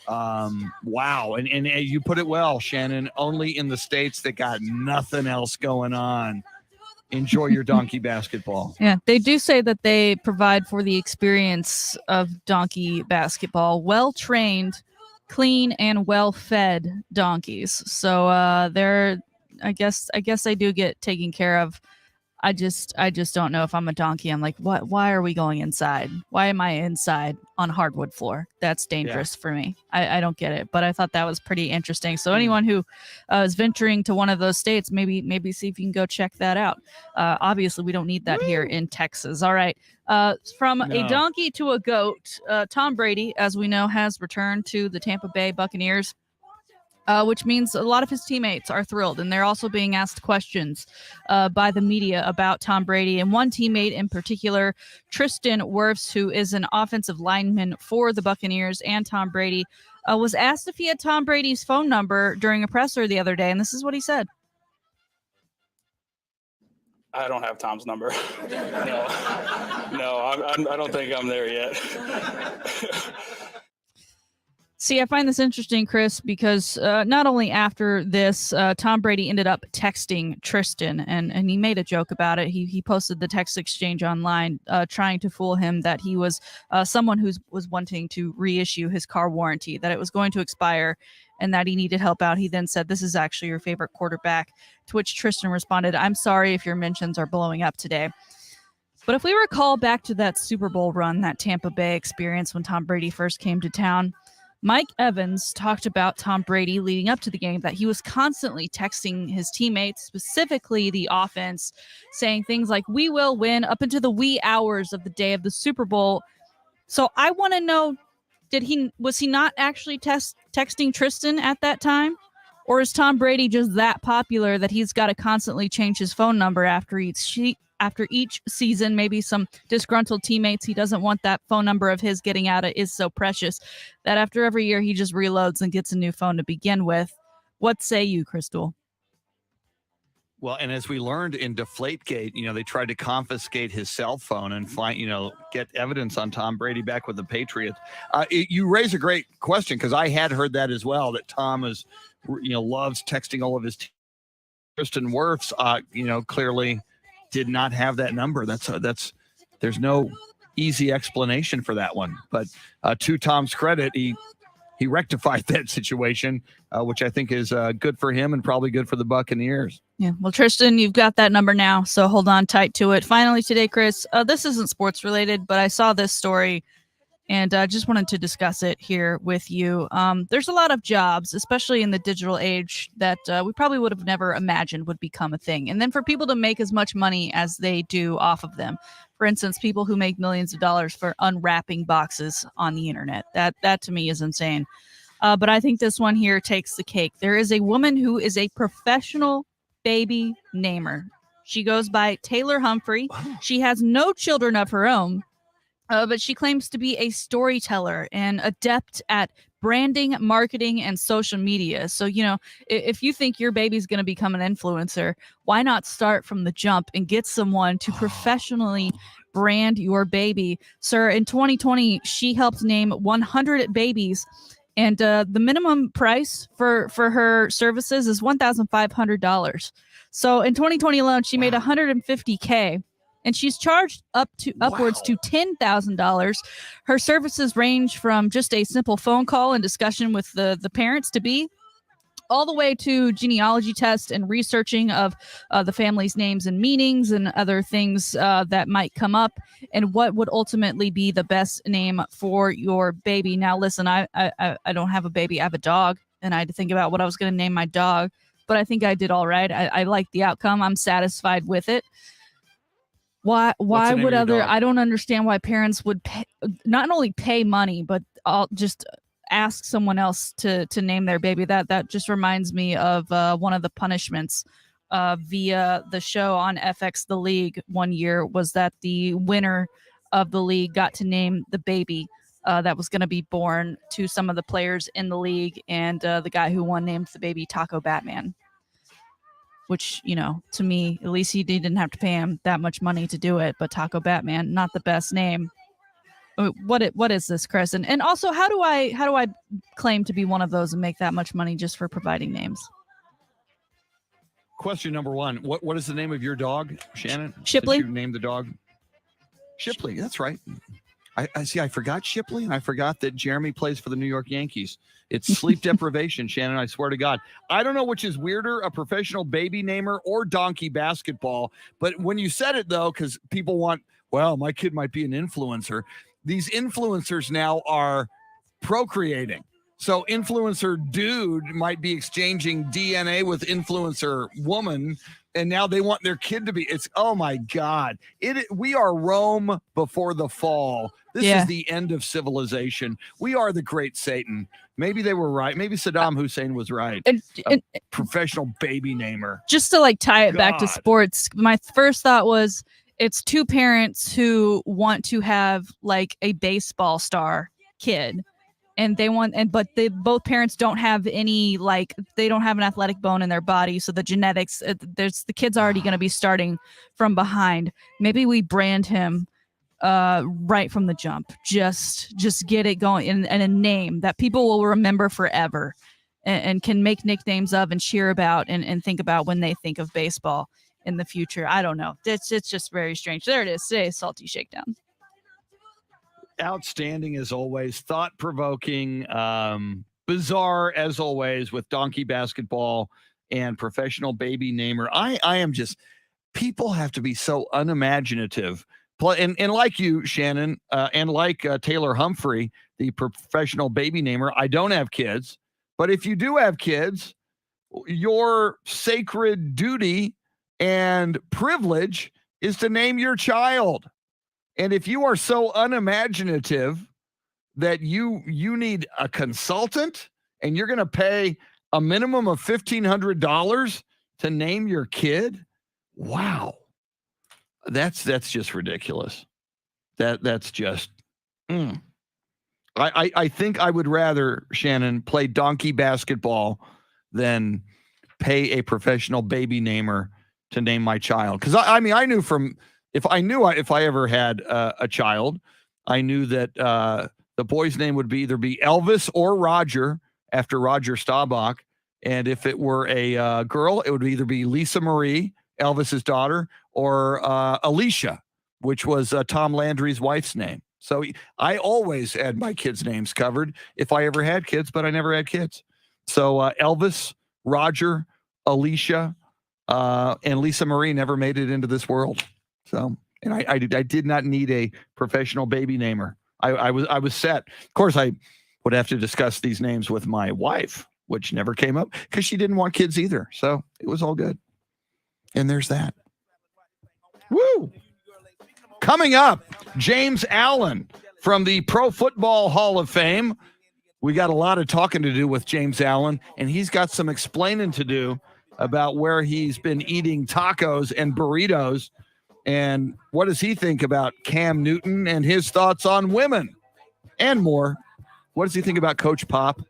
Wow. And you put it well, Shannon, only in the states that got nothing else going on. Enjoy your donkey basketball. Yeah, they do say that they provide for the experience of donkey basketball, well-trained, clean, and well-fed donkeys. So they're, I guess they do get taken care of. I just don't know if I'm a donkey. I'm like, what? Why are we going inside? Why am I inside on hardwood floor? That's dangerous for me. I don't get it. But I thought that was pretty interesting. So anyone who is venturing to one of those states, maybe see if you can go check that out. Obviously, we don't need that here in Texas. All right. From a donkey to a goat, Tom Brady, as we know, has returned to the Tampa Bay Buccaneers. Which means a lot of his teammates are thrilled, and they're also being asked questions by the media about Tom Brady. And one teammate in particular, Tristan Wirfs, who is an offensive lineman for the Buccaneers and Tom Brady, was asked if he had Tom Brady's phone number during a presser the other day, and this is what he said. I don't have Tom's number. No, I don't think I'm there yet. See, I find this interesting, Chris, because not only after this, Tom Brady ended up texting Tristan, and he made a joke about it. He posted the text exchange online, trying to fool him that he was someone who was wanting to reissue his car warranty, that it was going to expire, and that he needed help out. He then said, "This is actually your favorite quarterback," to which Tristan responded, "I'm sorry if your mentions are blowing up today." But if we recall back to that Super Bowl run, that Tampa Bay experience when Tom Brady first came to town, Mike Evans talked about Tom Brady leading up to the game, that he was constantly texting his teammates, specifically the offense, saying things like, "We will win," up into the wee hours of the day of the Super Bowl. So I want to know, was he not actually texting Tristan at that time? Or is Tom Brady just that popular that he's got to constantly change his phone number after each season? Maybe some disgruntled teammates, he doesn't want that phone number of his getting out. It is so precious that after every year he just reloads and gets a new phone to begin with. What say you, Crystal? Well, and as we learned in Deflategate, they tried to confiscate his cell phone and get evidence on Tom Brady back with the Patriots. You raise a great question, because I had heard that as well, that Tom loves texting all of his Tristan Wirfs, clearly did not have that number. There's no easy explanation for that one. But to Tom's credit, he rectified that situation, which I think is good for him and probably good for the Buccaneers. Yeah. Well, Tristan, you've got that number now, so hold on tight to it. Finally today, Chris, this isn't sports related, but I saw this story and I just wanted to discuss it here with you. There's a lot of jobs, especially in the digital age, that we probably would have never imagined would become a thing. And then for people to make as much money as they do off of them. For instance, people who make millions of dollars for unwrapping boxes on the internet. That to me is insane. But I think this one here takes the cake. There is a woman who is a professional baby namer. She goes by Taylor Humphrey. She has no children of her own. But she claims to be a storyteller and adept at branding, marketing, and social media. So, if you think your baby's going to become an influencer, why not start from the jump and get someone to professionally brand your baby? Sir, in 2020, she helped name 100 babies, and the minimum price for her services is $1,500. So in 2020 alone, she made $150K. And she's charged upwards to $10,000. Her services range from just a simple phone call and discussion with the parents to be, all the way to genealogy tests and researching of the family's names and meanings and other things that might come up, and what would ultimately be the best name for your baby. Now, listen, I don't have a baby. I have a dog, and I had to think about what I was going to name my dog, but I think I did all right. I like the outcome. I'm satisfied with it. Why would I don't understand why parents would not only pay money, but just ask someone else to name their baby. That just reminds me of one of the punishments via the show on FX The League one year, was that the winner of the league got to name the baby that was going to be born to some of the players in the league, and the guy who won named the baby Taco Batman. Which, to me, at least he didn't have to pay him that much money to do it. But Taco Batman, not the best name. What is this, Chris? And also, how do I claim to be one of those and make that much money just for providing names? Question number one: What is the name of your dog, Shannon? Shipley. Since you named the dog Shipley. That's right. I see. I forgot Shipley, and I forgot that Jeremy plays for the New York Yankees. It's sleep deprivation, Shannon. I swear to God. I don't know which is weirder, a professional baby namer or donkey basketball. But when you said it, though, because people want, well, my kid might be an influencer. These influencers now are procreating. So influencer dude might be exchanging DNA with influencer woman, and now they want their kid to be. It's, oh my God. We are Rome before the fall. This is the end of civilization. We are the great Satan. Maybe they were right. Maybe Saddam Hussein was right. A professional baby namer. Just to like tie it back to sports, my first thought was it's two parents who want to have like a baseball star kid. And but both parents don't have any, like, they don't have an athletic bone in their body. So the genetics, the kid's already going to be starting from behind. Maybe we brand him right from the jump. Just get it going in a name that people will remember forever and can make nicknames of and cheer about and think about when they think of baseball in the future. I don't know. It's just very strange. There it is. Today's Salty Shakedown. Outstanding as always, thought-provoking, bizarre as always with donkey basketball and professional baby namer. I am just, people have to be so unimaginative. And like you, Shannon, and like Taylor Humphrey, the professional baby namer, I don't have kids, but if you do have kids, your sacred duty and privilege is to name your child. And if you are so unimaginative that you need a consultant and you're going to pay a minimum of $1,500 to name your kid, wow, that's just ridiculous. That's just. I think I would rather, Shannon, play donkey basketball than pay a professional baby namer to name my child. Because I mean, I knew from. If I ever had a child, I knew that the boy's name would either be Elvis or Roger after Roger Staubach. And if it were a girl, it would either be Lisa Marie, Elvis's daughter, or Alicia, which was Tom Landry's wife's name. So I always had my kids' names covered if I ever had kids, but I never had kids. So Elvis, Roger, Alicia, and Lisa Marie never made it into this world. So, and I did not need a professional baby namer. I was set. Of course, I would have to discuss these names with my wife, which never came up because she didn't want kids either. So it was all good. And there's that. Woo! Coming up, James Allen from the Pro Football Hall of Fame. We got a lot of talking to do with James Allen, and he's got some explaining to do about where he's been eating tacos and burritos. And what does he think about Cam Newton and his thoughts on women and more? What does he think about Coach Pop?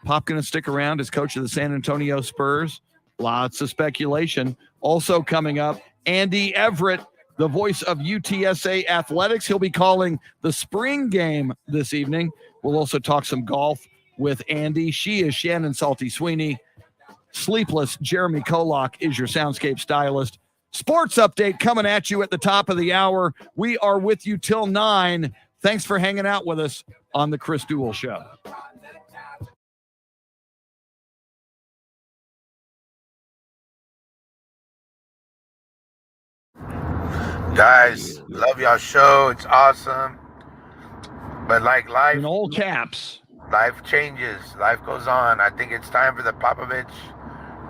Pop going to stick around as coach of the San Antonio Spurs? Lots of speculation. Also coming up, Andy Everett, the voice of UTSA athletics. He'll be calling the spring game this evening. We'll also talk some golf with Andy. She is Shannon Salty Sweeney. Sleepless Jeremy KOLOK is your Soundscape stylist. Sports update coming at you at the top of the hour. We are with you till 9. Thanks for hanging out with us on the Chris Duel Show. Guys, love y'all show. It's awesome. But like life, in all caps, life changes. Life goes on. I think it's time for the Popovich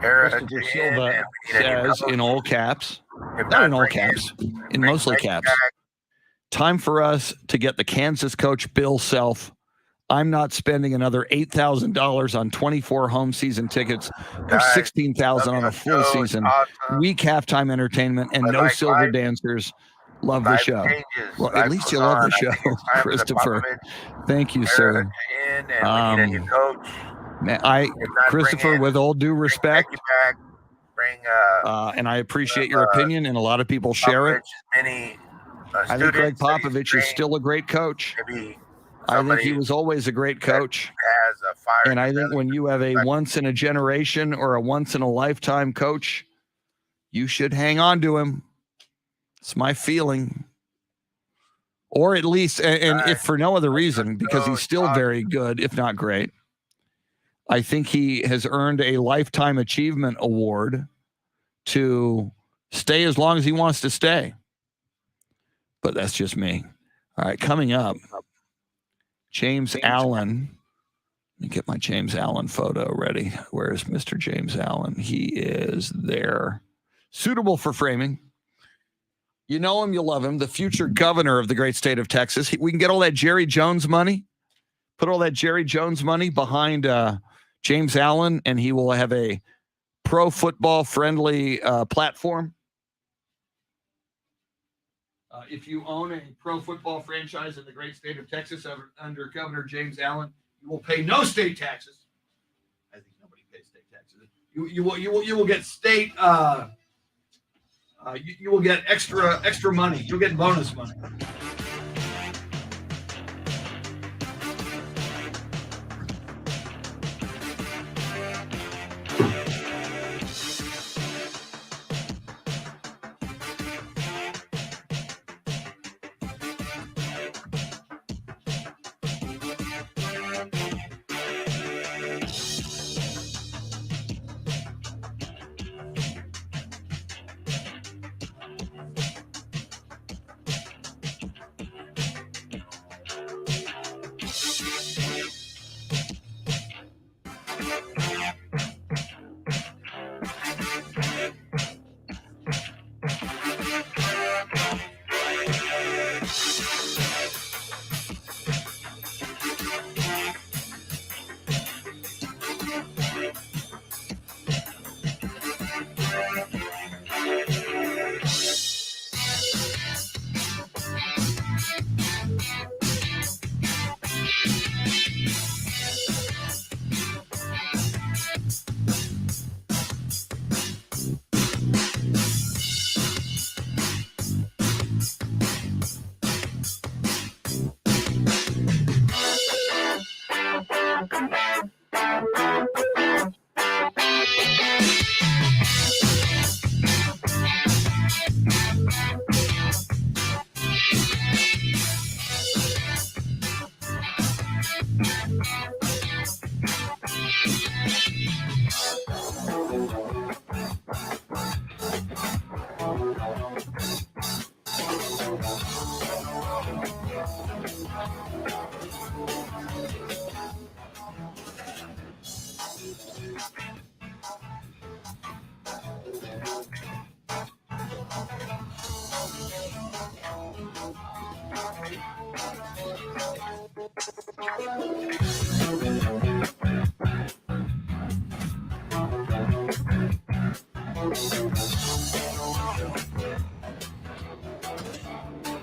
era. Christopher Silva says in all caps, not in all caps, in mostly caps. Time for us to get the Kansas coach Bill Self. I'm not spending another $8,000 on 24 home season tickets or $16,000 on a full season. Awesome. Weak halftime entertainment and no silver dancers. Love the show. Well, at least you love the show, Christopher. Thank you, sir. Christopher, with all due respect, and I appreciate your opinion, and a lot of people share it. I think Greg Popovich is still a great coach. I think he was always a great coach. And I think when you have a once-in-a-generation or a once-in-a-lifetime coach, you should hang on to him. It's my feeling. or at least, and if for no other reason, because he's still very good, if not great. I think he has earned a Lifetime Achievement Award to stay as long as he wants to stay. But that's just me. All right, coming up, James Allen. Let me get my James Allen photo ready. Where's Mr. James Allen? He is there. Suitable for framing. You know him, you love him. The future governor of the great state of Texas. We can get all that Jerry Jones money, put all that Jerry Jones money behind James Allen, and he will have a pro football friendly platform. If you own a pro football franchise in the great state of Texas under Governor James Allen, you will pay no state taxes. I think nobody pays state taxes. You will get state. You will get extra money. You'll get bonus money.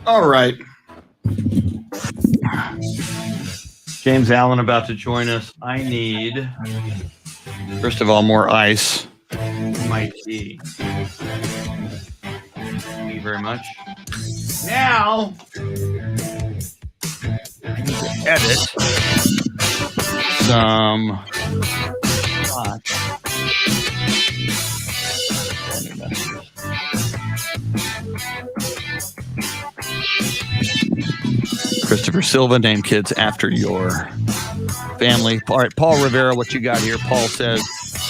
All right. James Allen about to join us. I need, first of all, more ice. My tea. Thank you very much. Now, I need to edit some Christopher Silva, name kids after your family. All right, Paul Rivera, what you got here? Paul says,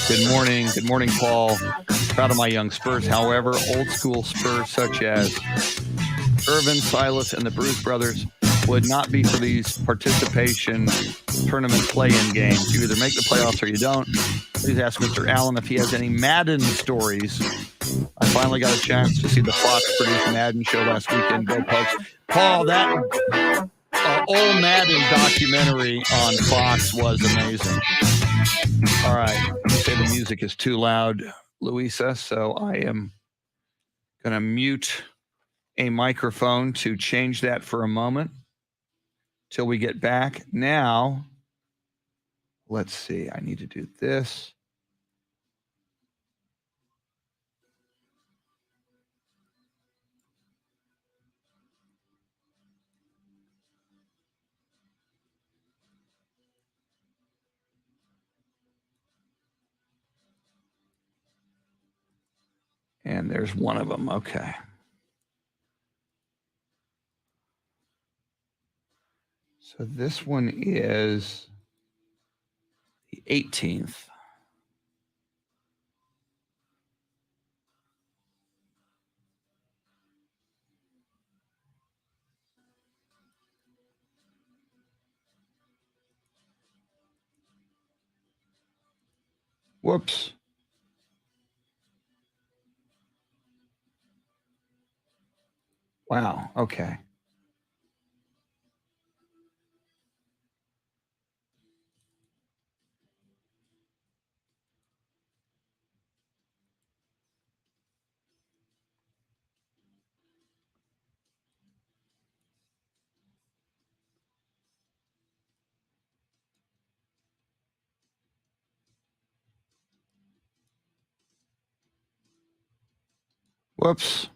good morning. Good morning, Paul. Proud of my young Spurs. However, old school Spurs such as Irvin, Stylist, and the Bruce brothers would not be for these participation tournament play-in games. You either make the playoffs or you don't. Please ask Mr. Allen if he has any Madden stories. I finally got a chance to see the Fox-produced Madden show last weekend. Go Pokes. Paul, that old Madden documentary on Fox was amazing. All right. You say the music is too loud, Louisa, so I am going to mute a microphone to change that for a moment till we get back. Now, let's see. I need to do this. And there's one of them. Okay. So this one is the 18th. Whoops. Wow. Okay. Whoops.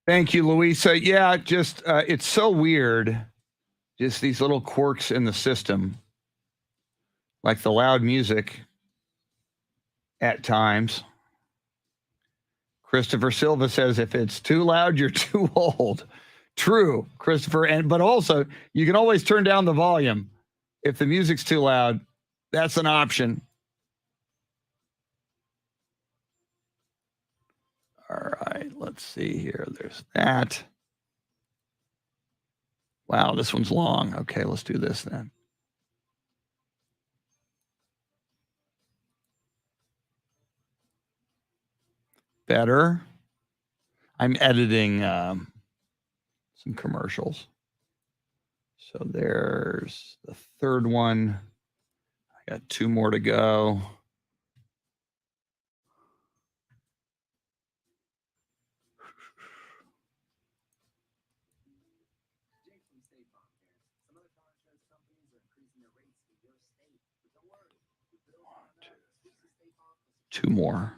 Thank you, Louisa. Yeah, just it's so weird. Just these little quirks in the system, like the loud music at times. Christopher Silva says, if it's too loud, you're too old. True, Christopher. But also, you can always turn down the volume. If the music's too loud, that's an option. All right, let's see here. There's that. Wow, this one's long. Okay, let's do this then. Better. I'm editing some commercials. So there's the third one. I got 2 more to go. Two more.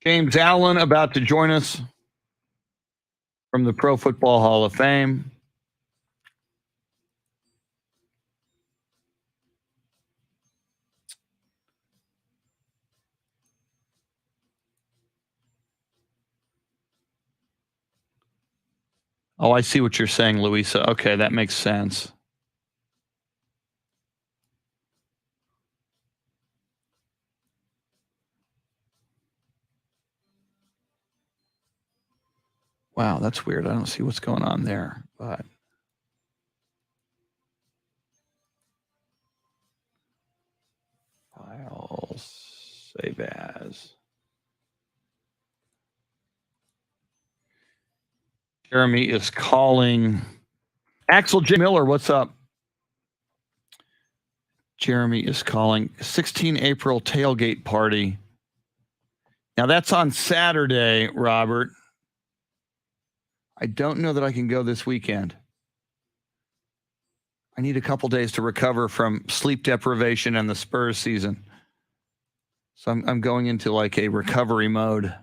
James Allen about to join us from the Pro Football Hall of Fame. Oh, I see what you're saying, Louisa. Okay, that makes sense. Wow, that's weird. I don't see what's going on there, but files, save as. Jeremy is calling. Axel J. Miller, what's up? Jeremy is calling. 16 April tailgate party. Now that's on Saturday, Robert. I don't know that I can go this weekend. I need a couple days to recover from sleep deprivation and the Spurs season. So I'm going into like a recovery mode.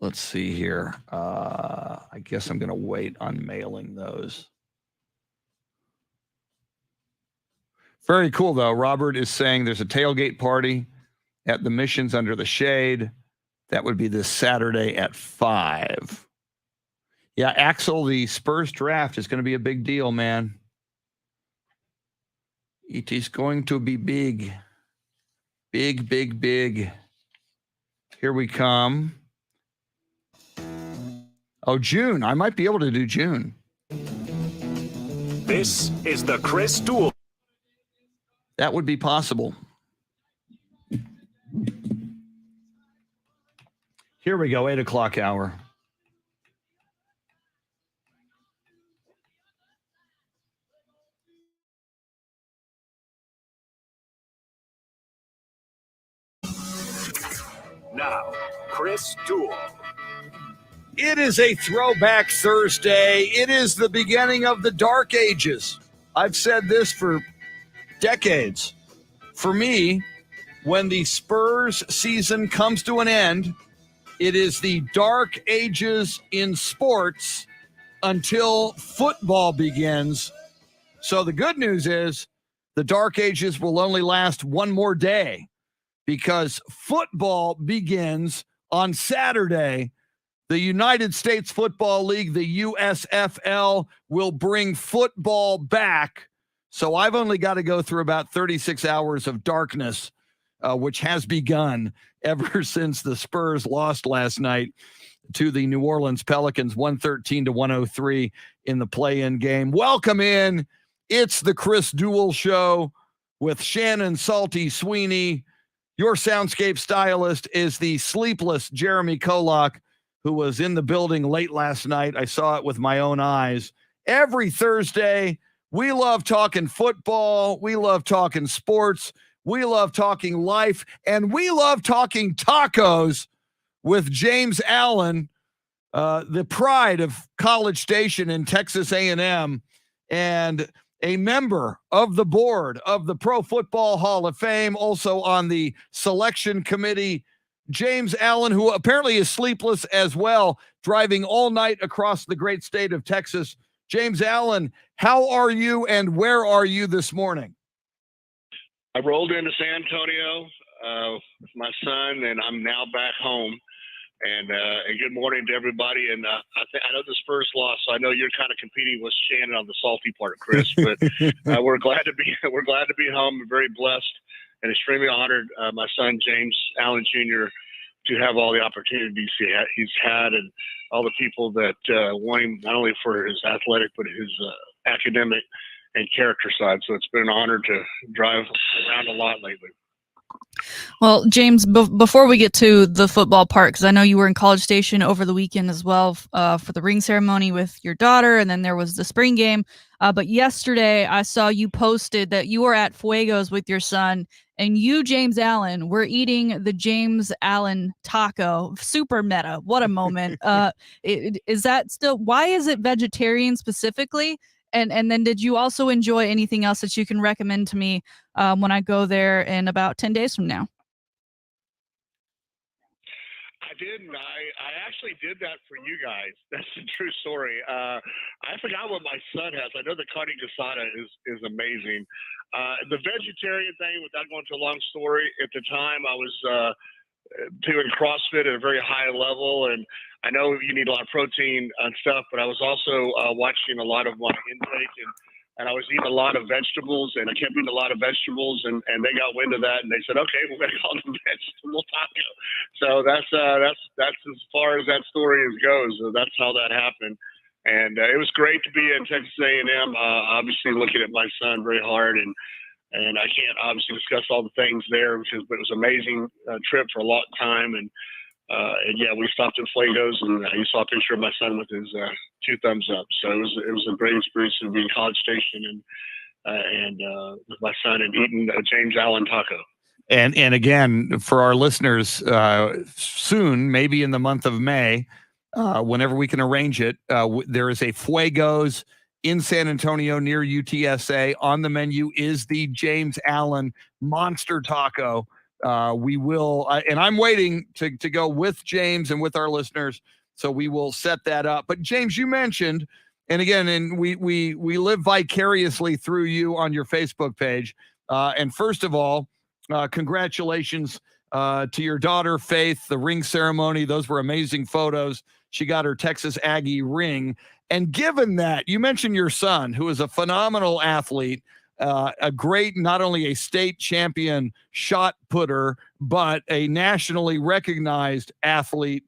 Let's see here. I guess I'm going to wait on mailing those. Very cool, though. Robert is saying there's a tailgate party at the Missions Under the Shade. That would be this Saturday at 5. Yeah, Axel, the Spurs draft is going to be a big deal, man. It is going to be big. Big, big, big. Here we come. Oh, June. I might be able to do June. This is the Chris Duel. That would be possible. Here we go, 8 o'clock hour. Now, Chris Duel. It is a throwback Thursday. It is the beginning of the dark ages. I've said this for decades. For me, when the Spurs season comes to an end, it is the dark ages in sports until football begins. So the good news is the dark ages will only last one more day because football begins on Saturday. The United States Football League, the USFL, will bring football back. So I've only got to go through about 36 hours of darkness, which has begun ever since the Spurs lost last night to the New Orleans Pelicans, 113-103 in the play-in game. Welcome in. It's the Chris Duel Show with Shannon, Salty, Sweeney. Your Soundscape stylist is the sleepless Jeremy KOLOK, who was in the building late last night. I saw it with my own eyes. Every Thursday, we love talking football. We love talking sports. We love talking life. And we love talking tacos with James Allen, the pride of College Station in Texas A&M, and a member of the board of the Pro Football Hall of Fame, also on the selection committee. James Allen, who apparently is sleepless as well, driving all night across the great state of Texas. James Allen, how are you and where are you this morning? I rolled into San Antonio with my son, and I'm now back home. And good morning to everybody. And I know the Spurs lost, so I know you're kind of competing with Shannon on the salty part, Chris. But we're glad to be home. We're very blessed and extremely honored, my son James Allen Jr., to have all the opportunities he's had, and all the people that want him not only for his athletic but his academic and character side. So it's been an honor to drive around a lot lately. Well, James, before we get to the football part, because I know you were in College Station over the weekend as well for the ring ceremony with your daughter, and then there was the spring game. But yesterday, I saw you posted that you were at Fuego's with your son, and you, James Allen, were eating the James Allen taco. Super meta. What a moment. Is that still, why is it vegetarian specifically? And then did you also enjoy anything else that you can recommend to me when I go there in about 10 days from now? I didn't. I actually did that for you guys. That's a true story. I forgot what my son has. I know the carne asada is amazing. The vegetarian thing, without going to a long story, at the time I was doing CrossFit at a very high level, and I know you need a lot of protein and stuff, but I was also watching a lot of my intake, and I was eating a lot of vegetables, and I kept eating a lot of vegetables, and they got wind of that, and they said, okay, we're going to call them vegetable taco. So that's as far as that story goes. So that's how that happened. And it was great to be at Texas A&M, obviously looking at my son very hard, and I can't obviously discuss all the things there, but it was an amazing trip for a long time. And yeah, we stopped at Fuego's, and you saw a picture of my son with his 2 thumbs up. So it was a great experience to be in College Station and with my son and eating a James Allen taco. And again, for our listeners, soon, maybe in the month of May, whenever we can arrange it, there is a Fuego's in San Antonio near UTSA. On the menu is the James Allen Monster Taco. We will, and I'm waiting to go with James and with our listeners, so we will set that up. But James, you mentioned, and again, and we live vicariously through you on your Facebook page. And first of all, congratulations to your daughter, Faith, the ring ceremony. Those were amazing photos. She got her Texas Aggie ring. And given that, you mentioned your son, who is a phenomenal athlete, a great, not only a state champion shot putter, but a nationally recognized athlete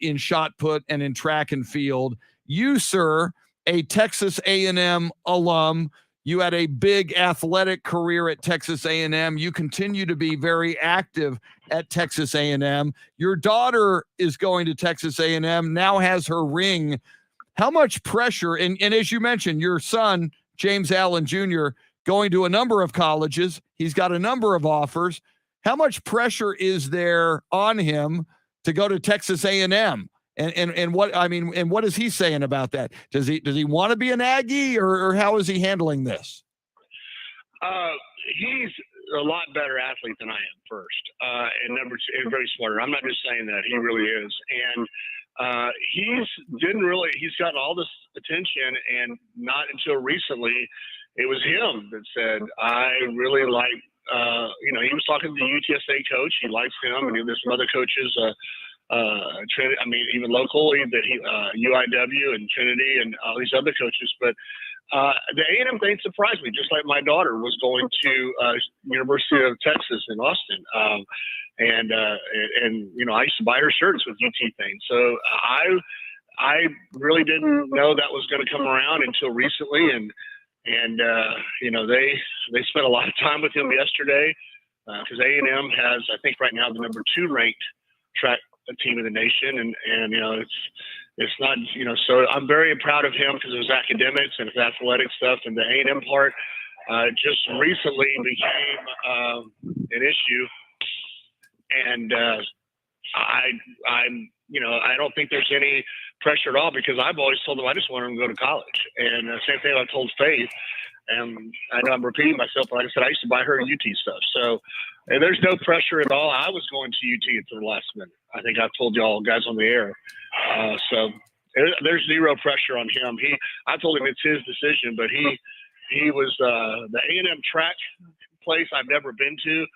in shot put and in track and field. You, sir, a Texas A&M alum. You had a big athletic career at Texas A&M. You continue to be very active at Texas A&M. Your daughter is going to Texas A&M, now has her ring. How much pressure, and as you mentioned, your son, James Allen Jr., going to a number of colleges. He's got a number of offers. how much pressure is there on him to go to Texas A&M? And what I mean, and what is he saying about that? Does he want to be an Aggie, or how is he handling this? He's a lot better athlete than I am, first, and number two, very smarter. I'm not just saying that; he really is. And he's gotten all this attention, and not until recently, it was him that said, "I really like." He was talking to the UTSA coach. He likes him, and there's some other coaches. Trinity, even locally, that UIW and Trinity and all these other coaches. But the A&M thing surprised me, just like my daughter was going to University of Texas in Austin. And I used to buy her shirts with UT things. So I really didn't know that was going to come around until recently. And they spent a lot of time with him yesterday because A&M has, I think right now, the number 2 ranked track team in the nation, and it's not, so I'm very proud of him because of his academics and his athletic stuff, and the A&M part just recently became an issue, and I don't think there's any pressure at all, because I've always told him I just want him to go to college, and the same thing I told Faith. And I know I'm repeating myself, but like I said, I used to buy her UT stuff. So there's no pressure at all. I was going to UT until the last minute. I think I've told y'all guys on the air. So there's zero pressure on him. I told him it's his decision, but he was the A&M track place I've never been to.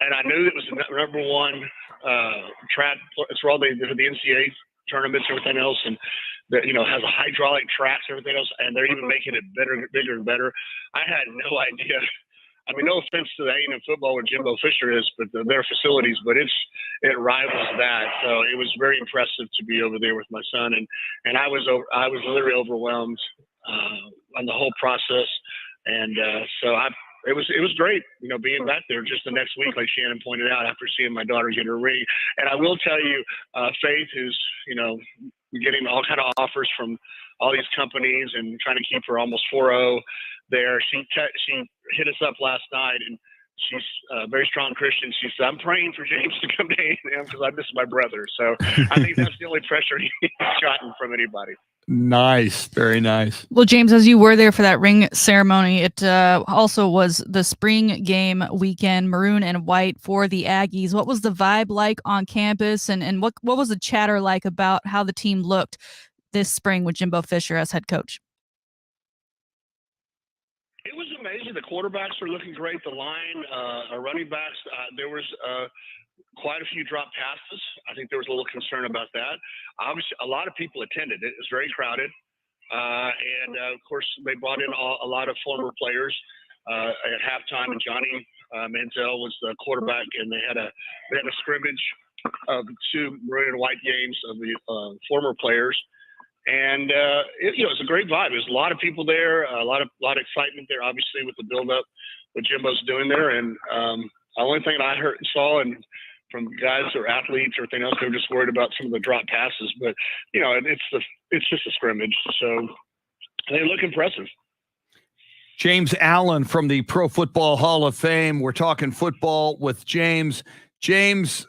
And I knew it was the number 1 track. It's where all the NCAA tournaments, everything else, and that has a hydraulic tracks, everything else, and they're even making it better, bigger and better. I had no idea. No offense to the A&M football where Jimbo Fisher is, but their facilities, but it rivals that. So it was very impressive to be over there with my son, and I was literally overwhelmed on the whole process, and so it was great, being back there just the next week, like Shannon pointed out, after seeing my daughter get her ring. And I will tell you, Faith, who's, getting all kind of offers from all these companies and trying to keep her almost 4-0 there. She hit us up last night, and she's a very strong Christian. She said, "I'm praying for James to come to A&M because I miss my brother." So I think that's the only pressure he's gotten from anybody. Nice. Very nice. Well, James, as you were there for that ring ceremony, it also was the spring game weekend, maroon and white for the Aggies. What was the vibe like on campus, and what was the chatter like about how the team looked this spring with Jimbo Fisher as head coach? It was amazing. The quarterbacks were looking great. The line, our running backs, there was quite a few drop passes. I think there was a little concern about that. Obviously, a lot of people attended. It was very crowded. And of course, they brought in a lot of former players at halftime, and Johnny Manziel was the quarterback, and they had a scrimmage of 2 maroon and white games of the former players. And it was a great vibe. There's a lot of people there, a lot of excitement there, obviously, with the build-up, what Jimbo's doing there. And the only thing that I saw from guys or athletes or anything else, they were just worried about some of the drop passes. But it's just a scrimmage, so they look impressive. James Allen from the Pro Football Hall of Fame. We're talking football with James. James,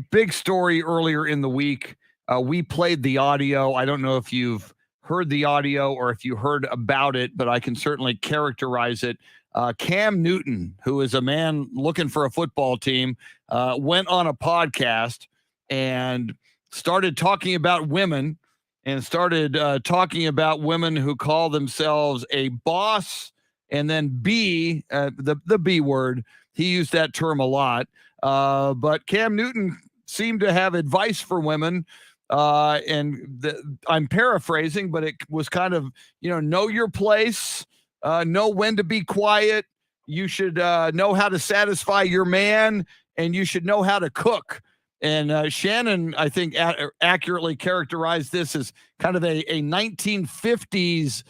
big story earlier in the week. We played the audio. I don't know if you've heard the audio or if you heard about it, but I can certainly characterize it. Cam Newton, who is a man looking for a football team, went on a podcast and started talking about women, and started talking about women who call themselves a boss, and then B, the B word. He used that term a lot. But Cam Newton seemed to have advice for women. I'm paraphrasing, but it was kind of, know your place, know when to be quiet. You should know how to satisfy your man, and you should know how to cook. And Shannon, I think, accurately characterized this as kind of a 1950s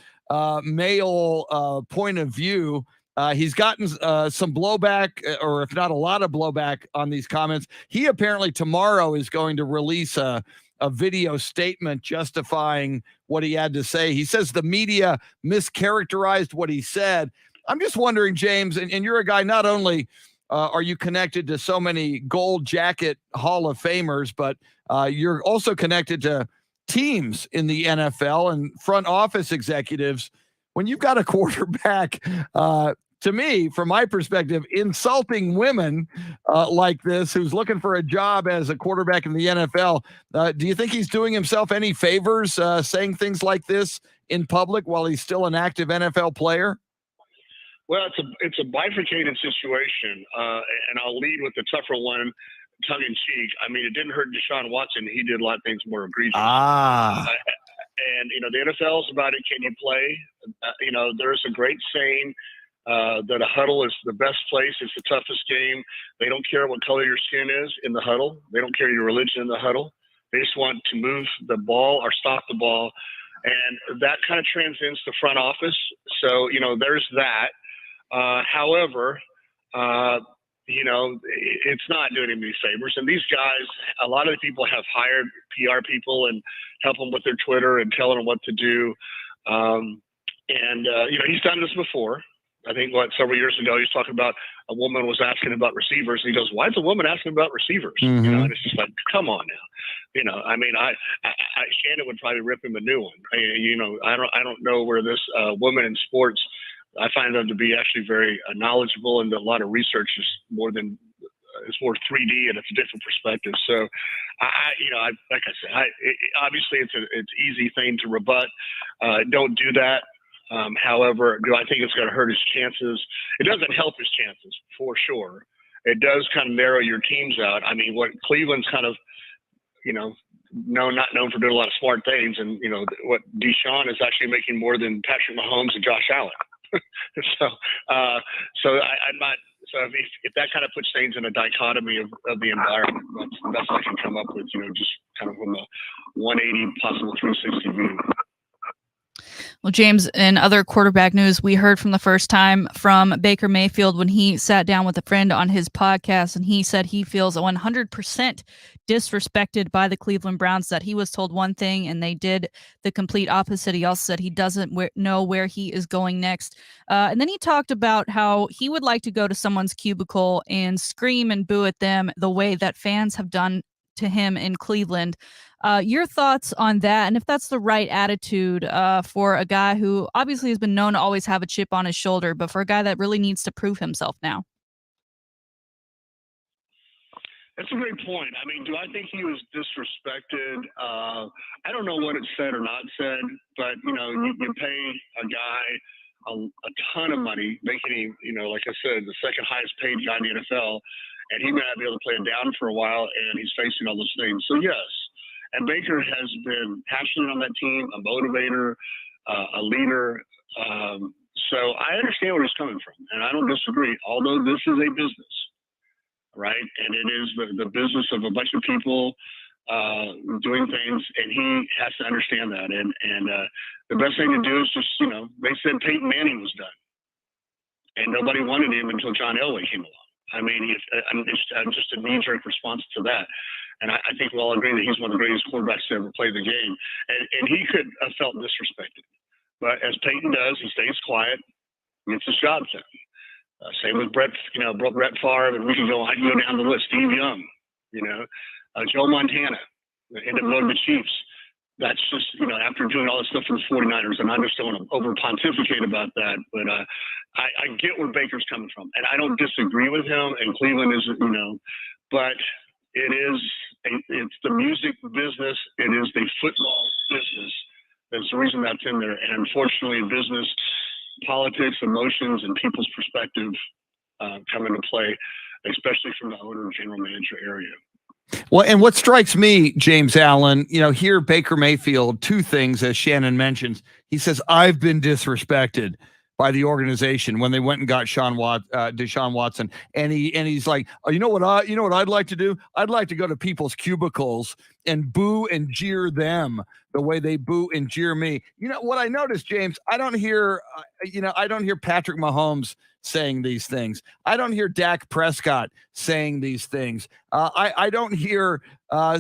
male point of view. He's gotten some blowback, or if not a lot of blowback, on these comments. He apparently tomorrow is going to release a video statement justifying what he had to say. He says the media mischaracterized what he said. I'm just wondering, James, and you're a guy not only are you connected to so many gold jacket Hall of Famers, but you're also connected to teams in the NFL and front office executives. When you've got a quarterback, to me, from my perspective, insulting women like this, who's looking for a job as a quarterback in the NFL, do you think he's doing himself any favors saying things like this in public while he's still an active NFL player? Well, it's a bifurcated situation, and I'll lead with the tougher one, tongue in cheek. I mean, it didn't hurt Deshaun Watson. He did a lot of things more egregious. And the NFL is about it. Can you play? There's a great saying that a huddle is the best place. It's the toughest game. They don't care what color your skin is in the huddle. They don't care your religion in the huddle. They just want to move the ball or stop the ball. And that kind of transcends to front office. So, there's that. However, it's not doing him any favors. And these guys, a lot of the people have hired PR people and help them with their Twitter and telling them what to do. He's done this before. I think several years ago, he was talking about a woman was asking about receivers. And he goes, "Why is a woman asking about receivers?" Mm-hmm. And it's just like, come on now. Shannon would probably rip him a new one. I don't know where this woman in sports. I find them to be actually very knowledgeable, and a lot of research is it's more 3D and it's a different perspective. So, like I said, obviously it's an easy thing to rebut. Don't do that. However, do I think it's going to hurt his chances? It doesn't help his chances for sure. It does kind of narrow your teams out. I mean, what Cleveland's kind of, not known for doing a lot of smart things, and what Deshaun is actually making more than Patrick Mahomes and Josh Allen. I'm not. So if that kind of puts things in a dichotomy of the environment, that's the best I can come up with. Just kind of from a 180 possible 360 view. Well, James, in other quarterback news, we heard from the first time from Baker Mayfield when he sat down with a friend on his podcast, and he said he feels 100% disrespected by the Cleveland Browns, that he was told one thing and they did the complete opposite. He also said he doesn't know where he is going next. And then he talked about how he would like to go to someone's cubicle and scream and boo at them the way that fans have done to him in Cleveland. Your thoughts on that, and if that's the right attitude for a guy who obviously has been known to always have a chip on his shoulder, but for a guy that really needs to prove himself now? That's a great point. I mean, do I think he was disrespected? I don't know what it said or not said, but you pay a guy a ton of money, making him, like I said, the second highest paid guy in the NFL, and he may not be able to play it down for a while, and he's facing all those things. So yes. And Baker has been passionate on that team, a motivator, a leader. So I understand where he's coming from, and I don't disagree, although this is a business, right? And it is the business of a bunch of people doing things, and he has to understand that. And the best thing to do is just, they said Peyton Manning was done, and nobody wanted him until John Elway came along. I mean, it's just a knee-jerk response to that. And I think we all agree that he's one of the greatest quarterbacks to ever play the game. And he could have felt disrespected. But as Peyton does, he stays quiet, gets his job done. Same with Brett Favre, and I can go down the list. Steve Young, Joe Montana, end up going to the Chiefs. That's just, after doing all this stuff for the 49ers, and I just don't want to over pontificate about that, but I get where Baker's coming from, and I don't disagree with him, and Cleveland is, but it's the music business, it is the football business. That's the reason that's in there, and unfortunately in business, politics, emotions, and people's perspective come into play, especially from the owner and general manager area. Well, and what strikes me, James Allen, here Baker Mayfield, two things, as Shannon mentions. He says, I've been disrespected by the organization when they went and got Deshaun Watson. And he's like, oh, you know what I'd like to do? I'd like to go to people's cubicles and boo and jeer them the way they boo and jeer me. What I noticed, James, I don't hear Patrick Mahomes saying these things. I don't hear Dak Prescott saying these things. I don't hear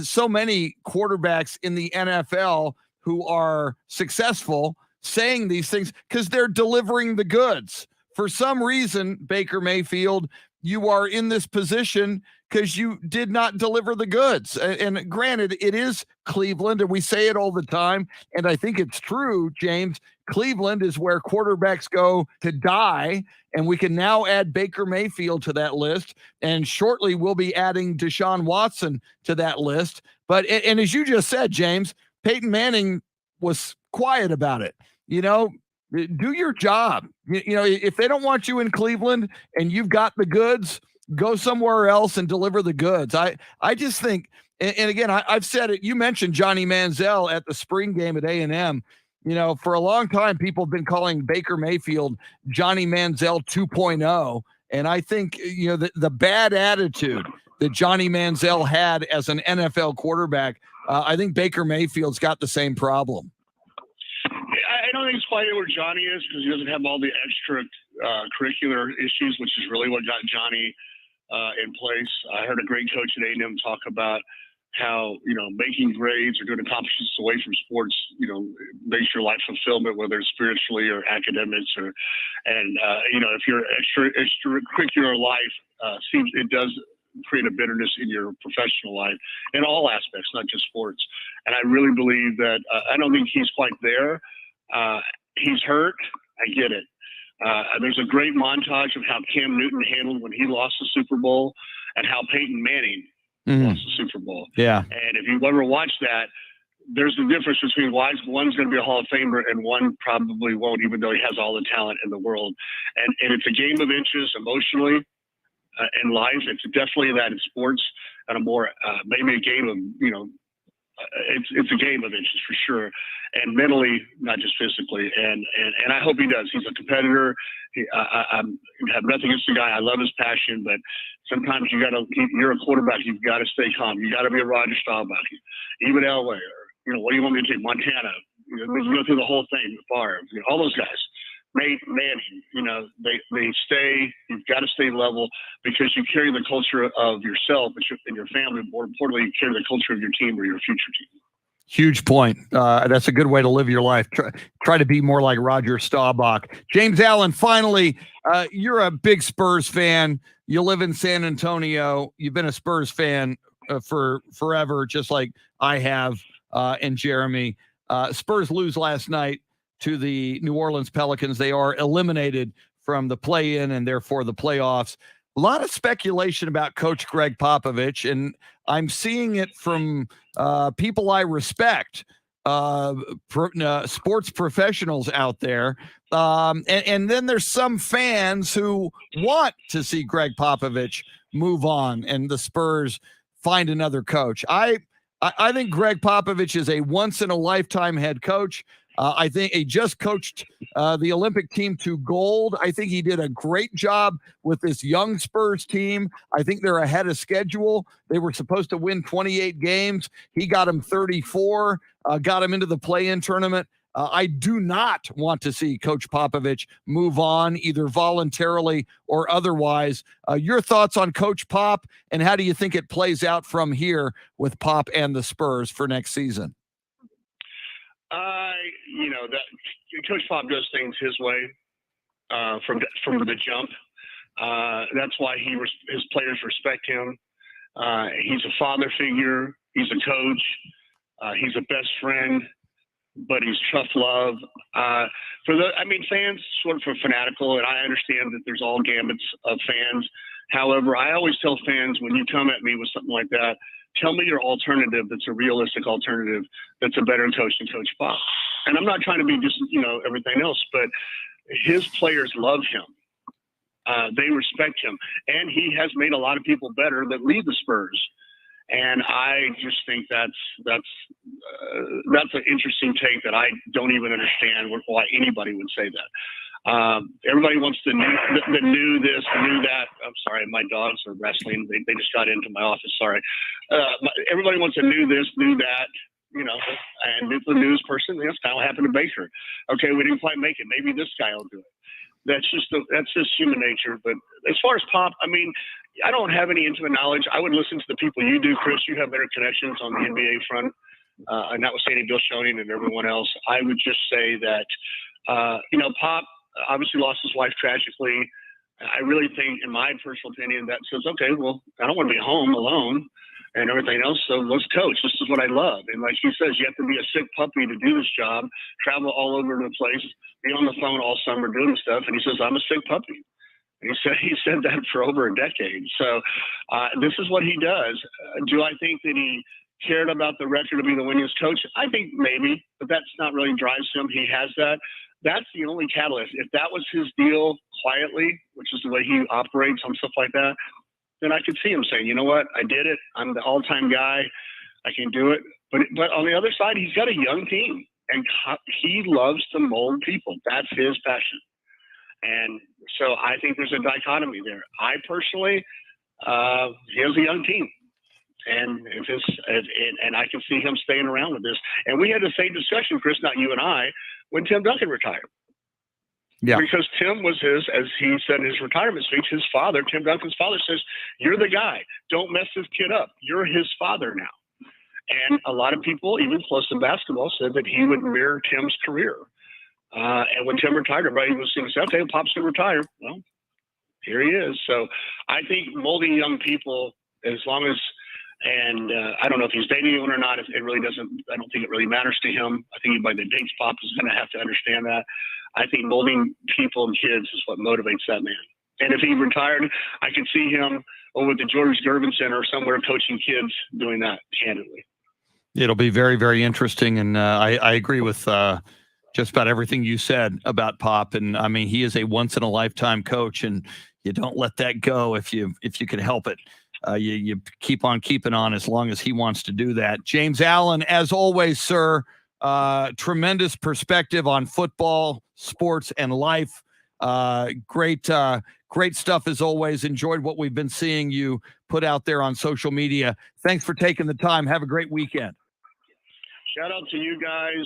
so many quarterbacks in the NFL who are successful saying these things because they're delivering the goods. For some reason, Baker Mayfield, you are in this position because you did not deliver the goods. And granted, it is Cleveland, and we say it all the time, and I think it's true, James. Cleveland is where quarterbacks go to die, and we can now add Baker Mayfield to that list, and shortly we'll be adding Deshaun Watson to that list. But and as you just said, James, Peyton Manning was quiet about it. Do your job. If they don't want you in Cleveland and you've got the goods, go somewhere else and deliver the goods. I just think, and again, I've said it. You mentioned Johnny Manziel at the spring game at A&M. For a long time, people have been calling Baker Mayfield Johnny Manziel 2.0. And I think, the bad attitude that Johnny Manziel had as an NFL quarterback, I think Baker Mayfield's got the same problem. I don't think it's quite where Johnny is because he doesn't have all the extra curricular issues, which is really what got Johnny in place. I heard a great coach at A&M talk about how, making grades or doing accomplishments away from sports, makes your life fulfillment, whether it's spiritually or academics if your extracurricular life it does create a bitterness in your professional life in all aspects, not just sports. And I really believe that I don't think he's quite there. He's hurt. I get it. There's a great montage of how Cam Newton handled when he lost the Super Bowl and how Peyton Manning lost the Super Bowl. Yeah. And if you've ever watched that, there's a difference between one's going to be a Hall of Famer and one probably won't, even though he has all the talent in the world. And it's a game of inches emotionally in life. It's definitely that in sports and a more maybe a game of, it's a game of inches for sure, and mentally, not just physically. And I hope he does. He's a competitor. I have nothing against the guy. I love his passion, but sometimes you're a quarterback. You've got to stay calm. You got to be a Roger Staubach, even Elway, or what do you want me to take? Montana. You go through the whole thing. Favre, all those guys. Manning, they stay. You've got to stay level because you carry the culture of yourself and your family. More importantly, you carry the culture of your team or your future team. Huge point. That's a good way to live your life. Try to be more like Roger Staubach. James Allen, finally, you're a big Spurs fan. You live in San Antonio. You've been a Spurs fan for forever, just like I have, and Jeremy. Spurs lose last night to the New Orleans Pelicans. They are eliminated from the play-in and therefore the playoffs. A lot of speculation about Coach Greg Popovich, and I'm seeing it from people I respect, sports professionals out there. And then there's some fans who want to see Greg Popovich move on and the Spurs find another coach. I think Greg Popovich is a once-in-a-lifetime head coach. I think he just coached the Olympic team to gold. I think he did a great job with this young Spurs team. I think they're ahead of schedule. They were supposed to win 28 games. He got them 34, got them into the play-in tournament. I do not want to see Coach Popovich move on, either voluntarily or otherwise. Your thoughts on Coach Pop, and how do you think it plays out from here with Pop and the Spurs for next season? That Coach Pop does things his way from the jump. That's why his players respect him. He's a father figure. He's a coach. He's a best friend, but he's tough love. Fans sort of are fanatical, and I understand that there's all gambits of fans. However, I always tell fans, when you come at me with something like that, tell me your alternative that's a realistic alternative that's a better coach than Coach Pop. And I'm not trying to be just, everything else, but his players love him. They respect him. And he has made a lot of people better that lead the Spurs. And I just think that's an interesting take that I don't even understand why anybody would say that. Everybody wants the new this, the new that. I'm sorry, my dogs are wrestling. They just got into my office. Sorry. Everybody wants a new this, new that. And it's the news person. That's kind of what happened to Baker. Okay, we didn't quite make it. Maybe this guy will do it. That's just human nature. But as far as Pop, I don't have any intimate knowledge. I would listen to the people you do, Chris. You have better connections on the NBA front, and notwithstanding Bill Schoening and everyone else. I would just say that, Pop obviously lost his wife tragically. I really think, in my personal opinion, that says, okay, well, I don't want to be home alone and everything else, so let's coach. This is what I love. And like he says, you have to be a sick puppy to do this job, travel all over the place, be on the phone all summer doing stuff. And he says, I'm a sick puppy. And he said that for over a decade. So this is what he does. Do I think that he cared about the record to be the winningest coach? I think maybe, but that's not really drives him. He has that. That's the only catalyst. If that was his deal quietly, which is the way he operates on stuff like that, then I could see him saying, you know what, I did it. I'm the all-time guy. I can do it. But on the other side, he's got a young team, and he loves to mold people. That's his passion. And so I think there's a dichotomy there. I personally, he has a young team. And and I can see him staying around with this. And we had the same discussion, Chris, not you and I, when Tim Duncan retired. Yeah. Because Tim was as he said in his retirement speech, his father, Tim Duncan's father, says, you're the guy. Don't mess this kid up. You're his father now. And a lot of people, even close to basketball, said that he would mirror Tim's career. And when Tim retired, everybody was saying, okay, Pop's going to retire. Well, here he is. So I think molding young people, as long as, and I don't know if he's dating anyone or not. It really doesn't, I don't think it really matters to him. I think anybody that dates Pop is going to have to understand that. I think molding people and kids is what motivates that man. And if he retired, I could see him over at the George Gervin Center or somewhere coaching kids doing that candidly. It'll be very, very interesting. And I agree with just about everything you said about Pop. And I mean, he is a once in a lifetime coach, and you don't let that go if you can help it. You keep on keeping on as long as he wants to do that. James Allen, as always, sir, tremendous perspective on football, sports, and life. Great stuff as always. Enjoyed what we've been seeing you put out there on social media. Thanks for taking the time. Have a great weekend. Shout out to you guys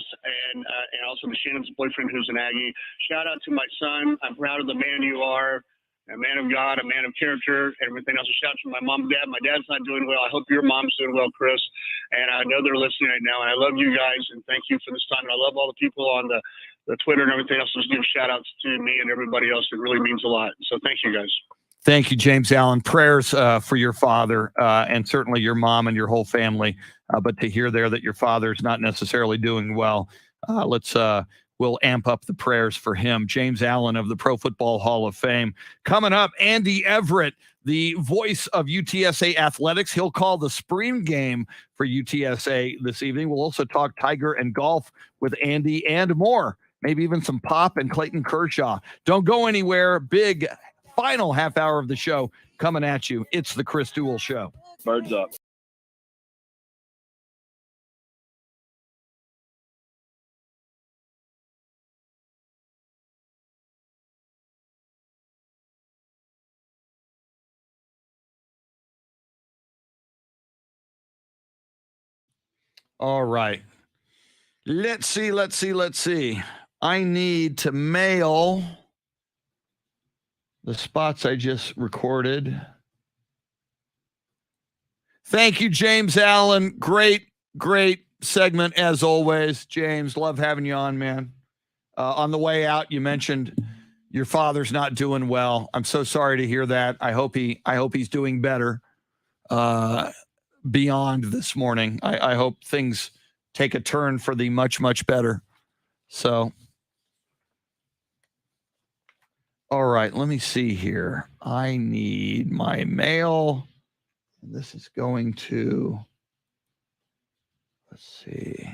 and also to Shannon's boyfriend who's an Aggie. Shout out to my son. I'm proud of the man you are. A man of God, a man of character, everything else. A shout out to my mom and dad. My dad's not doing well. I hope your mom's doing well, Chris. And I know they're listening right now. And I love you guys, and thank you for this time. And I love all the people on the Twitter and everything else. Just give shout outs to me and everybody else. It really means a lot. So thank you, guys. Thank you, James Allen. Prayers for your father and certainly your mom and your whole family. But to hear there that your father's not necessarily doing well, we'll amp up the prayers for him. James Allen of the Pro Football Hall of Fame. Coming up, Andy Everett, the voice of UTSA athletics. He'll call the spring game for UTSA this evening. We'll also talk Tiger and golf with Andy and more. Maybe even some Pop and Clayton Kershaw. Don't go anywhere. Big final half hour of the show coming at you. It's the Chris Duel Show. Birds up. All right. Let's see. I need to mail the spots I just recorded. Thank you, James Allen. Great segment as always. James, love having you on, man. On the way out, you mentioned your father's not doing well. I'm so sorry to hear that. I hope he's doing better. Beyond this morning. I hope things take a turn for the much, much better. So, all right, let me see here. I need my mail. This is going to, let's see.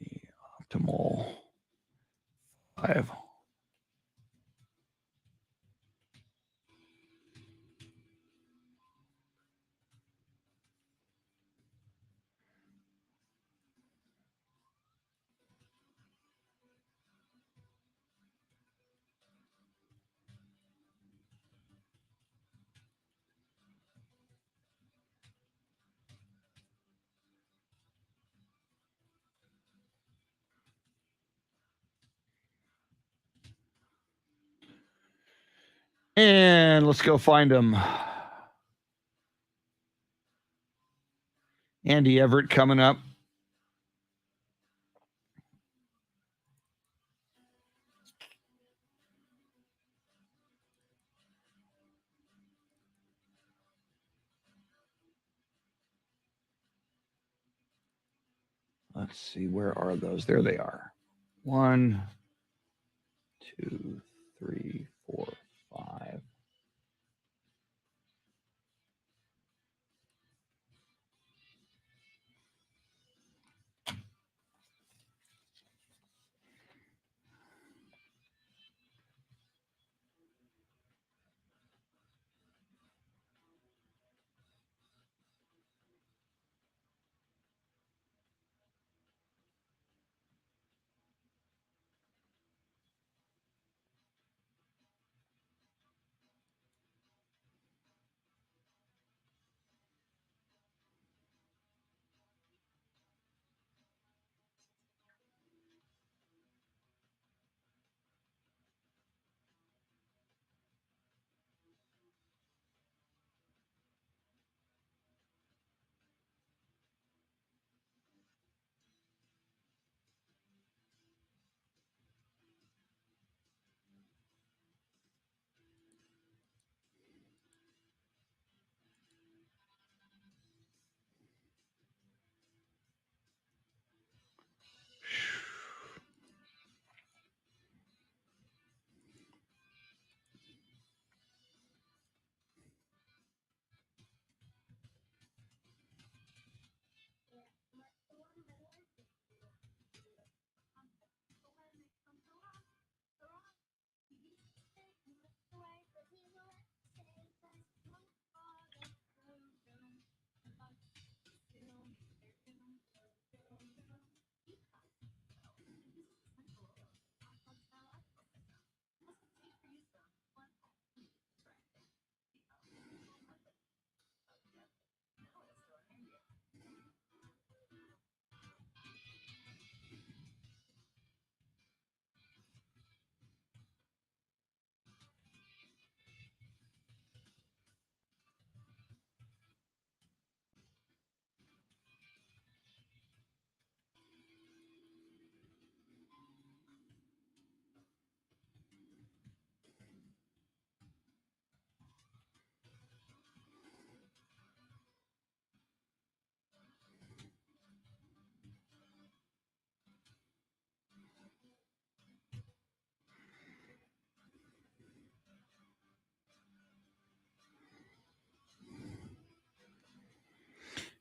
Shawnee Optimal 5. And let's go find him. Andy Everett coming up. let's see, where are those? There they are. 1, 2, 3, 4, 5.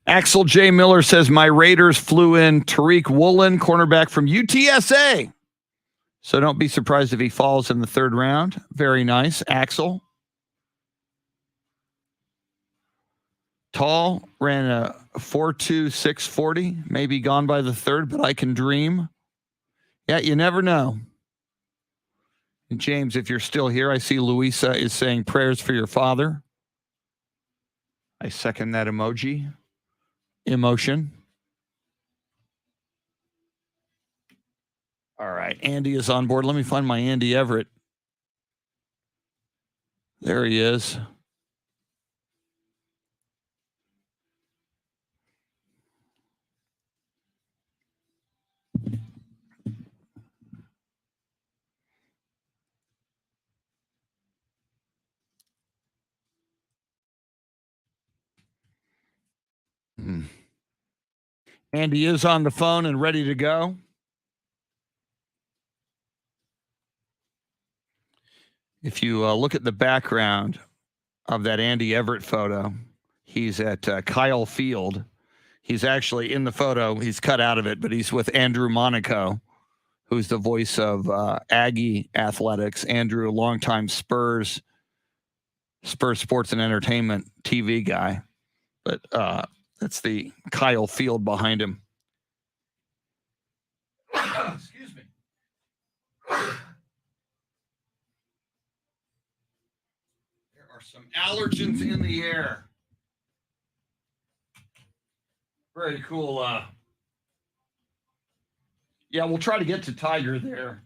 Axel J. Miller says, my Raiders flew in Tariq Woolen, cornerback from UTSA. So don't be surprised if he falls in the third round. Very nice, Axel. Tall, ran a 4.2 640, maybe gone by the third, but I can dream. Yeah, you never know. And James, if you're still here, I see Louisa is saying prayers for your father. I second that emotion. All right, Andy is on board. Let me find my Andy Everett. There he is. Andy is on the phone and ready to go. If you look at the background of that Andy Everett photo, he's at Kyle Field. He's actually in the photo. He's cut out of it, but he's with Andrew Monaco, who's the voice of Aggie Athletics. Andrew, a longtime Spurs Sports and Entertainment TV guy. But that's the Kyle Field behind him. Excuse me. There are some allergens in the air. Very cool. Yeah, we'll try to get to Tiger there,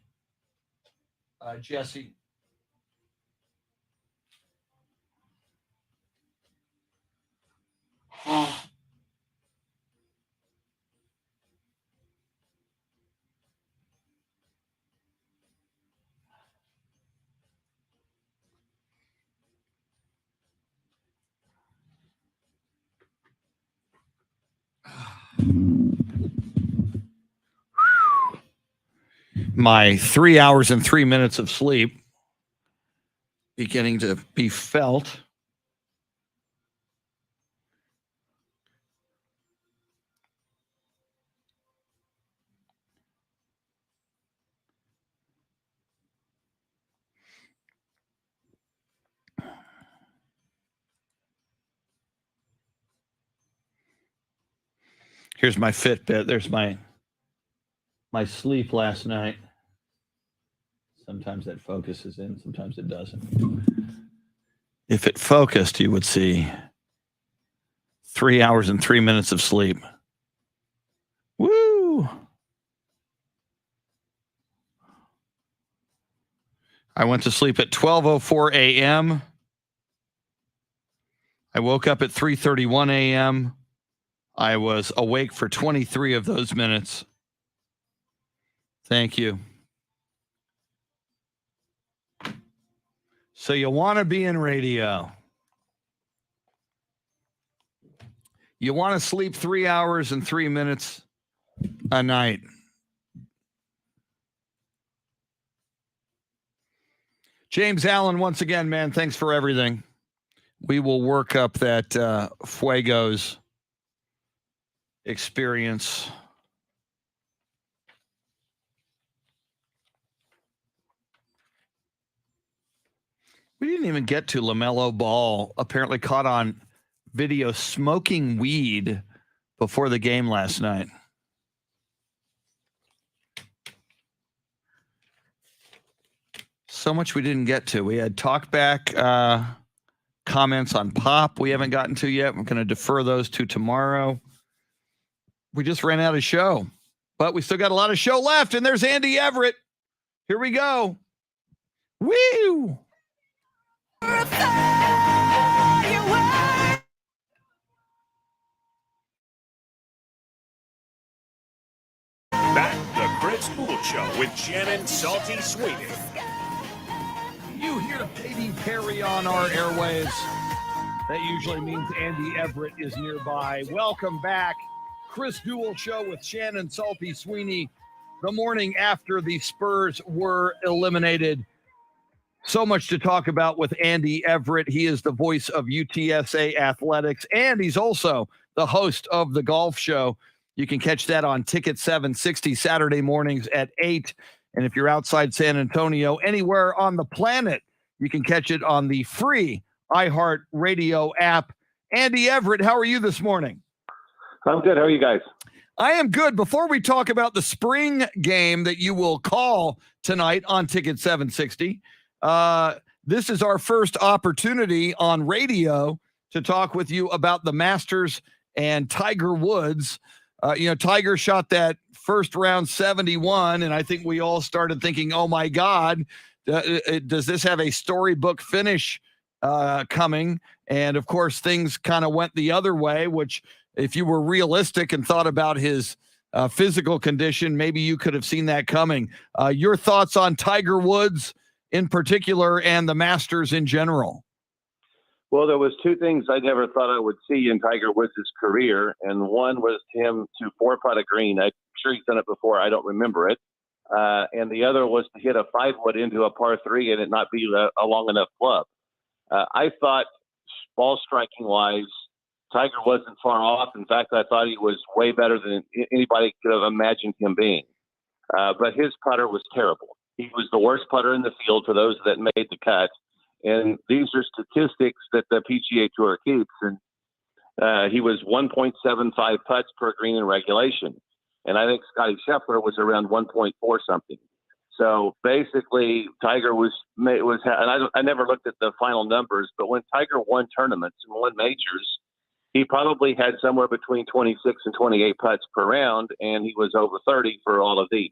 Jesse. my 3 hours and 3 minutes of sleep beginning to be felt. Here's my Fitbit. There's my sleep last night. Sometimes that focuses in, sometimes it doesn't. If it focused, you would see 3 hours and 3 minutes of sleep. Woo! I went to sleep at 12:04 a.m. I woke up at 3:31 a.m. I was awake for 23 of those minutes. Thank you. So you want to be in radio. You want to sleep 3 hours and 3 minutes a night. James Allen, once again, man, thanks for everything. We will work up that Fuego's experience. We didn't even get to LaMelo Ball, apparently caught on video smoking weed before the game last night. So much we didn't get to. We had talkback comments on Pop we haven't gotten to yet. We're going to defer those to tomorrow. We just ran out of show, but we still got a lot of show left, and there's Andy Everett. Here we go. Woo! Back the Chris Duel Show with Shannon Salty Sweeney. You hear Katy Perry on our airwaves. That usually means Andy Everett is nearby. Welcome back. Chris Duel Show with Shannon Salty Sweeney. The morning after the Spurs were eliminated. So much to talk about with Andy Everett. He is the voice of UTSA Athletics, and he's also the host of The Golf Show. You can catch that on Ticket 760 Saturday mornings at 8. And if you're outside San Antonio, anywhere on the planet, you can catch it on the free iHeart Radio app. Andy Everett, how are you this morning? I'm good. How are you guys? I am good. Before we talk about the spring game that you will call tonight on Ticket 760, this is our first opportunity on radio to talk with you about the Masters and Tiger Woods. Tiger shot that first round 71, and I think we all started thinking, oh, my God, does this have a storybook finish coming? And, of course, things kind of went the other way, which if you were realistic and thought about his physical condition, maybe you could have seen that coming. Your thoughts on Tiger Woods in particular and the Masters in general? Well, there was two things I never thought I would see in Tiger Woods' career, and one was him to four-putt a green. I'm sure he's done it before. I don't remember it. And the other was to hit a 5-wood into a par 3 and it not be a long enough club. I thought ball striking-wise, Tiger wasn't far off. In fact, I thought he was way better than anybody could have imagined him being. But his putter was terrible. He was the worst putter in the field for those that made the cut. And these are statistics that the PGA Tour keeps. And he was 1.75 putts per green in regulation. And I think Scotty Scheffler was around 1.4 something. So basically, Tiger and I never looked at the final numbers, but when Tiger won tournaments and won majors, he probably had somewhere between 26 and 28 putts per round, and he was over 30 for all of these.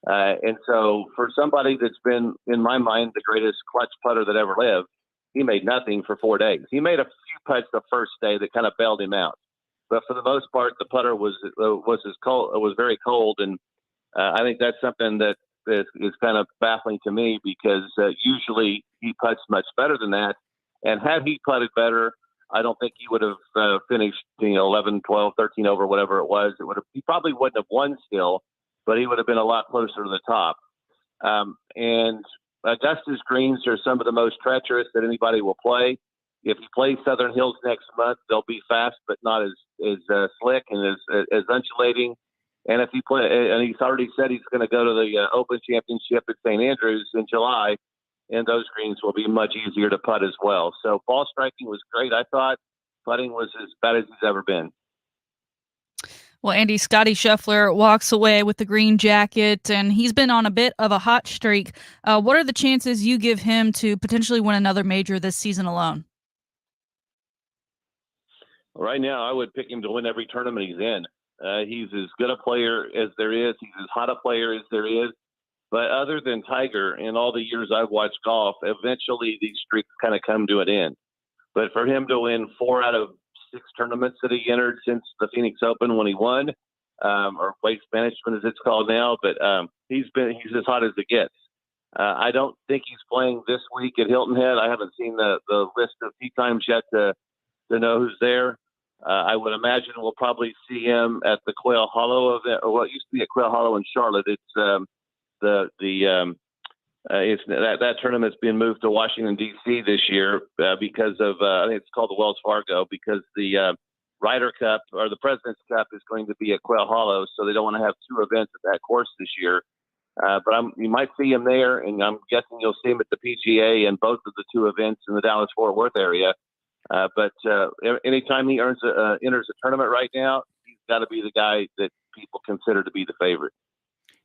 And so for somebody that's been, in my mind, the greatest clutch putter that ever lived, he made nothing for 4 days. He made a few putts the first day that kind of bailed him out. But for the most part, the putter was very cold. And I think that's something that is kind of baffling to me because usually he putts much better than that. And had he putted better, I don't think he would have finished 11, 12, 13 over, whatever it was. He probably wouldn't have won still, but he would have been a lot closer to the top. And Augusta's greens are some of the most treacherous that anybody will play. If you play Southern Hills next month, they'll be fast, but not as slick and as undulating. And if he and he's already said he's going to go to the Open Championship at St. Andrews in July, and those greens will be much easier to putt as well. So ball striking was great. I thought putting was as bad as he's ever been. Well, Andy, Scotty Scheffler walks away with the green jacket, and he's been on a bit of a hot streak. What are the chances you give him to potentially win another major this season alone? Right now, I would pick him to win every tournament he's in. He's as good a player as there is. He's as hot a player as there is. But other than Tiger, in all the years I've watched golf, eventually these streaks kind of come to an end. But for him to win 4 out of 6 tournaments that he entered since the Phoenix Open when he won, or Waste Management as it's called now, but he's as hot as it gets. I don't think he's playing this week at Hilton Head. I haven't seen the list of tee times yet to know who's there. I would imagine we'll probably see him at the Quail Hollow event, or what used to be at Quail Hollow in Charlotte. It's that tournament's been moved to Washington D.C. this year because of I think it's called the Wells Fargo, because the Ryder Cup or the President's Cup is going to be at Quail Hollow, so they don't want to have 2 events at that course this year. But you might see him there, and I'm guessing you'll see him at the PGA and both of the 2 events in the Dallas-Fort Worth area. But anytime he enters a tournament right now, he's got to be the guy that people consider to be the favorite.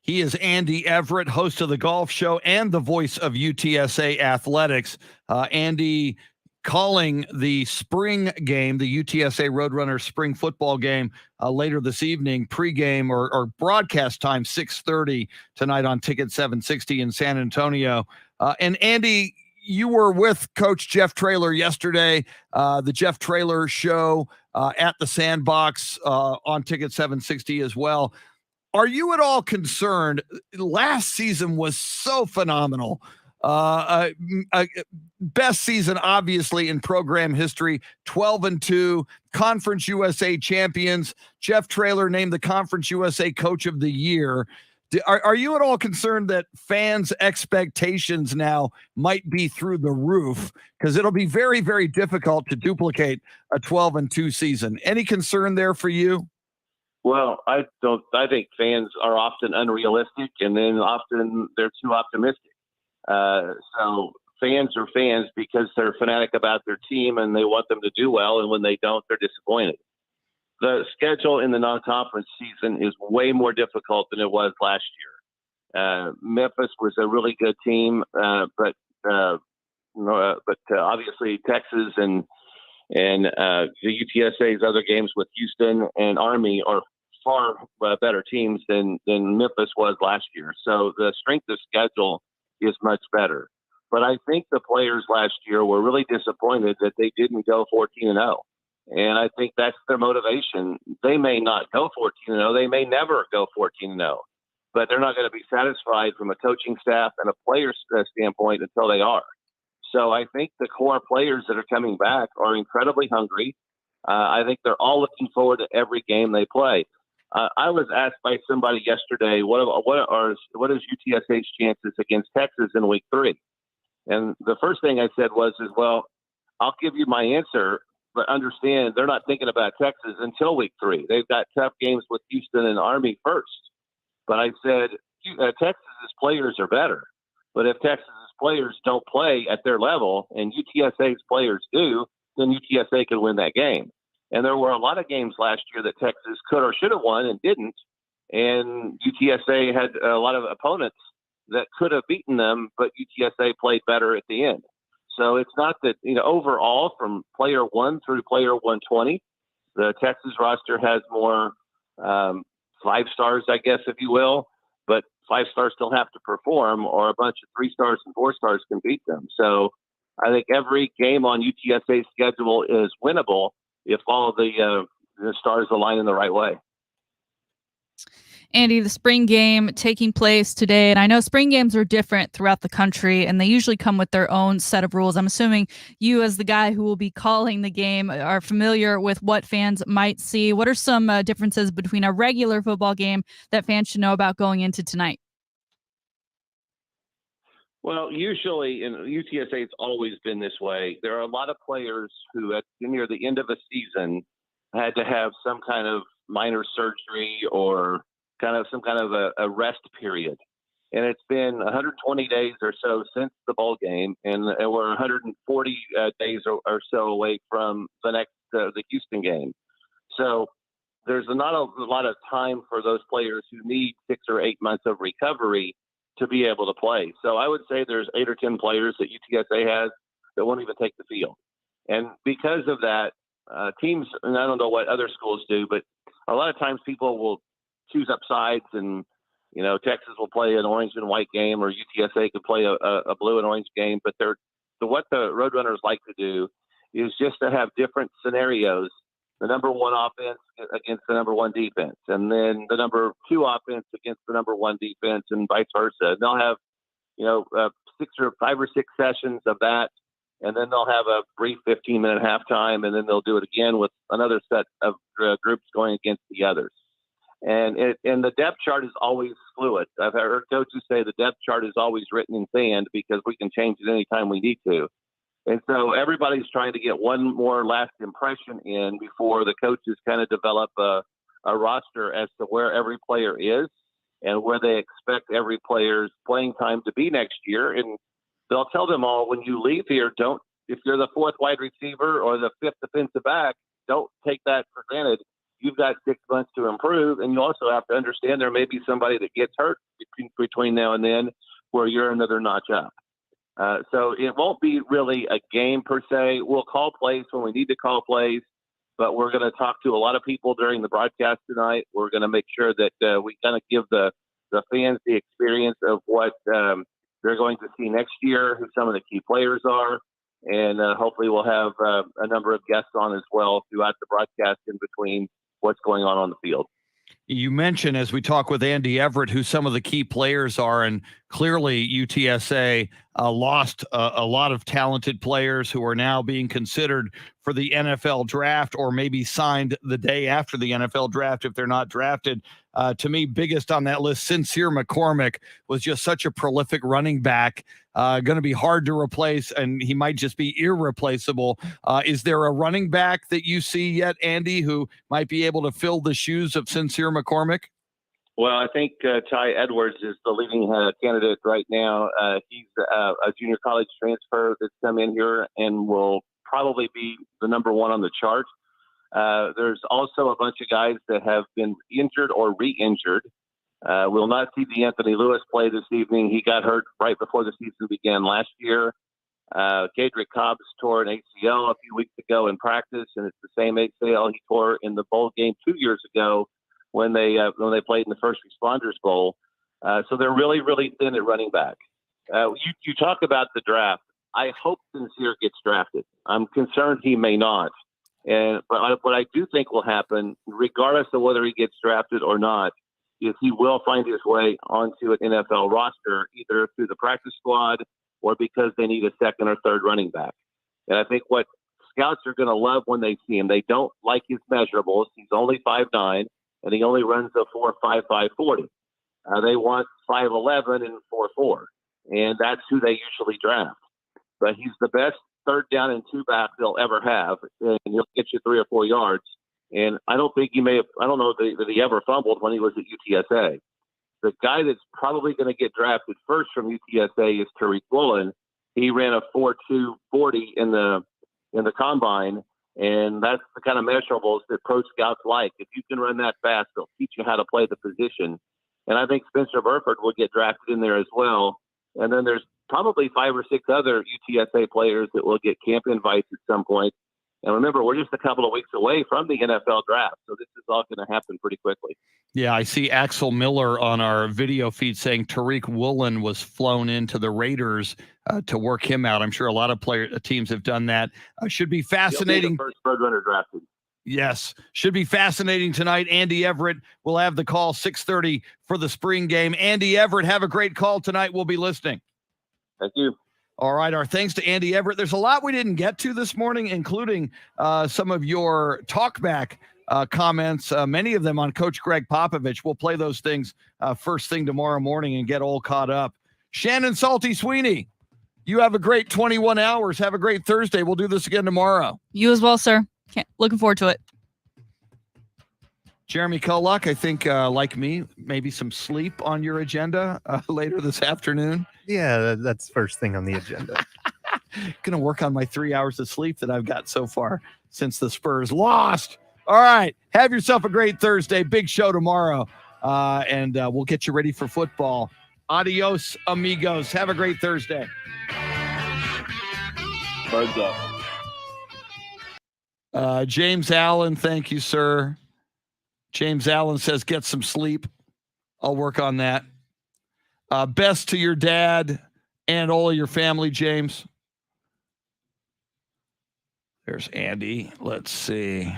He is Andy Everett, host of The Golf Show and the voice of UTSA Athletics. Andy calling the spring game, the UTSA Roadrunners spring football game later this evening, pregame or broadcast time, 6:30 tonight on Ticket 760 in San Antonio. And Andy, you were with Coach Jeff Traylor yesterday, the Jeff Traylor show at the Sandbox on Ticket 760 as well. Are you at all concerned? Last season was so phenomenal. Best season, obviously, in program history, 12-2, Conference USA champions. Jeff Traylor named the Conference USA Coach of the Year. Are you at all concerned that fans' expectations now might be through the roof? Because it'll be very, very difficult to duplicate a 12-2 season. Any concern there for you? Well, I think fans are often unrealistic, and then often they're too optimistic. So fans are fans because they're fanatic about their team and they want them to do well, and when they don't, they're disappointed. The schedule in the non-conference season is way more difficult than it was last year. Memphis was a really good team, but obviously Texas and the UTSA's other games with Houston and Army are far better teams than Memphis was last year. So the strength of schedule is much better. But I think the players last year were really disappointed that they didn't go 14-0. And I think that's their motivation. They may not go 14-0. They may never go 14-0. But they're not going to be satisfied from a coaching staff and a player's standpoint until they are. So I think the core players that are coming back are incredibly hungry. I think they're all looking forward to every game they play. I was asked by somebody yesterday, what is UTSA's chances against Texas in week 3? And the first thing I said was, well, I'll give you my answer, but understand they're not thinking about Texas until week 3. They've got tough games with Houston and Army first. But I said, Texas's players are better. But if Texas's players don't play at their level and UTSA's players do, then UTSA could win that game. And there were a lot of games last year that Texas could or should have won and didn't. And UTSA had a lot of opponents that could have beaten them, but UTSA played better at the end. So it's not that, overall from player 1 through player 120, the Texas roster has more 5 stars, I guess, if you will, but 5 stars still have to perform, or a bunch of 3 stars and 4 stars can beat them. So I think every game on UTSA's schedule is winnable if all of the stars align in the right way. Andy, the spring game taking place today, and I know spring games are different throughout the country, and they usually come with their own set of rules. I'm assuming you, as the guy who will be calling the game, are familiar with what fans might see. What are some differences between a regular football game that fans should know about going into tonight? Well, usually in UTSA, it's always been this way. There are a lot of players who, near the end of a season, had to have some kind of minor surgery or some kind of a rest period. And it's been 120 days or so since the bowl game, and we're 140 days or so away from the Houston game. So there's not a lot of time for those players who need 6 or 8 months of recovery to be able to play. So I would say there's 8 or 10 players that UTSA has that won't even take the field. And because of that, teams, and I don't know what other schools do, but a lot of times people will choose up sides, and Texas will play an orange and white game, or UTSA could play a blue and orange game. But what the Roadrunners like to do is just to have different scenarios: the number 1 offense against the number 1 defense, and then the number 2 offense against the number 1 defense, and vice versa. And they'll have 5 or 6 sessions of that, and then they'll have a brief 15-minute halftime, and then they'll do it again with another set of groups going against the others. And the depth chart is always fluid. I've heard coaches say the depth chart is always written in sand because we can change it anytime we need to. And so everybody's trying to get one more last impression in before the coaches kind of develop a roster as to where every player is and where they expect every player's playing time to be next year. And they'll tell them all, when you leave here, if you're the 4th wide receiver or the 5th defensive back, don't take that for granted. You've got 6 months to improve, and you also have to understand there may be somebody that gets hurt between now and then where you're another notch up. So it won't be really a game per se. We'll call plays when we need to call plays, but we're going to talk to a lot of people during the broadcast tonight. We're going to make sure that we kind of give the fans the experience of what they're going to see next year, who some of the key players are, and hopefully we'll have a number of guests on as well throughout the broadcast in between what's going on the field. You mentioned, as we talk with Andy Everett, who some of the key players are, and clearly UTSA lost a lot of talented players who are now being considered for the NFL draft, or maybe signed the day after the NFL draft if they're not drafted. To me, biggest on that list, Sincere McCormick, was just such a prolific running back, going to be hard to replace, and he might just be irreplaceable. Is there a running back that you see yet, Andy, who might be able to fill the shoes of Sincere McCormick? Well, I think Ty Edwards is the leading candidate right now. He's a junior college transfer that's come in here and will probably be the number 1 on the chart. There's also a bunch of guys that have been injured or re-injured. We'll not see D'Anthony Lewis play this evening. He got hurt right before the season began last year. Kadrick Cobbs tore an ACL a few weeks ago in practice, and it's the same ACL he tore in the bowl game 2 years ago when they played in the First Responders Bowl. So they're really, really thin at running back. You talk about the draft. I hope Sincere gets drafted. I'm concerned he may not. But what I do think will happen, regardless of whether he gets drafted or not, is he will find his way onto an NFL roster, either through the practice squad or because they need a 2nd or 3rd running back. And I think what scouts are going to love when they see him, they don't like his measurables. He's only 5'9", and he only runs a 4.55 40. They want 5'11" and 4.4, and that's who they usually draft. But he's the best 3rd down and 2 back they'll ever have, and he'll get you 3 or 4 yards. And I don't think I don't know that he ever fumbled when he was at UTSA. The guy that's probably going to get drafted first from UTSA is Tariq Woolen. He ran a 4.2 40 in the combine, and that's the kind of measurables that pro scouts like. If you can run that fast, they'll teach you how to play the position. And I think Spencer Burford will get drafted in there as well. And then there's probably 5 or 6 other UTSA players that will get camp invites at some point. And remember, we're just a couple of weeks away from the NFL draft, so this is all going to happen pretty quickly. Yeah, I see Axel Miller on our video feed saying Tariq Woolen was flown into the Raiders to work him out. I'm sure a lot of teams have done that. Should be fascinating. He'll be the first Roadrunner drafted. Yes, should be fascinating tonight. Andy Everett will have the call 6:30 for the spring game. Andy Everett, have a great call tonight. We'll be listening. Thank you. All right. Our thanks to Andy Everett. There's a lot we didn't get to this morning, including some of your talkback comments, many of them on Coach Greg Popovich. We'll play those things first thing tomorrow morning and get all caught up. Shannon, Salty, Sweeney, you have a great 21 hours. Have a great Thursday. We'll do this again tomorrow. You as well, sir. Looking forward to it. Jeremy KOLOK, I think, like me, maybe some sleep on your agenda later this afternoon. Yeah, that's first thing on the agenda. Going to work on my 3 hours of sleep that I've got so far since the Spurs lost. All right. Have yourself a great Thursday. Big show tomorrow. And we'll get you ready for football. Adios, amigos. Have a great Thursday. Birds up. James Allen, thank you, sir. James Allen says, get some sleep. I'll work on that. Best to your dad and all of your family, James. There's Andy. Let's see.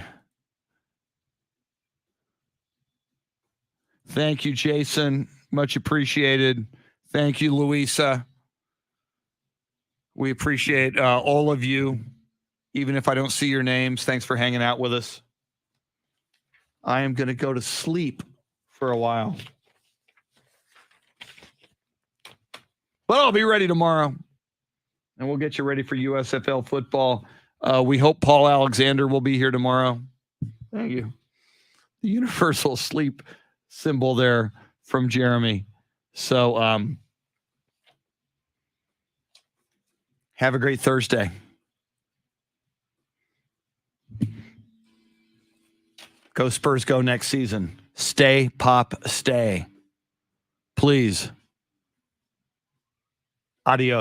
Thank you, Jason. Much appreciated. Thank you, Louisa. We appreciate all of you, even if I don't see your names. Thanks for hanging out with us. I am going to go to sleep for a while. But I'll be ready tomorrow. And we'll get you ready for USFL football. We hope Paul Alexander will be here tomorrow. Thank you. The universal sleep symbol there from Jeremy. So have a great Thursday. Go Spurs, go next season. Stay, Pop, stay. Please. Adios.